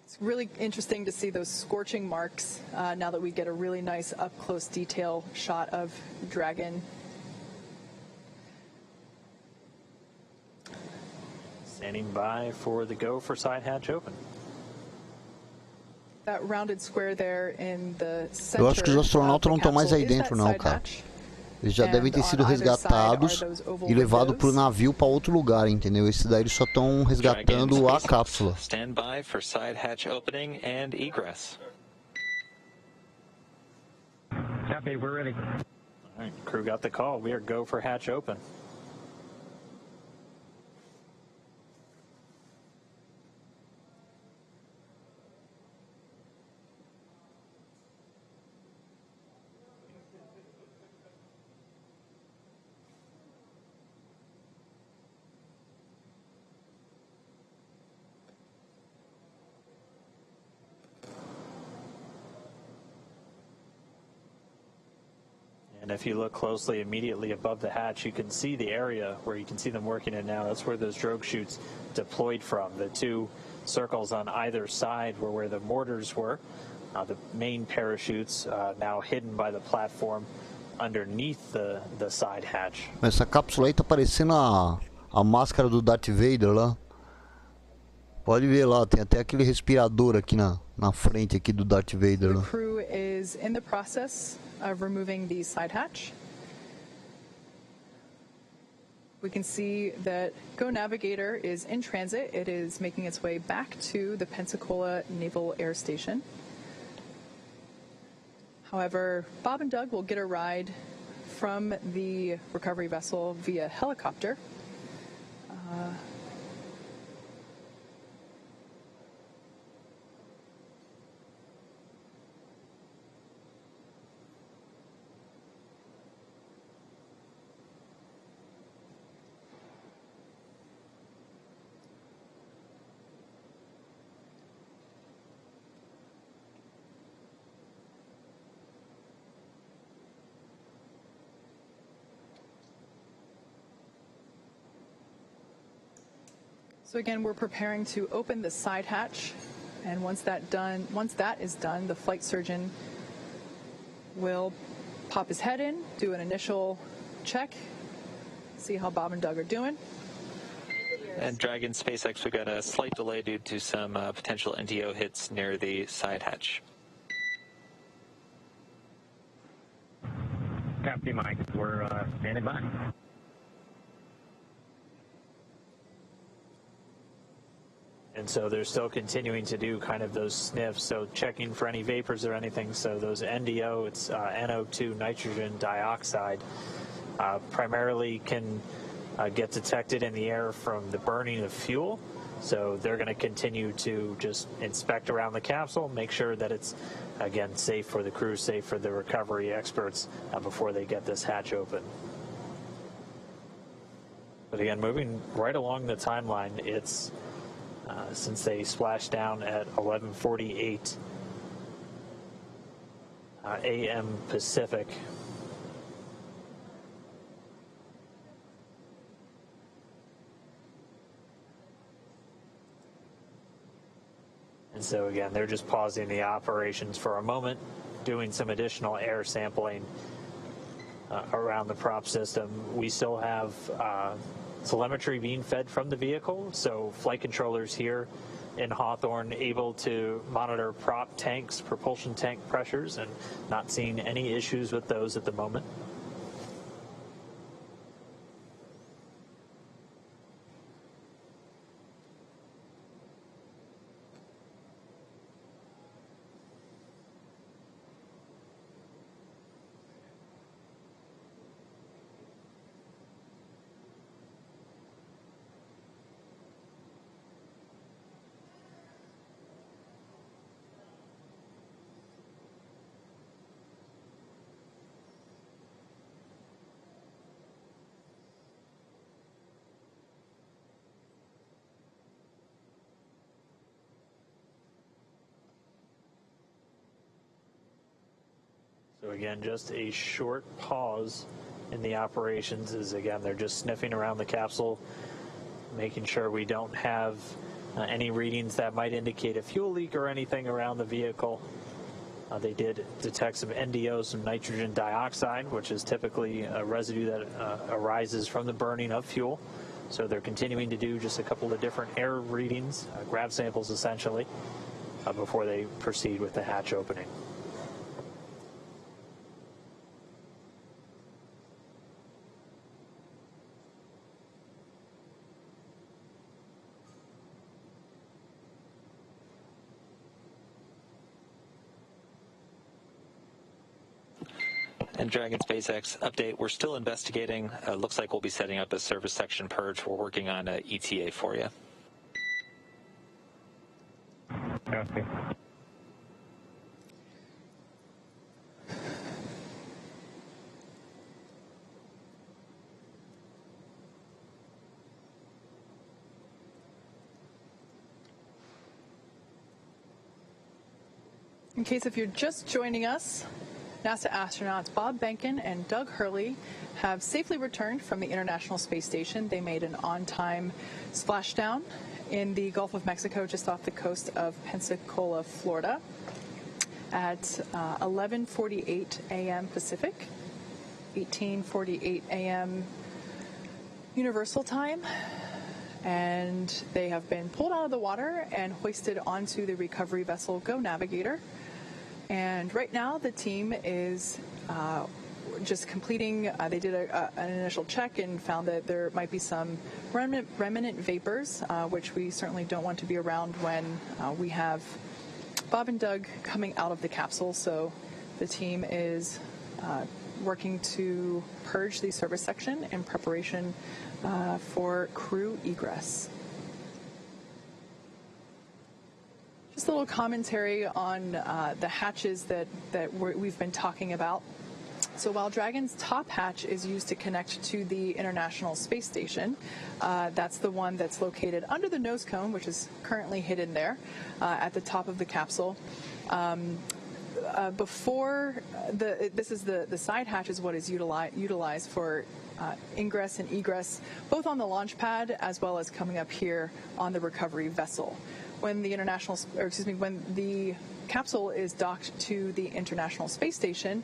It's really interesting to see those scorching marks now that we get a really nice up-close detail shot of Dragon. Standing by for the go for side hatch open. That rounded square there in the center. Eu acho que os astronautas não estão mais aí dentro não, cara. Eles já devem ter sido resgatados e levados pro navio para outro lugar, entendeu? Esse daí eles só estão resgatando a cápsula. Stand by for side hatch opening and egress. Copy, we're ready. All right, crew got the call. We are go for hatch open. And if you look closely, immediately above the hatch, you can see the area where you can see them working in now. That's where those drogue chutes deployed from. The two circles on either side were where the mortars were. The main parachutes now hidden by the platform underneath the side hatch. Essa cápsula aí tá parecendo a máscara do Darth Vader lá. Pode ver lá, tem até aquele respirador aqui na frente aqui do Darth Vader lá. The crew is in the process of removing the side hatch. We can see that Go Navigator is in transit. It is making its way back to the Pensacola Naval Air Station. However, Bob and Doug will get a ride from the recovery vessel via helicopter. So again, we're preparing to open the side hatch, and once that is done, the flight surgeon will pop his head in, do an initial check, see how Bob and Doug are doing. And Dragon SpaceX, we got a slight delay due to some potential NTO hits near the side hatch. Copy, Mike. We're standing by. And so they're still continuing to do kind of those sniffs, so checking for any vapors or anything. So those NDO, it's NO2, nitrogen dioxide, primarily can get detected in the air from the burning of fuel. So they're going to continue to just inspect around the capsule, make sure that it's, again, safe for the crew, safe for the recovery experts before they get this hatch open. But again, moving right along the timeline, it's since they splashed down at 11:48 a.m. Pacific. And so again, they're just pausing the operations for a moment, doing some additional air sampling around the prop system. We still have telemetry being fed from the vehicle, so flight controllers here in Hawthorne able to monitor prop tanks, propulsion tank pressures, and not seeing any issues with those at the moment. So again, just a short pause in the operations as again, they're just sniffing around the capsule, making sure we don't have any readings that might indicate a fuel leak or anything around the vehicle. They did detect some NDO, some nitrogen dioxide, which is typically a residue that arises from the burning of fuel. So they're continuing to do just a couple of different air readings, grab samples essentially, before they proceed with the hatch opening. And Dragon SpaceX update, we're still investigating. Looks like we'll be setting up a service section purge. We're working on a ETA for you. Copy. In case if you're just joining us, NASA astronauts Bob Behnken and Doug Hurley have safely returned from the International Space Station. They made an on-time splashdown in the Gulf of Mexico just off the coast of Pensacola, Florida at 11:48 a.m. Pacific, 18:48 a.m. Universal Time. And they have been pulled out of the water and hoisted onto the recovery vessel Go Navigator. And right now the team is just completing, they did an initial check and found that there might be some remnant vapors, which we certainly don't want to be around when we have Bob and Doug coming out of the capsule. So the team is working to purge the service section in preparation for crew egress. Just a little commentary on the hatches that we've been talking about. So while Dragon's top hatch is used to connect to the International Space Station, that's the one that's located under the nose cone, which is currently hidden there at the top of the capsule. This is the side hatch is what is utilized for ingress and egress, both on the launch pad as well as coming up here on the recovery vessel. When the capsule is docked to the International Space Station,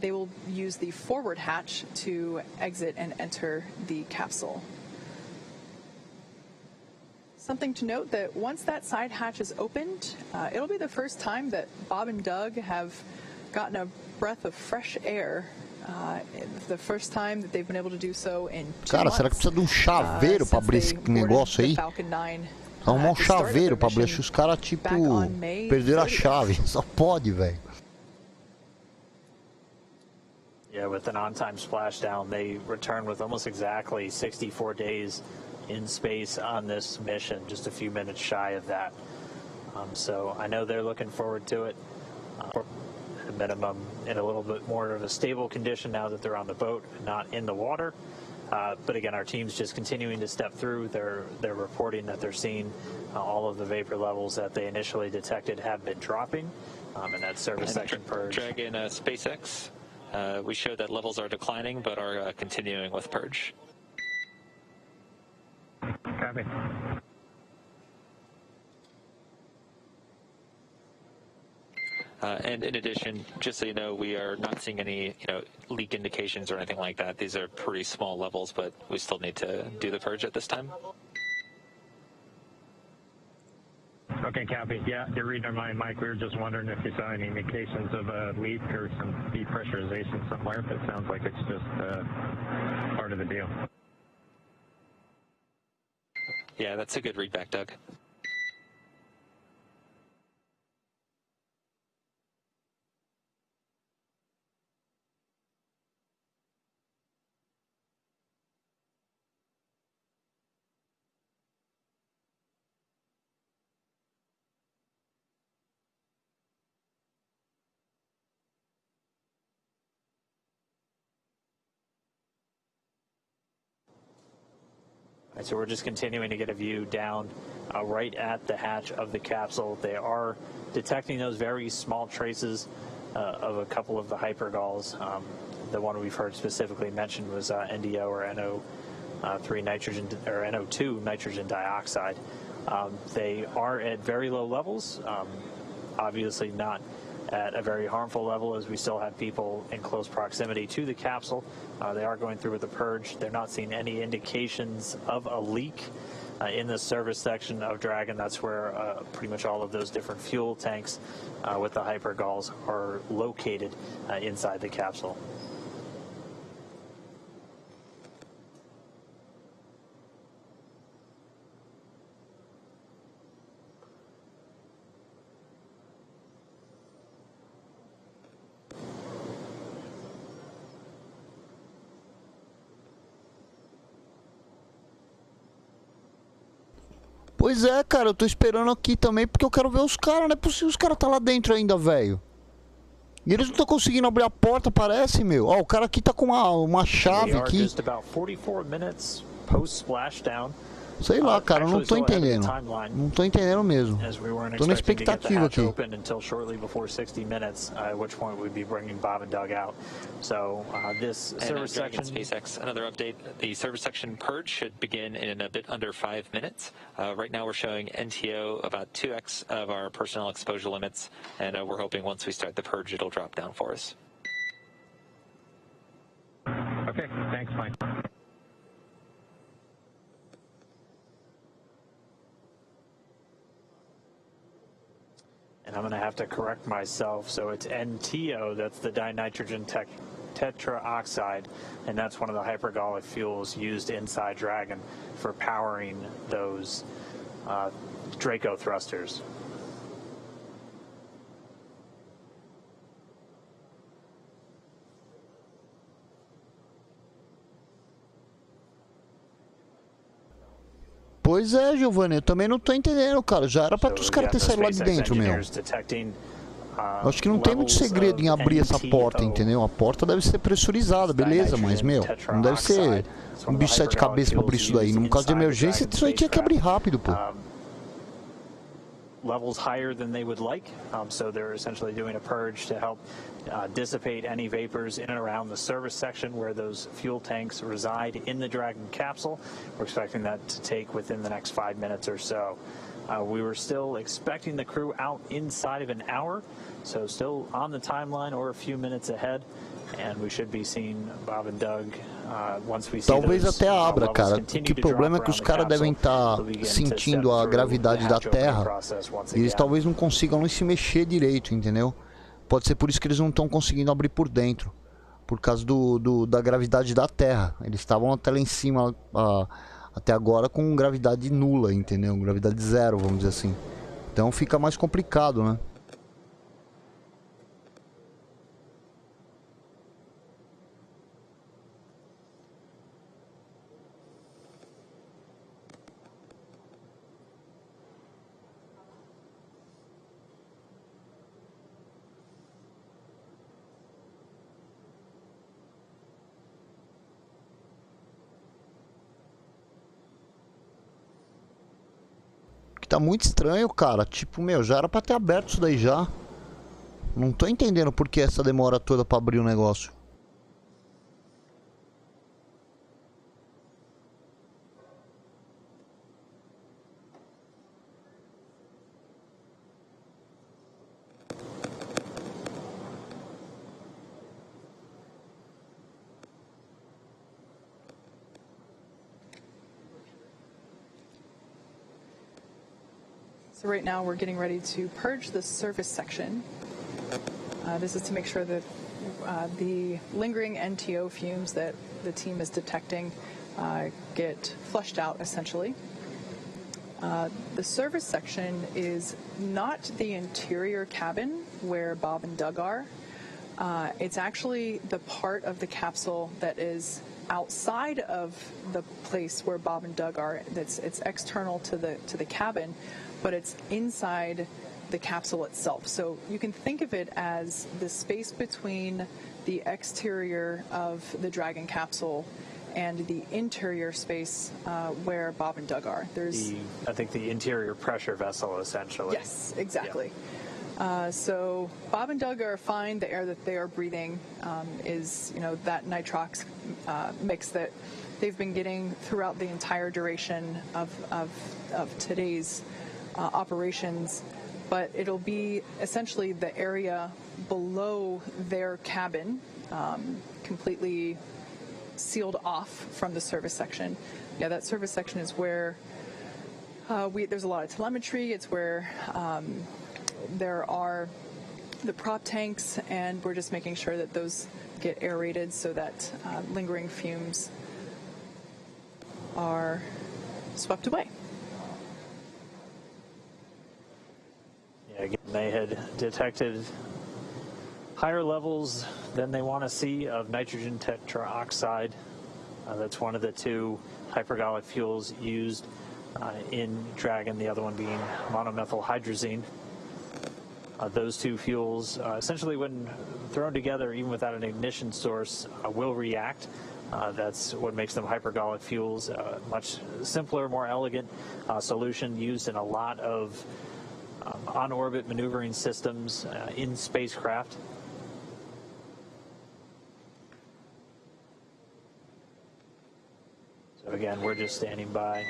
they will use the forward hatch to exit and enter the capsule. Something to note that once that side hatch is opened, it'll be the first time that Bob and Doug have gotten a breath of fresh air. The first time that they've been able to do so in 2 Cara, months, será que precisa de um chaveiro pra abrir esse negócio aí? Arrumar um chaveiro pra abrir. Acho que os caras, tipo, perderam a chave. Só pode, velho. Yeah, with an on-time splashdown, they returned with almost exactly 64 days in space on this mission, just a few minutes shy of that. So I know they're looking forward to it. At a minimum, in a little bit more of a stable condition now that they're on the boat, not in the water. But again, our team's just continuing to step through. They're reporting that they're seeing all of the vapor levels that they initially detected have been dropping, and that service section purge. Dragon SpaceX, we showed that levels are declining, but are continuing with purge. Copy. And in addition, just so you know, we are not seeing any, leak indications or anything like that. These are pretty small levels, but we still need to do the purge at this time. Okay, copy. Yeah, you're reading our mind, Mike. We were just wondering if you saw any indications of a leak or some depressurization somewhere, but it sounds like it's just part of the deal. Yeah, that's a good read back, Doug. So we're just continuing to get a view down right at the hatch of the capsule. They are detecting those very small traces of a couple of the hypergalls. The one we've heard specifically mentioned was NDO or NO3 nitrogen or NO2 nitrogen dioxide. They are at very low levels, obviously not at a very harmful level, as we still have people in close proximity to the capsule. They are going through with the purge. They're not seeing any indications of a leak in the service section of Dragon. That's where pretty much all of those different fuel tanks with the hypergalls are located inside the capsule. Pois é, cara, eu tô esperando aqui também porque eu quero ver os caras. Não é possível os caras tá lá dentro ainda, velho. E eles não estão conseguindo abrir a porta, parece, meu. Ó, o cara aqui tá com uma chave aqui. Sei lá, cara, eu não tô entendendo. Não tô entendendo mesmo. Tô na expectativa aqui. SpaceX, another update. The service section purge should begin in a bit under 5 minutes. Right now we're showing NTO about 2x of our personnel exposure limits, and we're hoping once we start the purge it'll drop down for us. Okay, thanks, Mike. And I'm going to have to correct myself. So it's NTO, that's the dinitrogen tetraoxide, and that's one of the hypergallic fuels used inside Dragon for powering those Draco thrusters. Pois é, Giovanni, eu também não tô entendendo, cara. Já era pra os caras terem saído lá de dentro, meu. Eu acho que não tem muito segredo em abrir essa porta, entendeu? A porta deve ser pressurizada, beleza, mas, meu, não deve ser um bicho de 7 cabeças pra abrir isso daí. Num caso de emergência, isso aí tinha que abrir rápido, pô. Levels higher than they would like, so they're essentially doing a purge to help dissipate any vapors in and around the service section where those fuel tanks reside in the Dragon capsule. We're expecting that to take within the next 5 minutes or so. We were still expecting the crew out inside of an hour, so still on the timeline or a few minutes ahead, and we should be seeing Bob and Doug once we see talvez até abra, cara. O problema é que os caras devem estar sentindo a gravidade da Terra e eles talvez não consigam se mexer direito, entendeu? Pode ser por isso que eles não estão conseguindo abrir por dentro, por causa da gravidade da Terra. Eles estavam até lá em cima até agora com gravidade nula, entendeu? Gravidade zero, vamos dizer assim. Então fica mais complicado, né? Tá muito estranho, cara. Tipo, meu, já era pra ter aberto isso daí já. Não tô entendendo por que essa demora toda pra abrir o negócio. So right now we're getting ready to purge the service section. This is to make sure that the lingering NTO fumes that the team is detecting get flushed out, essentially. The service section is not the interior cabin where Bob and Doug are. It's actually the part of the capsule that is outside of the place where Bob and Doug are. It's external to the cabin, but it's inside the capsule itself. So you can think of it as the space between the exterior of the Dragon capsule and the interior space where Bob and Doug are. There's I think the interior pressure vessel, essentially. Yes, exactly. So Bob and Doug are fine. The air that they are breathing is, that nitrox mix that they've been getting throughout the entire duration of today's operations. But it'll be essentially the area below their cabin, completely sealed off from the service section. Yeah, that service section is where there's a lot of telemetry. It's where there are the prop tanks, and we're just making sure that those get aerated so that lingering fumes are swept away. Yeah, again, they had detected higher levels than they want to see of nitrogen tetroxide. That's one of the two hypergolic fuels used in Dragon, the other one being monomethyl hydrazine. Those two fuels, essentially when thrown together, even without an ignition source, will react. That's what makes them hypergolic fuels. Much simpler, more elegant solution used in a lot of on-orbit maneuvering systems in spacecraft. So again, we're just standing by.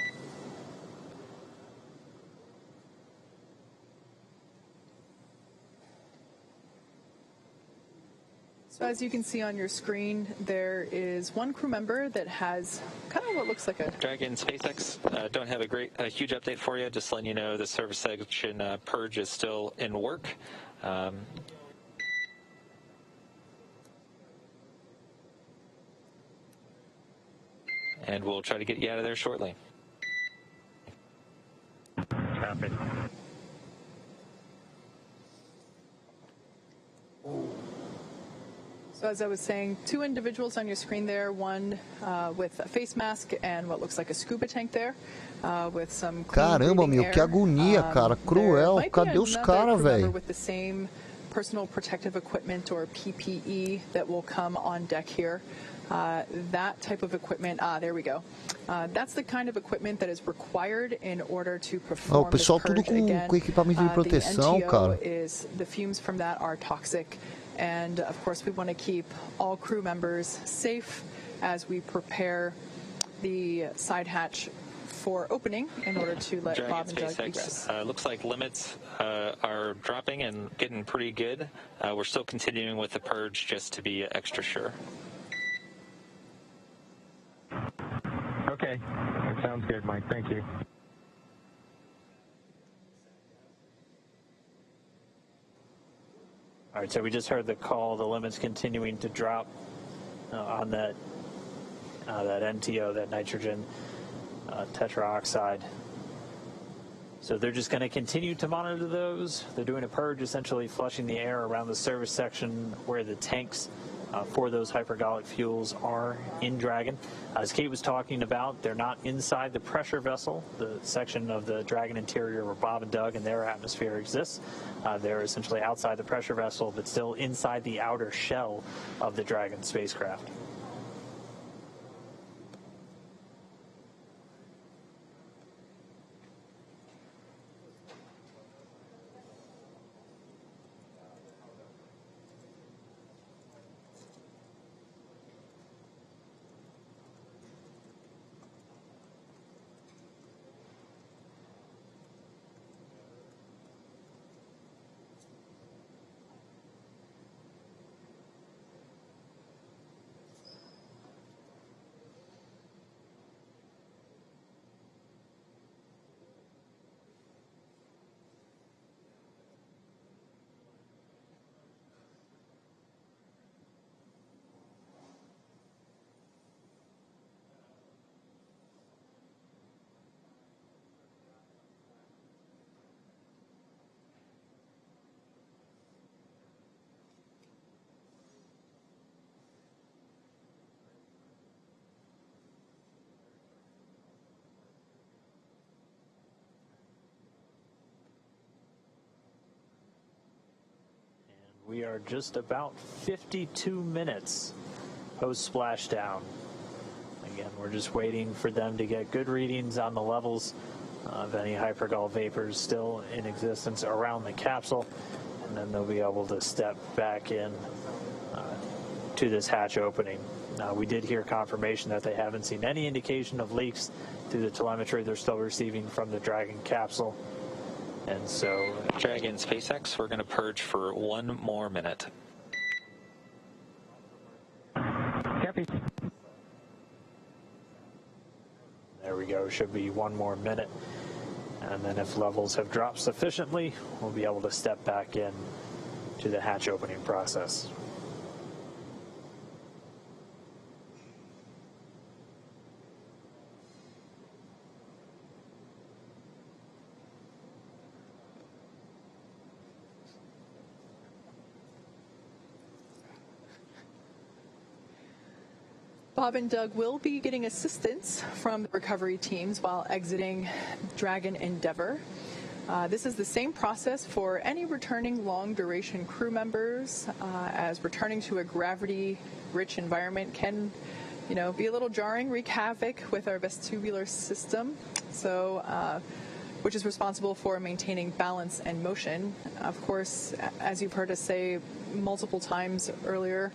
So as you can see on your screen, there is one crew member that has kind of what looks like a... Dragon SpaceX, don't have a huge update for you. Just letting you know the service section purge is still in work. And we'll try to get you out of there shortly. Copy. So as I was saying, two individuals on your screen there, one with a face mask and what looks like a scuba tank there, with some Caramba, meu, que agonia, cara, cruel. Cadê os caras, velho? With the same personal protective equipment or PPE that will come on deck here. That type of equipment, there we go. That's the kind of equipment that is required in order to perform this purge. Tudo com equipamento de proteção, the NTO cara. is the fumes from that are toxic. And of course, we want to keep all crew members safe as we prepare the side hatch for opening in order to let Dragon Bob and Doug SpaceX, egress. looks like limits are dropping and getting pretty good. We're still continuing with the purge just to be extra sure. Okay, that sounds good, Mike. Thank you. All right, so we just heard the call. The limit's continuing to drop on that NTO, that nitrogen tetroxide. So they're just going to continue to monitor those. They're doing a purge, essentially flushing the air around the service section where the tanks for those hypergolic fuels are in Dragon. As Kate was talking about, they're not inside the pressure vessel, the section of the Dragon interior where Bob and Doug and their atmosphere exists. They're essentially outside the pressure vessel, but still inside the outer shell of the Dragon spacecraft. We are just about 52 minutes post splashdown. Again, we're just waiting for them to get good readings on the levels of any hypergol vapors still in existence around the capsule, and then they'll be able to step back in to this hatch opening. We did hear confirmation that they haven't seen any indication of leaks through the telemetry they're still receiving from the Dragon capsule. And so, Dragon SpaceX, we're going to purge for 1 more minute. Copy. There we go, should be 1 more minute. And then if levels have dropped sufficiently, we'll be able to step back in to the hatch opening process. Bob and Doug will be getting assistance from the recovery teams while exiting Dragon Endeavour. This is the same process for any returning long-duration crew members, as returning to a gravity-rich environment can, be a little jarring, wreak havoc with our vestibular system. So, which is responsible for maintaining balance and motion. Of course, as you've heard us say multiple times earlier,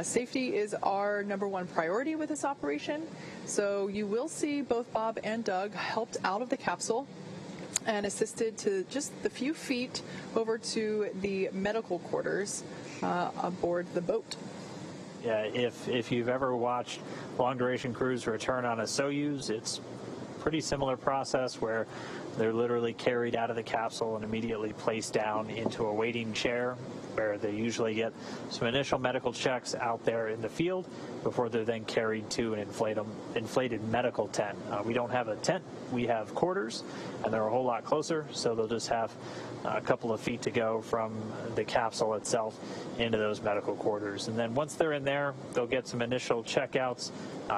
safety is our #1 priority with this operation. So you will see both Bob and Doug helped out of the capsule and assisted to just the few feet over to the medical quarters aboard the boat. Yeah, if you've ever watched long-duration crews return on a Soyuz, it's a pretty similar process where they're literally carried out of the capsule and immediately placed down into a waiting chair, where they usually get some initial medical checks out there in the field before they're then carried to an inflated medical tent. We don't have a tent, we have quarters, and they're a whole lot closer, so they'll just have a couple of feet to go from the capsule itself into those medical quarters. And then once they're in there, they'll get some initial checkouts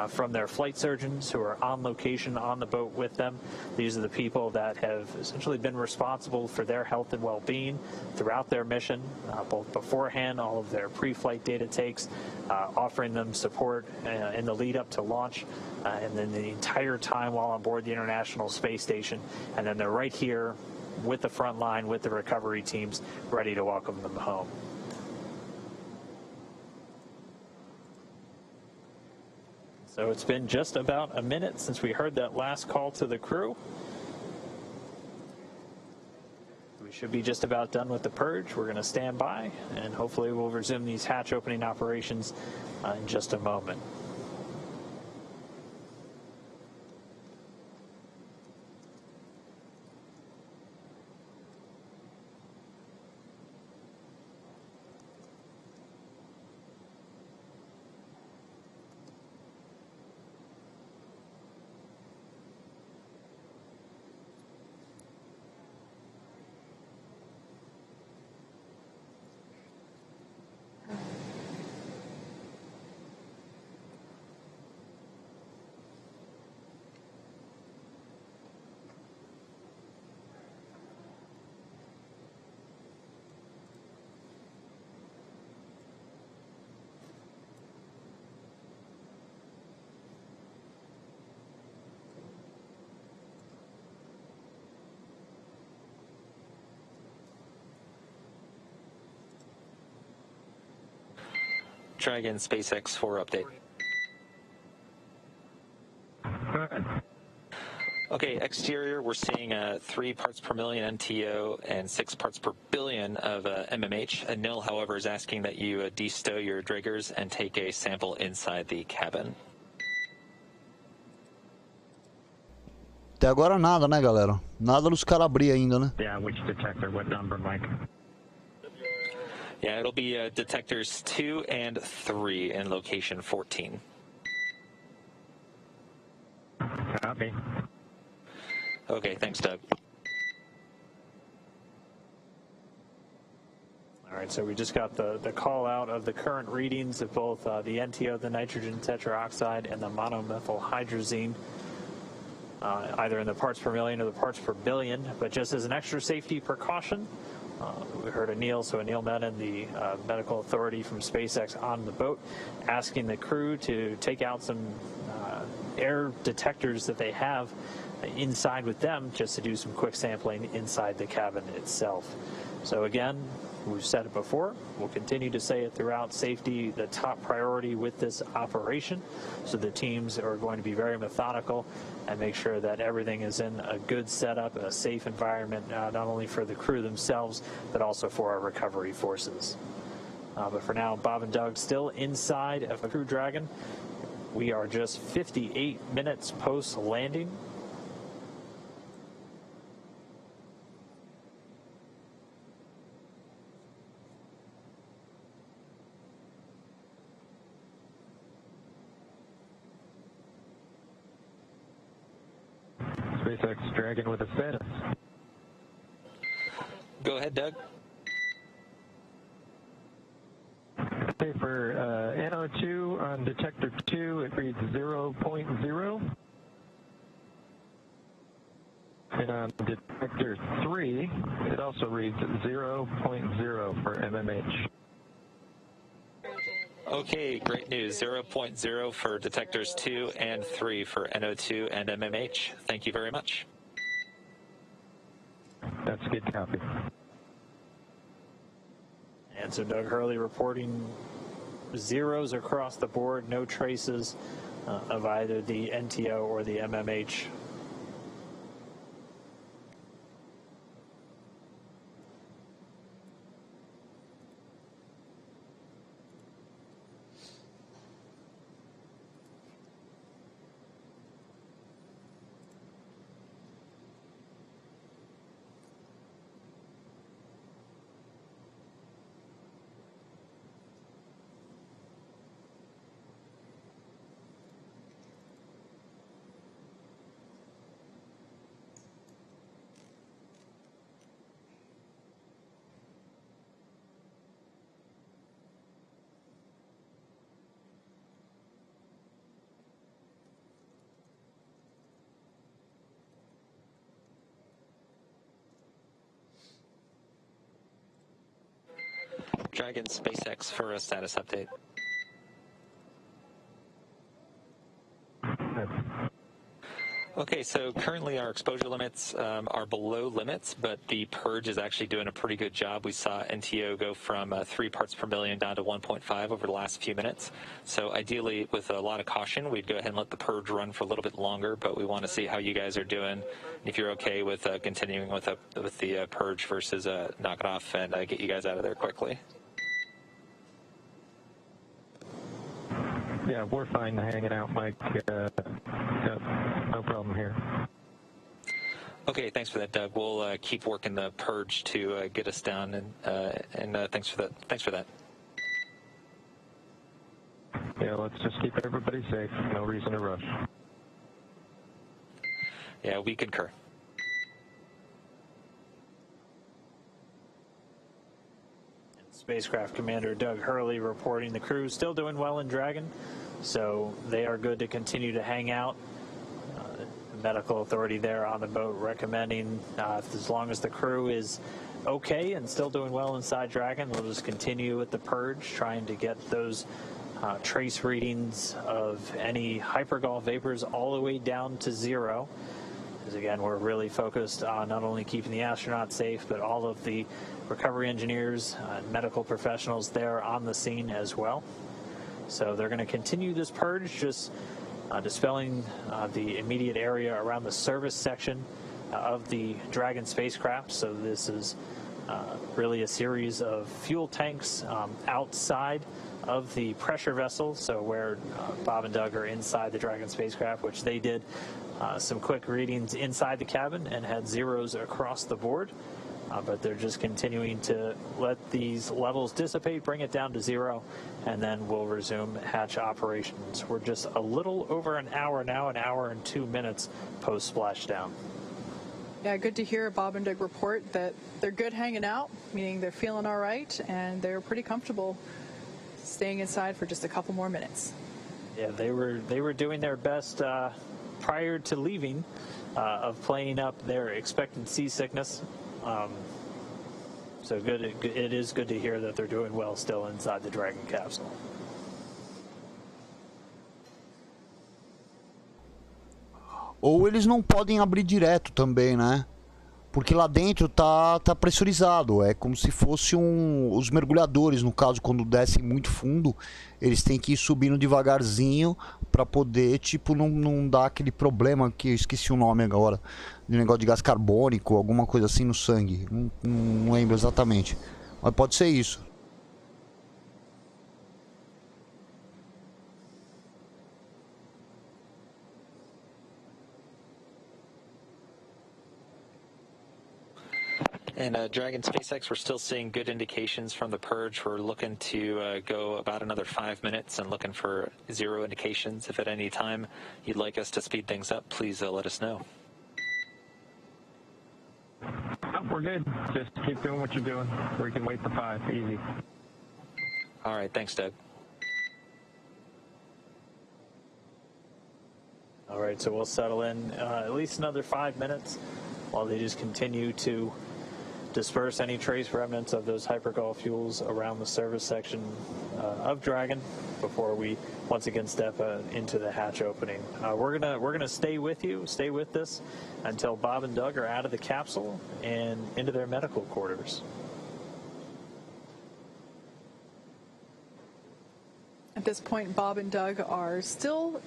from their flight surgeons who are on location on the boat with them. These are the people that have essentially been responsible for their health and well-being throughout their mission, both beforehand, all of their pre-flight data takes, offering them support in the lead up to launch, and then the entire time while on board the International Space Station. And then they're right here with the front line, with the recovery teams, ready to welcome them home. So it's been just about a minute since we heard that last call to the crew. We should be just about done with the purge. We're going to stand by, and hopefully we'll resume these hatch opening operations in just a moment. Dragon SpaceX for update. Go ahead. Okay, exterior, we're seeing 3 parts per million NTO and 6 parts per billion of MMH. Nil, however, is asking that you destow your driggers and take a sample inside the cabin. Até agora nada, né, galera? Nada dos caras abrir ainda, né? Yeah, which detector? What number, Mike? Yeah, it'll be detectors 2 and 3 in location 14. Copy. Okay, thanks, Doug. All right, so we just got the call out of the current readings of both the NTO, the nitrogen tetroxide, and the monomethyl hydrazine, either in the parts per million or the parts per billion. But just as an extra safety precaution, we heard Anil, so Anil Menon, the medical authority from SpaceX on the boat, asking the crew to take out some air detectors that they have inside with them, just to do some quick sampling inside the cabin itself. So again, we've said it before, we'll continue to say it throughout, safety the top priority with this operation. So the teams are going to be very methodical and make sure that everything is in a good setup, a safe environment, not only for the crew themselves, but also for our recovery forces. But for now, Bob and Doug still inside of a Crew Dragon. We are just 58 minutes post-landing. SpaceX Dragon with a status. Go ahead, Doug. Okay, for NO2 on detector 2, it reads 0.0. And on detector 3, it also reads 0.0 for MMH. Okay, great news. 0.0 for detectors 2 and 3 for NO2 and MMH. Thank you very much. That's a good copy. And so Doug Hurley reporting zeros across the board, no traces of either the NTO or the MMH. Dragon SpaceX for a status update. Okay, so currently our exposure limits are below limits, but the purge is actually doing a pretty good job. We saw NTO go from 3 parts per million down to 1.5 over the last few minutes. So ideally, with a lot of caution, we'd go ahead and let the purge run for a little bit longer, but we want to see how you guys are doing. If you're okay with continuing with the purge versus knock it off and get you guys out of there quickly. Yeah, we're fine hanging out, Mike. No problem here. Okay, thanks for that, Doug. We'll keep working the purge to get us down, and thanks for that. Thanks for that. Yeah, let's just keep everybody safe. No reason to rush. Yeah, we concur. Spacecraft Commander Doug Hurley reporting the crew still doing well in Dragon, so they are good to continue to hang out. Medical authority there on the boat recommending as long as the crew is okay and still doing well inside Dragon, they'll just continue with the purge, trying to get those trace readings of any hypergol vapors all the way down to 0. Because again, we're really focused on not only keeping the astronauts safe, but all of the recovery engineers and medical professionals there on the scene as well. So they're going to continue this purge, just dispelling the immediate area around the service section of the Dragon spacecraft. So this is really a series of fuel tanks outside of the pressure vessel, so where Bob and Doug are inside the Dragon spacecraft, which they did some quick readings inside the cabin and had zeros across the board. But they're just continuing to let these levels dissipate, bring it down to 0, and then we'll resume hatch operations. We're just a little over an hour now, an hour and 2 minutes post splashdown. Yeah, good to hear Bob and Doug report that they're good hanging out, meaning they're feeling all right, and they're pretty comfortable staying inside for just a couple more minutes. Yeah, they were doing their best prior to leaving of playing up their expected seasickness. So good. It is good to hear that they're doing well still inside the Dragon capsule. Ou eles não podem abrir direto também, né? Porque lá dentro tá pressurizado, é como se fosse os mergulhadores, no caso, quando descem muito fundo, eles têm que ir subindo devagarzinho para poder, tipo, não dar aquele problema que eu esqueci o nome agora, de negócio de gás carbônico, alguma coisa assim no sangue, não lembro exatamente, mas pode ser isso. And Dragon SpaceX, we're still seeing good indications from the purge. We're looking to go about another 5 minutes and looking for 0 indications. If at any time you'd like us to speed things up, please let us know. Oh, we're good. Just keep doing what you're doing. We can wait the 5. Easy. All right. Thanks, Doug. All right, so we'll settle in at least another 5 minutes while they just continue to disperse any trace remnants of those hypergol fuels around the service section of Dragon before we once again step into the hatch opening. We're gonna stay with this until Bob and Doug are out of the capsule and into their medical quarters. At this point, Bob and Doug are still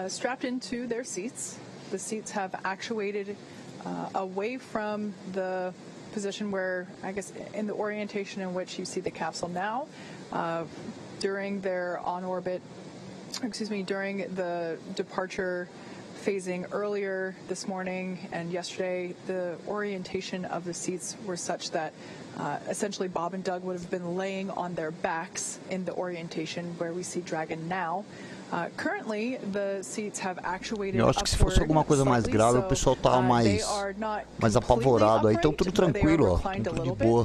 strapped into their seats. The seats have actuated away from the position where, I guess, in the orientation in which you see the capsule now. During their during the departure phasing earlier this morning and yesterday, the orientation of the seats were such that essentially Bob and Doug would have been laying on their backs in the orientation where we see Dragon now. Currently, the seats have actuated. Eu acho que se fosse alguma coisa mais grave, o pessoal tava mais apavorado. Aí então tudo tranquilo, ó, tudo de boa.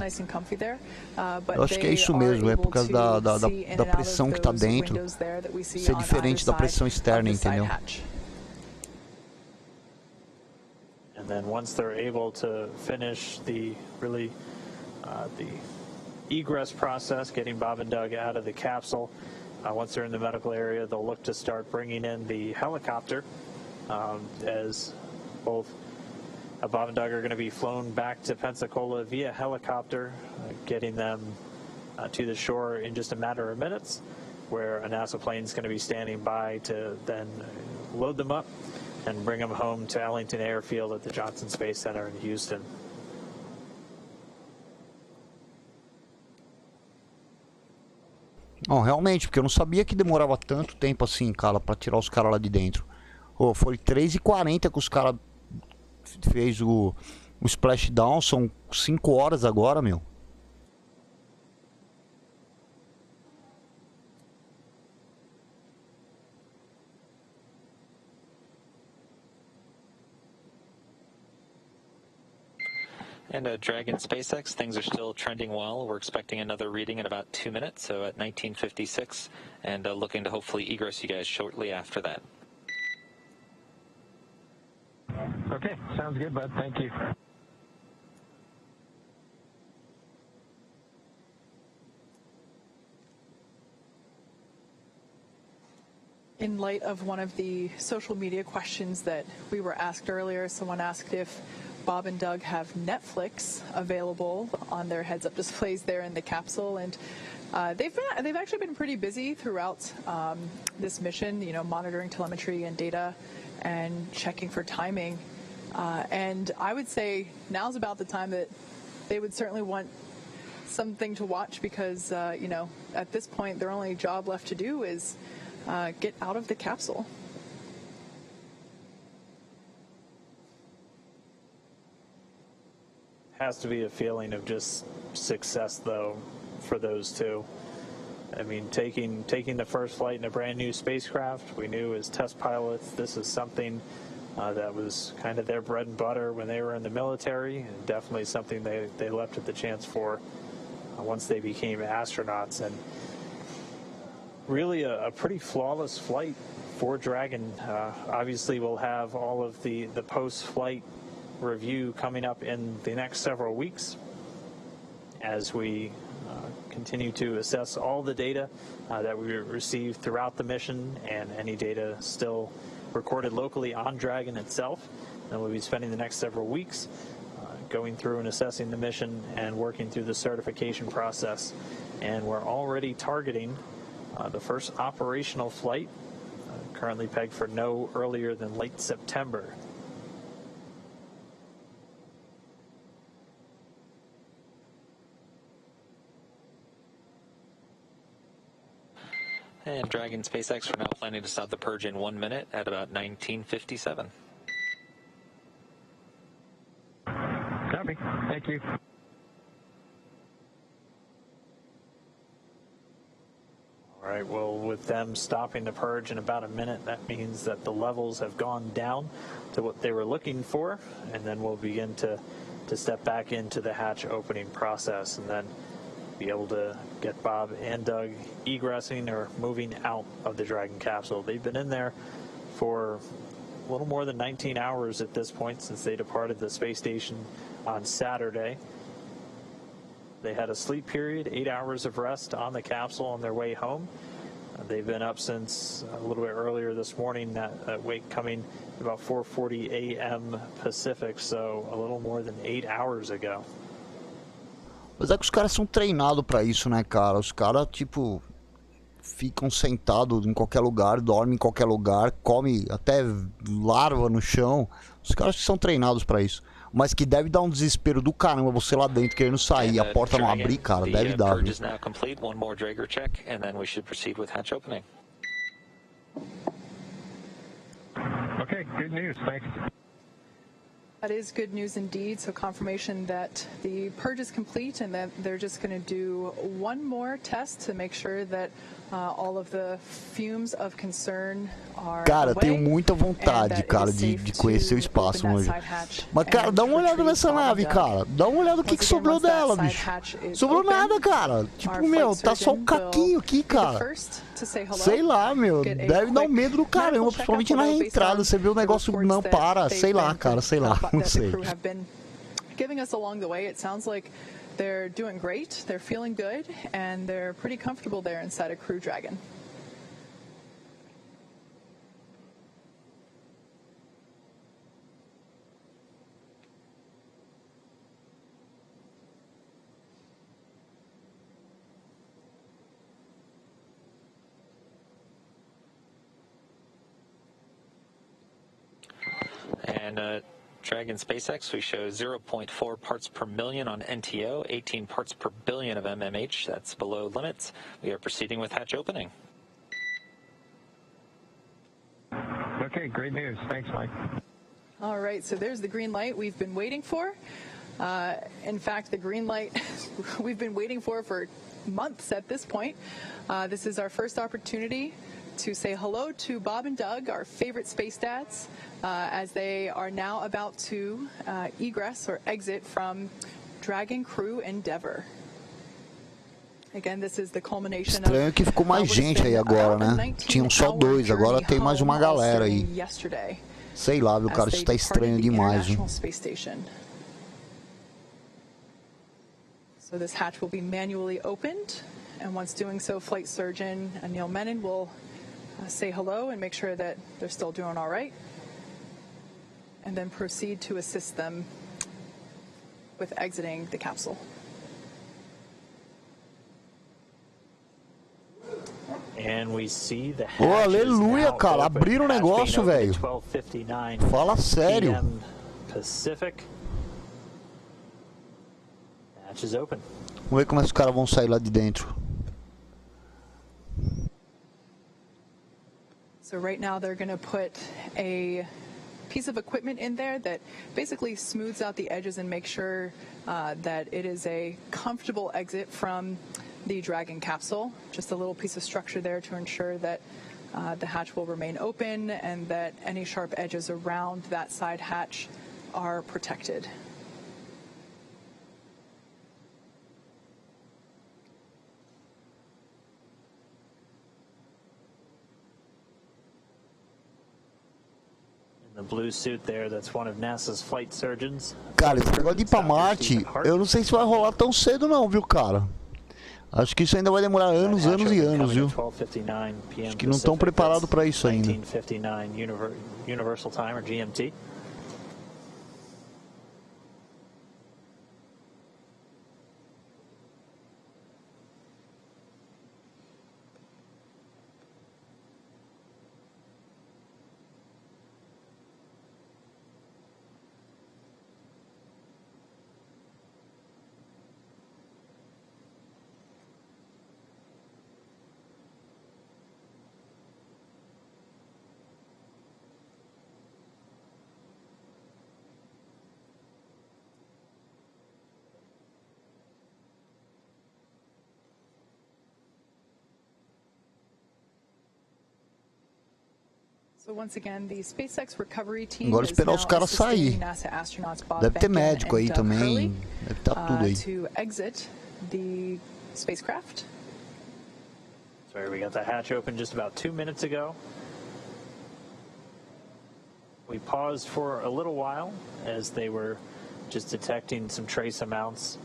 Eu acho que é isso mesmo, é por causa da pressão que tá dentro ser diferente da pressão externa, entendeu? And then once they're able to finish the egress process, getting Bob and Doug out of the capsule. Once they're in the medical area, they'll look to start bringing in the helicopter as both Bob and Doug are going to be flown back to Pensacola via helicopter, getting them to the shore in just a matter of minutes, where a NASA plane is going to be standing by to then load them up and bring them home to Ellington Airfield at the Johnson Space Center in Houston. Não, realmente, porque eu não sabia que demorava tanto tempo assim, cara, pra tirar os caras lá de dentro. Oh, foi 3h40 que os caras fez o splashdown, são 5 horas agora, meu. And Dragon SpaceX, things are still trending well. We're expecting another reading in about 2 minutes, so at 19:56, and looking to hopefully egress you guys shortly after that. Okay, sounds good, bud. Thank you. In light of one of the social media questions that we were asked earlier, someone asked if Bob and Doug have Netflix available on their heads-up displays there in the capsule, and they've actually been pretty busy throughout this mission, you know, monitoring telemetry and data and checking for timing. And I would say now's about the time that they would certainly want something to watch because, you know, at this point their only job left to do is get out of the capsule. Has to be a feeling of just success, though, for those two. I mean, taking the first flight in a brand new spacecraft, we knew as test pilots this is something that was kind of their bread and butter when they were in the military, and definitely something they leapt at the chance for once they became astronauts. And really a pretty flawless flight for Dragon. Obviously, we'll have all of the post-flight review coming up in the next several weeks as we continue to assess all the data that we received throughout the mission and any data still recorded locally on Dragon itself. And we'll be spending the next several weeks going through and assessing the mission and working through the certification process. And we're already targeting the first operational flight, currently pegged for no earlier than late September. And Dragon SpaceX, we're now planning to stop the purge in 1 minute at about 19:57. Copy. Thank you. All right, well, with them stopping the purge in about a minute, that means that the levels have gone down to what they were looking for, and then we'll begin to step back into the hatch opening process and then be able to get Bob and Doug egressing or moving out of the Dragon capsule. They've been in there for a little more than 19 hours at this point since they departed the space station on Saturday. They had a sleep period, 8 hours of rest on the capsule on their way home. They've been up since a little bit earlier this morning, that wake coming about 4:40 a.m. Pacific, so a little more than 8 hours ago. Mas é que os caras são treinados pra isso, né, cara? Os caras, tipo, ficam sentados em qualquer lugar, dormem em qualquer lugar, comem até larva no chão. Os caras que são treinados pra isso. Mas que deve dar um desespero do caramba você lá dentro querendo sair e a porta não abrir, cara. Deve dar. Okay, good news. Thanks. That is good news indeed. So confirmation that the purge is complete and that they're just going to do one more test to make sure that all of the fumes of concern are Cara, away, tenho muita vontade, cara, de conhecer o espaço hoje. Mas, cara, dá uma olhada nessa nave, cara. Dá uma olhada o que sobrou dela, bicho. Sobrou nada, cara. Tipo, meu, tá só um caquinho aqui, cara. Sei lá, meu. Deve dar um medo do caramba, principalmente na reentrada. Você vê o negócio não para. Sei lá, cara, sei lá. Não sei. Giving us along the way, it sounds like they're doing great, they're feeling good, and they're pretty comfortable there inside a Crew Dragon. And Dragon SpaceX, we show 0.4 parts per million on NTO, 18 parts per billion of MMH. That's below limits. We are proceeding with hatch opening. Okay, great news. Thanks, Mike. All right, so there's the green light we've been waiting for. In fact, the green light we've been waiting for months at this point. This is our first opportunity to say hello to Bob and Doug, our favorite space dads, as they are now about to egress or exit from Dragon Crew Endeavor. Again, this is the culmination of Estranho que ficou mais gente aí agora, né? Tinham só dois, agora tem mais uma galera aí. Sei lá, viu, cara, isso tá estranho demais, viu? So this hatch will be manually opened, and once doing so, Flight Surgeon Neil Menon will say hello and make sure that they're still doing all right, and then proceed to assist them with exiting the capsule. And we see the oh, aleluia, cara, abriram o negócio, velho. Fala sério. Pacific. Hatch is open. Vamos ver como os caras vão sair lá de dentro. So right now they're going to put a piece of equipment in there that basically smooths out the edges and makes sure that it is a comfortable exit from the Dragon capsule. Just a little piece of structure there to ensure that the hatch will remain open and that any sharp edges around that side hatch are protected. The blue suit there, that's one of NASA's flight surgeons. Cara, esse negócio de ir pra Marte, eu não sei se vai rolar tão cedo não, viu, cara? Acho que isso ainda vai demorar anos, anos e anos, viu? Acho que não estão preparados para isso ainda. 1959 Universal Time, or GMT. So once again, the SpaceX recovery team Agora esperar os caras sair. Deve ter médico aí também. Deve estar tudo aí. To exit the spacecraft. Sorry, we got the hatch open just about 2 minutes ago. We paused for a little while as they were just detecting some trace amounts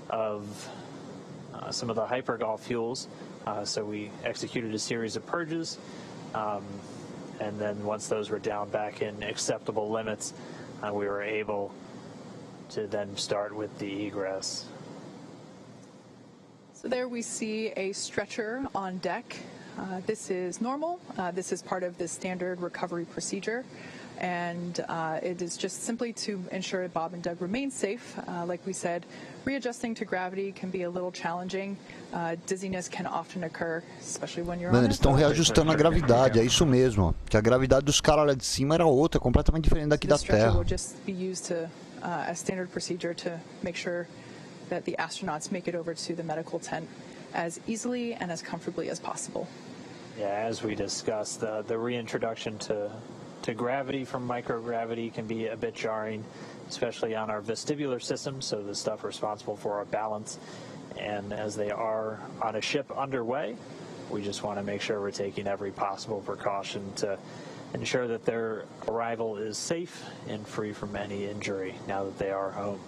of some of the hypergol fuels. So we executed a series of purges. And then once those were down back in acceptable limits, we were able to then start with the egress. So there we see a stretcher on deck. This is normal. This is part of the standard recovery procedure. And it is just simply to ensure Bob and Doug remain safe. Like we said, readjusting to gravity can be a little challenging. Dizziness can often occur, especially when you're on eles estão reajustando a gravidade, é isso mesmo. Que a gravidade dos caras lá de cima era outra, completamente diferente daqui da Terra. Will just be used to as standard procedure to make sure that the astronauts make it over to the medical tent as easily and as comfortably as possible. Yeah, as we discussed, the reintroduction to gravity from microgravity can be a bit jarring, especially on our vestibular system, so the stuff responsible for our balance. And as they are on a ship underway, we just want to make sure we're taking every possible precaution to ensure that their arrival is safe and free from any injury now that they are home.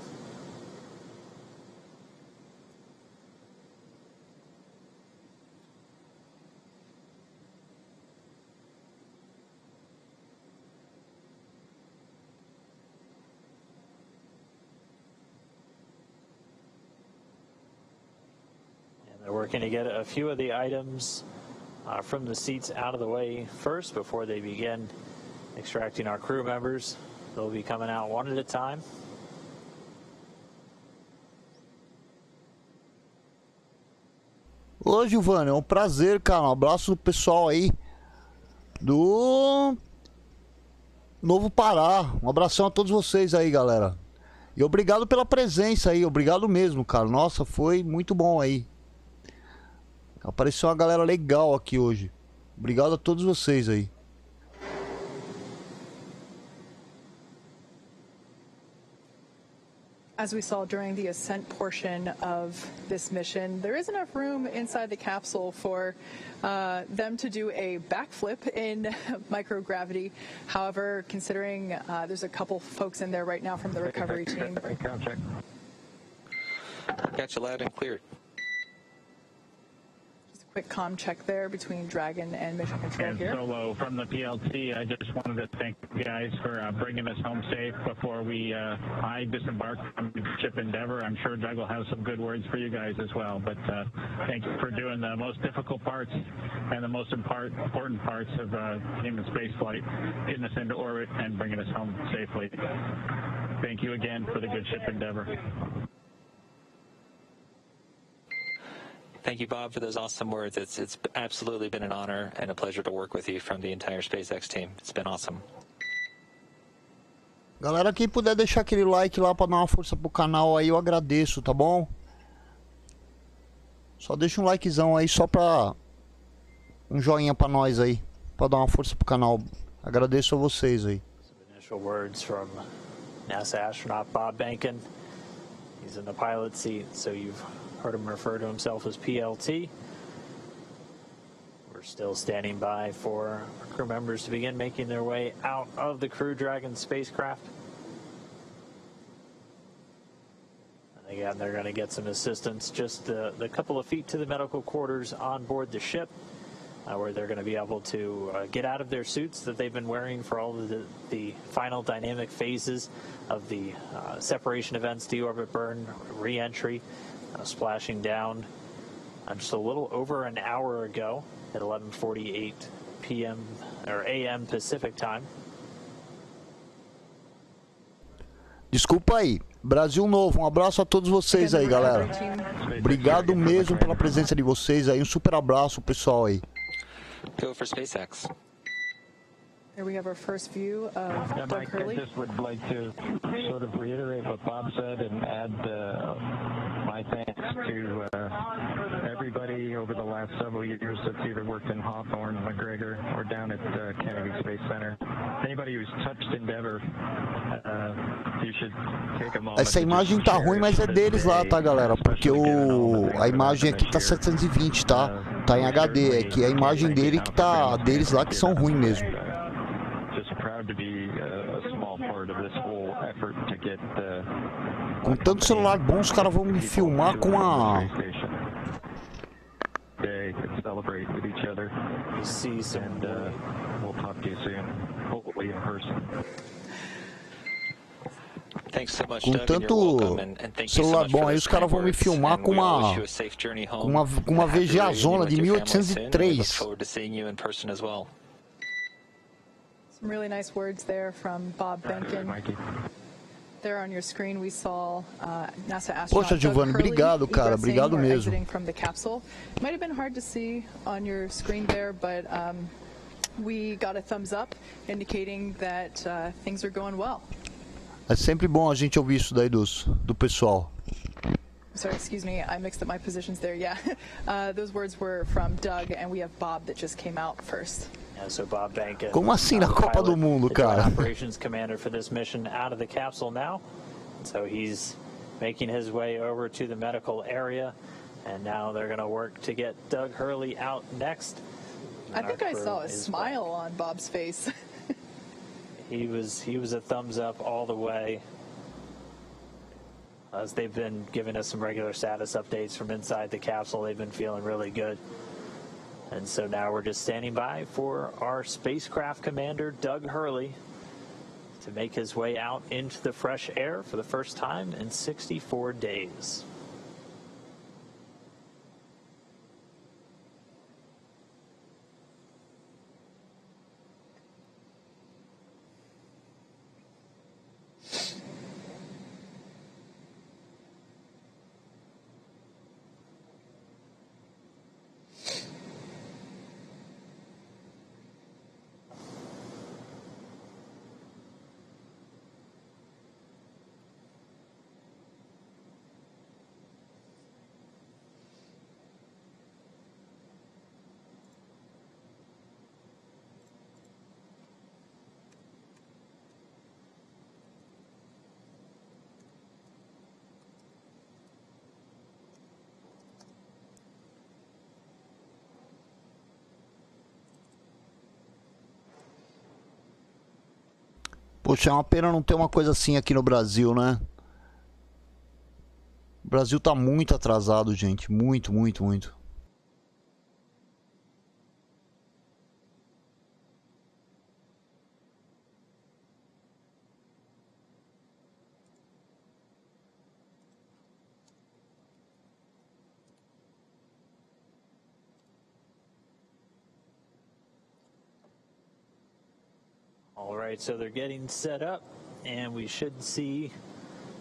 They're working to get a few of the items from the seats out of the way first before they begin extracting our crew members. They'll be coming out one at a time. Ô Giovanni, é um prazer, cara. Um abraço do pessoal aí do Novo Pará. Um abração a todos vocês aí, galera. E obrigado pela presença aí, obrigado mesmo, cara. Nossa, foi muito bom aí. Apareceu uma galera legal aqui hoje. Obrigado a todos vocês aí. As we saw during the ascent portion of this mission, there is enough room inside the capsule for them to do a backflip in microgravity. However, considering there's a couple folks in there right now from the recovery team. Got you loud and clear. Quick comm check there between Dragon and Mission Control here. Solo from the PLC, I just wanted to thank you guys for bringing us home safe before I disembarked from ship Endeavor. I'm sure Doug will have some good words for you guys as well, but thank you for doing the most difficult parts and the most important parts of human spaceflight, getting us into orbit and bringing us home safely. Thank you again for the good ship Endeavor. Thank you, Bob, for those awesome words. It's absolutely been an honor and a pleasure to work with you from the entire SpaceX team. It's been awesome. Galera, quem puder deixar aquele like lá pra dar uma força pro canal aí, eu agradeço, tá bom? Só deixa um likezão aí, só pra um joinha pra nós aí, pra dar uma força pro canal. Agradeço a vocês aí. Some initial words from NASA astronaut Bob Behnken. He's in the pilot seat, so you've heard him refer to himself as PLT. We're still standing by for our crew members to begin making their way out of the Crew Dragon spacecraft. I think Yeah, they're going to get some assistance just the couple of feet to the medical quarters on board the ship, where they're going to be able to get out of their suits that they've been wearing for all of the final dynamic phases of the separation events, deorbit burn, re-entry, splashing down just a little over an hour ago at 11:48 p.m. or a.m. Pacific time. Desculpa aí, Brasil Novo, um abraço a todos vocês aí, galera. Obrigado mesmo pela presença de vocês aí, um super abraço pessoal aí. Go for SpaceX. Here we have our first view of Doug Mike, Hurley. I just would like to sort of reiterate what Bob said and add my thanks to everybody over the last several years that's either worked in Hawthorne, McGregor, or down at Kennedy Space Center. Anybody who's touched Endeavour, you should take a moment. Essa imagem tá ruim, mas é deles lá, tá, galera? Porque a imagem aqui tá 720, tá? Tá em HD, é que a imagem dele que tá deles lá que são ruins mesmo. Com tanto celular bom, os caras vão me filmar com a... Com tanto celular bom, aí os caras vão me filmar com uma VGA zona de 1803. Some really nice words there from Bob Behnken. There on your screen we saw NASA astronaut Poxa, Giovanni, obrigado, cara, obrigado mesmo. From the capsule. It might have been hard to see on your screen there, but we got a thumbs up indicating that things are going well. É sempre bom a gente ouvir isso daí do pessoal. Sorry, excuse me, I mixed up my positions there. Yeah, those words were from Doug, and we have Bob that just came out first. So Bob Behnken, como assim na Copa do Mundo, cara? Operations commander for this mission out of the capsule now. So he's making his way over to the medical area, and now they're going to work to get Doug Hurley out next. I think I saw a smile on Bob's face. He was a thumbs up all the way. As they've been giving us some regular status updates from inside the capsule, they've been feeling really good. And so now we're just standing by for our spacecraft commander, Doug Hurley, to make his way out into the fresh air for the first time in 64 days. Poxa, é uma pena não ter uma coisa assim aqui no Brasil, né? O Brasil tá muito atrasado, gente. Muito, muito, muito. All right, so they're getting set up, and we should see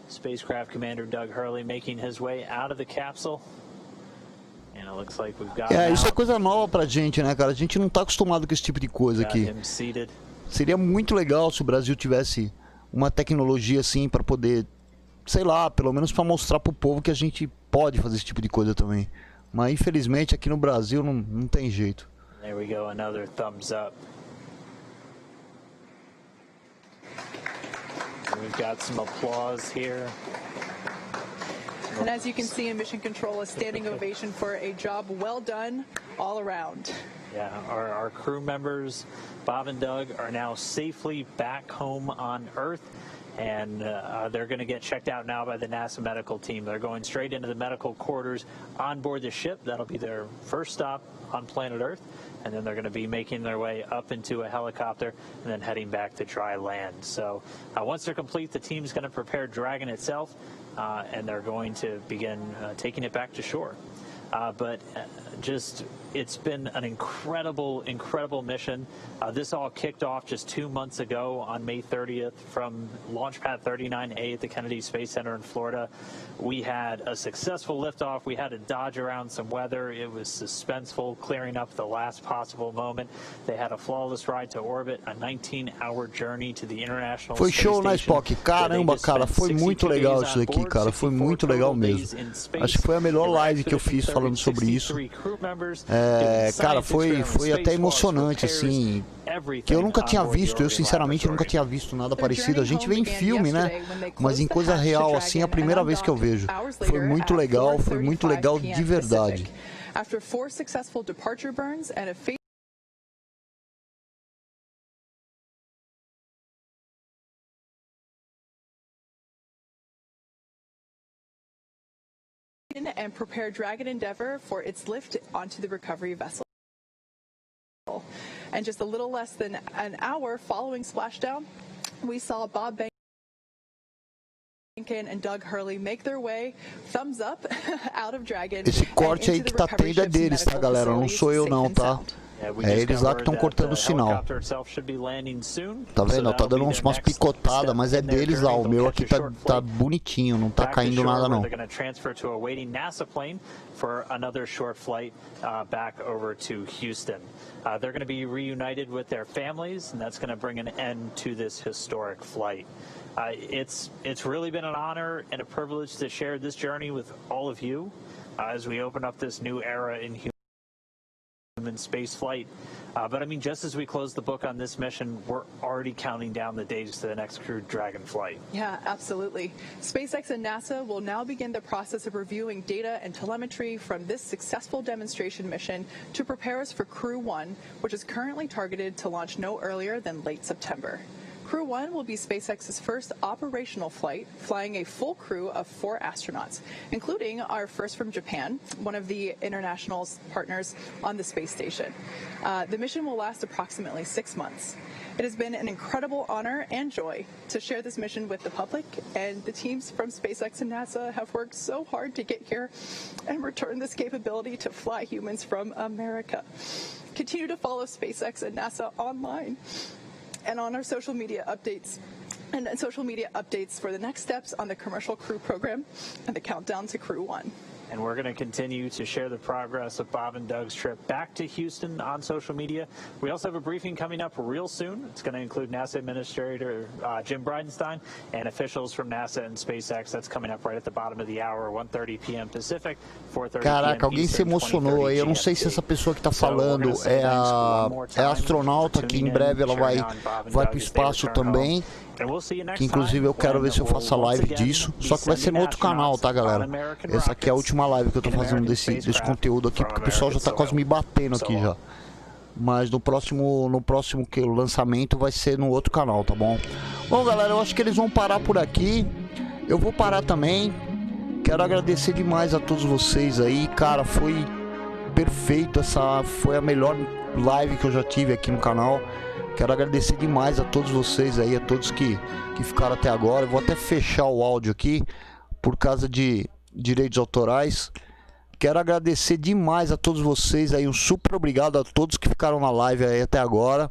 spacecraft commander Doug Hurley making his way out of the capsule. And it looks like we've got isso é coisa nova pra gente, né, cara? A gente não tá acostumado com esse tipo de coisa aqui. Seria muito legal se o Brasil tivesse uma tecnologia assim pra poder, sei lá, pelo menos pra mostrar pro povo que a gente pode fazer esse tipo de coisa também. Mas infelizmente aqui no Brasil não tem jeito. There we go, another thumbs up. We've got some applause here. And as you can see in Mission Control, a standing ovation for a job well done all around. Yeah, our crew members, Bob and Doug, are now safely back home on Earth, and they're going to get checked out now by the NASA medical team. They're going straight into the medical quarters on board the ship. That'll be their first stop on planet Earth, and then they're going to be making their way up into a helicopter and then heading back to dry land. So once they're complete, the team's going to prepare Dragon itself, and they're going to begin taking it back to shore. But it's been an incredible mission. This all kicked off just 2 months ago on May 30th from Launch Pad 39A at the Kennedy Space Center in Florida. We had a successful liftoff. We had to dodge around some weather. It was suspenseful, clearing up the last possible moment. They had a flawless ride to orbit, a 19-hour journey to the International Foi Space show, né, Station. Spock? Caramba, cara, foi muito legal isso daqui, cara. Foi muito legal mesmo. Acho que foi a melhor live que eu fiz falando sobre isso. Cara, foi até emocionante, assim, que eu nunca tinha visto, eu sinceramente nunca tinha visto nada parecido. A gente vê em filme, né, mas em coisa real, assim, é a primeira vez que eu vejo. Foi muito legal de verdade. After 4 successful departure burns and a and prepare Dragon Endeavour for its lift onto the recovery vessel. And just a little less than an hour following splashdown, we saw Bob Behnken and Doug Hurley make their way, thumbs up, out of Dragon. Esse corte aí que tá tendo é deles, tá, galera? Não sou eu não, tá? É eles lá que estão cortando o sinal. Tá vendo? Tá dando umas picotadas, mas é deles lá. O meu aqui tá bonitinho, não tá caindo nada não. For another short flight back over to Houston. They're going to be reunited with their families, and that's going to bring an end to this historic flight. It's really been an honor and a privilege to share this journey with all of you as we open up this new era in human space flight. But I mean, just as we close the book on this mission, we're already counting down the days to the next crewed Dragon flight. Yeah, absolutely. SpaceX and NASA will now begin the process of reviewing data and telemetry from this successful demonstration mission to prepare us for Crew 1, which is currently targeted to launch no earlier than late September. Crew 1 will be SpaceX's first operational flight, flying a full crew of 4 astronauts, including our first from Japan, one of the international partners on the space station. The mission will last approximately 6 months. It has been an incredible honor and joy to share this mission with the public, and the teams from SpaceX and NASA have worked so hard to get here and return this capability to fly humans from America. Continue to follow SpaceX and NASA online and on our social media updates for the next steps on the commercial crew program and the countdown to Crew 1. And we're going to continue to share the progress of Bob and Doug's trip back to Houston on social media. We also have a briefing coming up real soon. It's going to include NASA Administrator Jim Bridenstine and officials from NASA and SpaceX. That's coming up right at the bottom of the hour, 1:30 p.m. Pacific, 4:30 Caraca, alguém se emocionou aí. Eu não sei se essa pessoa que tá falando é a astronauta, que em breve ela vai pro espaço também. Que inclusive eu quero ver se eu faço a live disso. Só que vai ser no outro canal, tá, galera? Essa aqui é a última live que eu tô fazendo desse conteúdo aqui, porque o pessoal já tá quase me batendo aqui já. Mas no próximo que o lançamento vai ser no outro canal, tá bom? Bom, galera, eu acho que eles vão parar por aqui. Eu vou parar também. Quero agradecer demais a todos vocês aí. Cara, foi perfeito. Essa foi a melhor live que eu já tive aqui no canal. Quero agradecer demais a todos vocês aí, a todos que ficaram até agora. Eu vou até fechar o áudio aqui por causa de direitos autorais. Quero agradecer demais a todos vocês aí, um super obrigado a todos que ficaram na live aí até agora.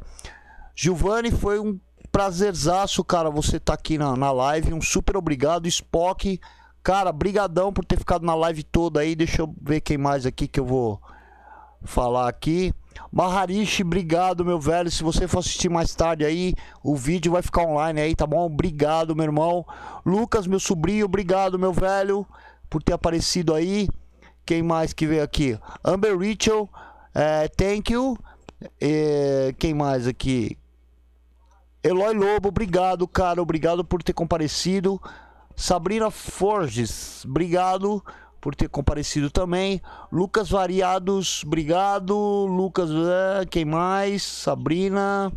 Giovanni, foi um prazerzaço, cara, você tá aqui na live, um super obrigado. Spock, cara, brigadão por ter ficado na live toda aí. Deixa eu ver quem mais aqui que eu vou falar aqui. Maharishi, obrigado, meu velho. Se você for assistir mais tarde aí, o vídeo vai ficar online aí, tá bom? Obrigado, meu irmão. Lucas, meu sobrinho, obrigado, meu velho, por ter aparecido aí. Quem mais que veio aqui? Amber Rachel, thank you. Quem mais aqui? Eloy Lobo, obrigado, cara. Obrigado por ter comparecido. Sabrina Forges, obrigado por ter comparecido também. Lucas Variados, obrigado. Lucas, quem mais? Sabrina.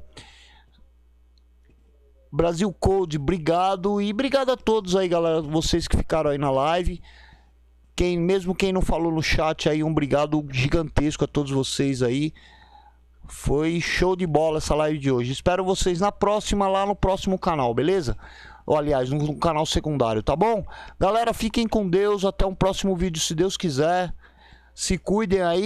Brasil Code, obrigado. E obrigado a todos aí, galera, vocês que ficaram aí na live. Mesmo quem não falou no chat aí, um obrigado gigantesco a todos vocês aí. Foi show de bola essa live de hoje. Espero vocês na próxima, lá no próximo canal, beleza? Ou, aliás, no canal secundário, tá bom? Galera, fiquem com Deus. Até um próximo vídeo, se Deus quiser. Se cuidem aí.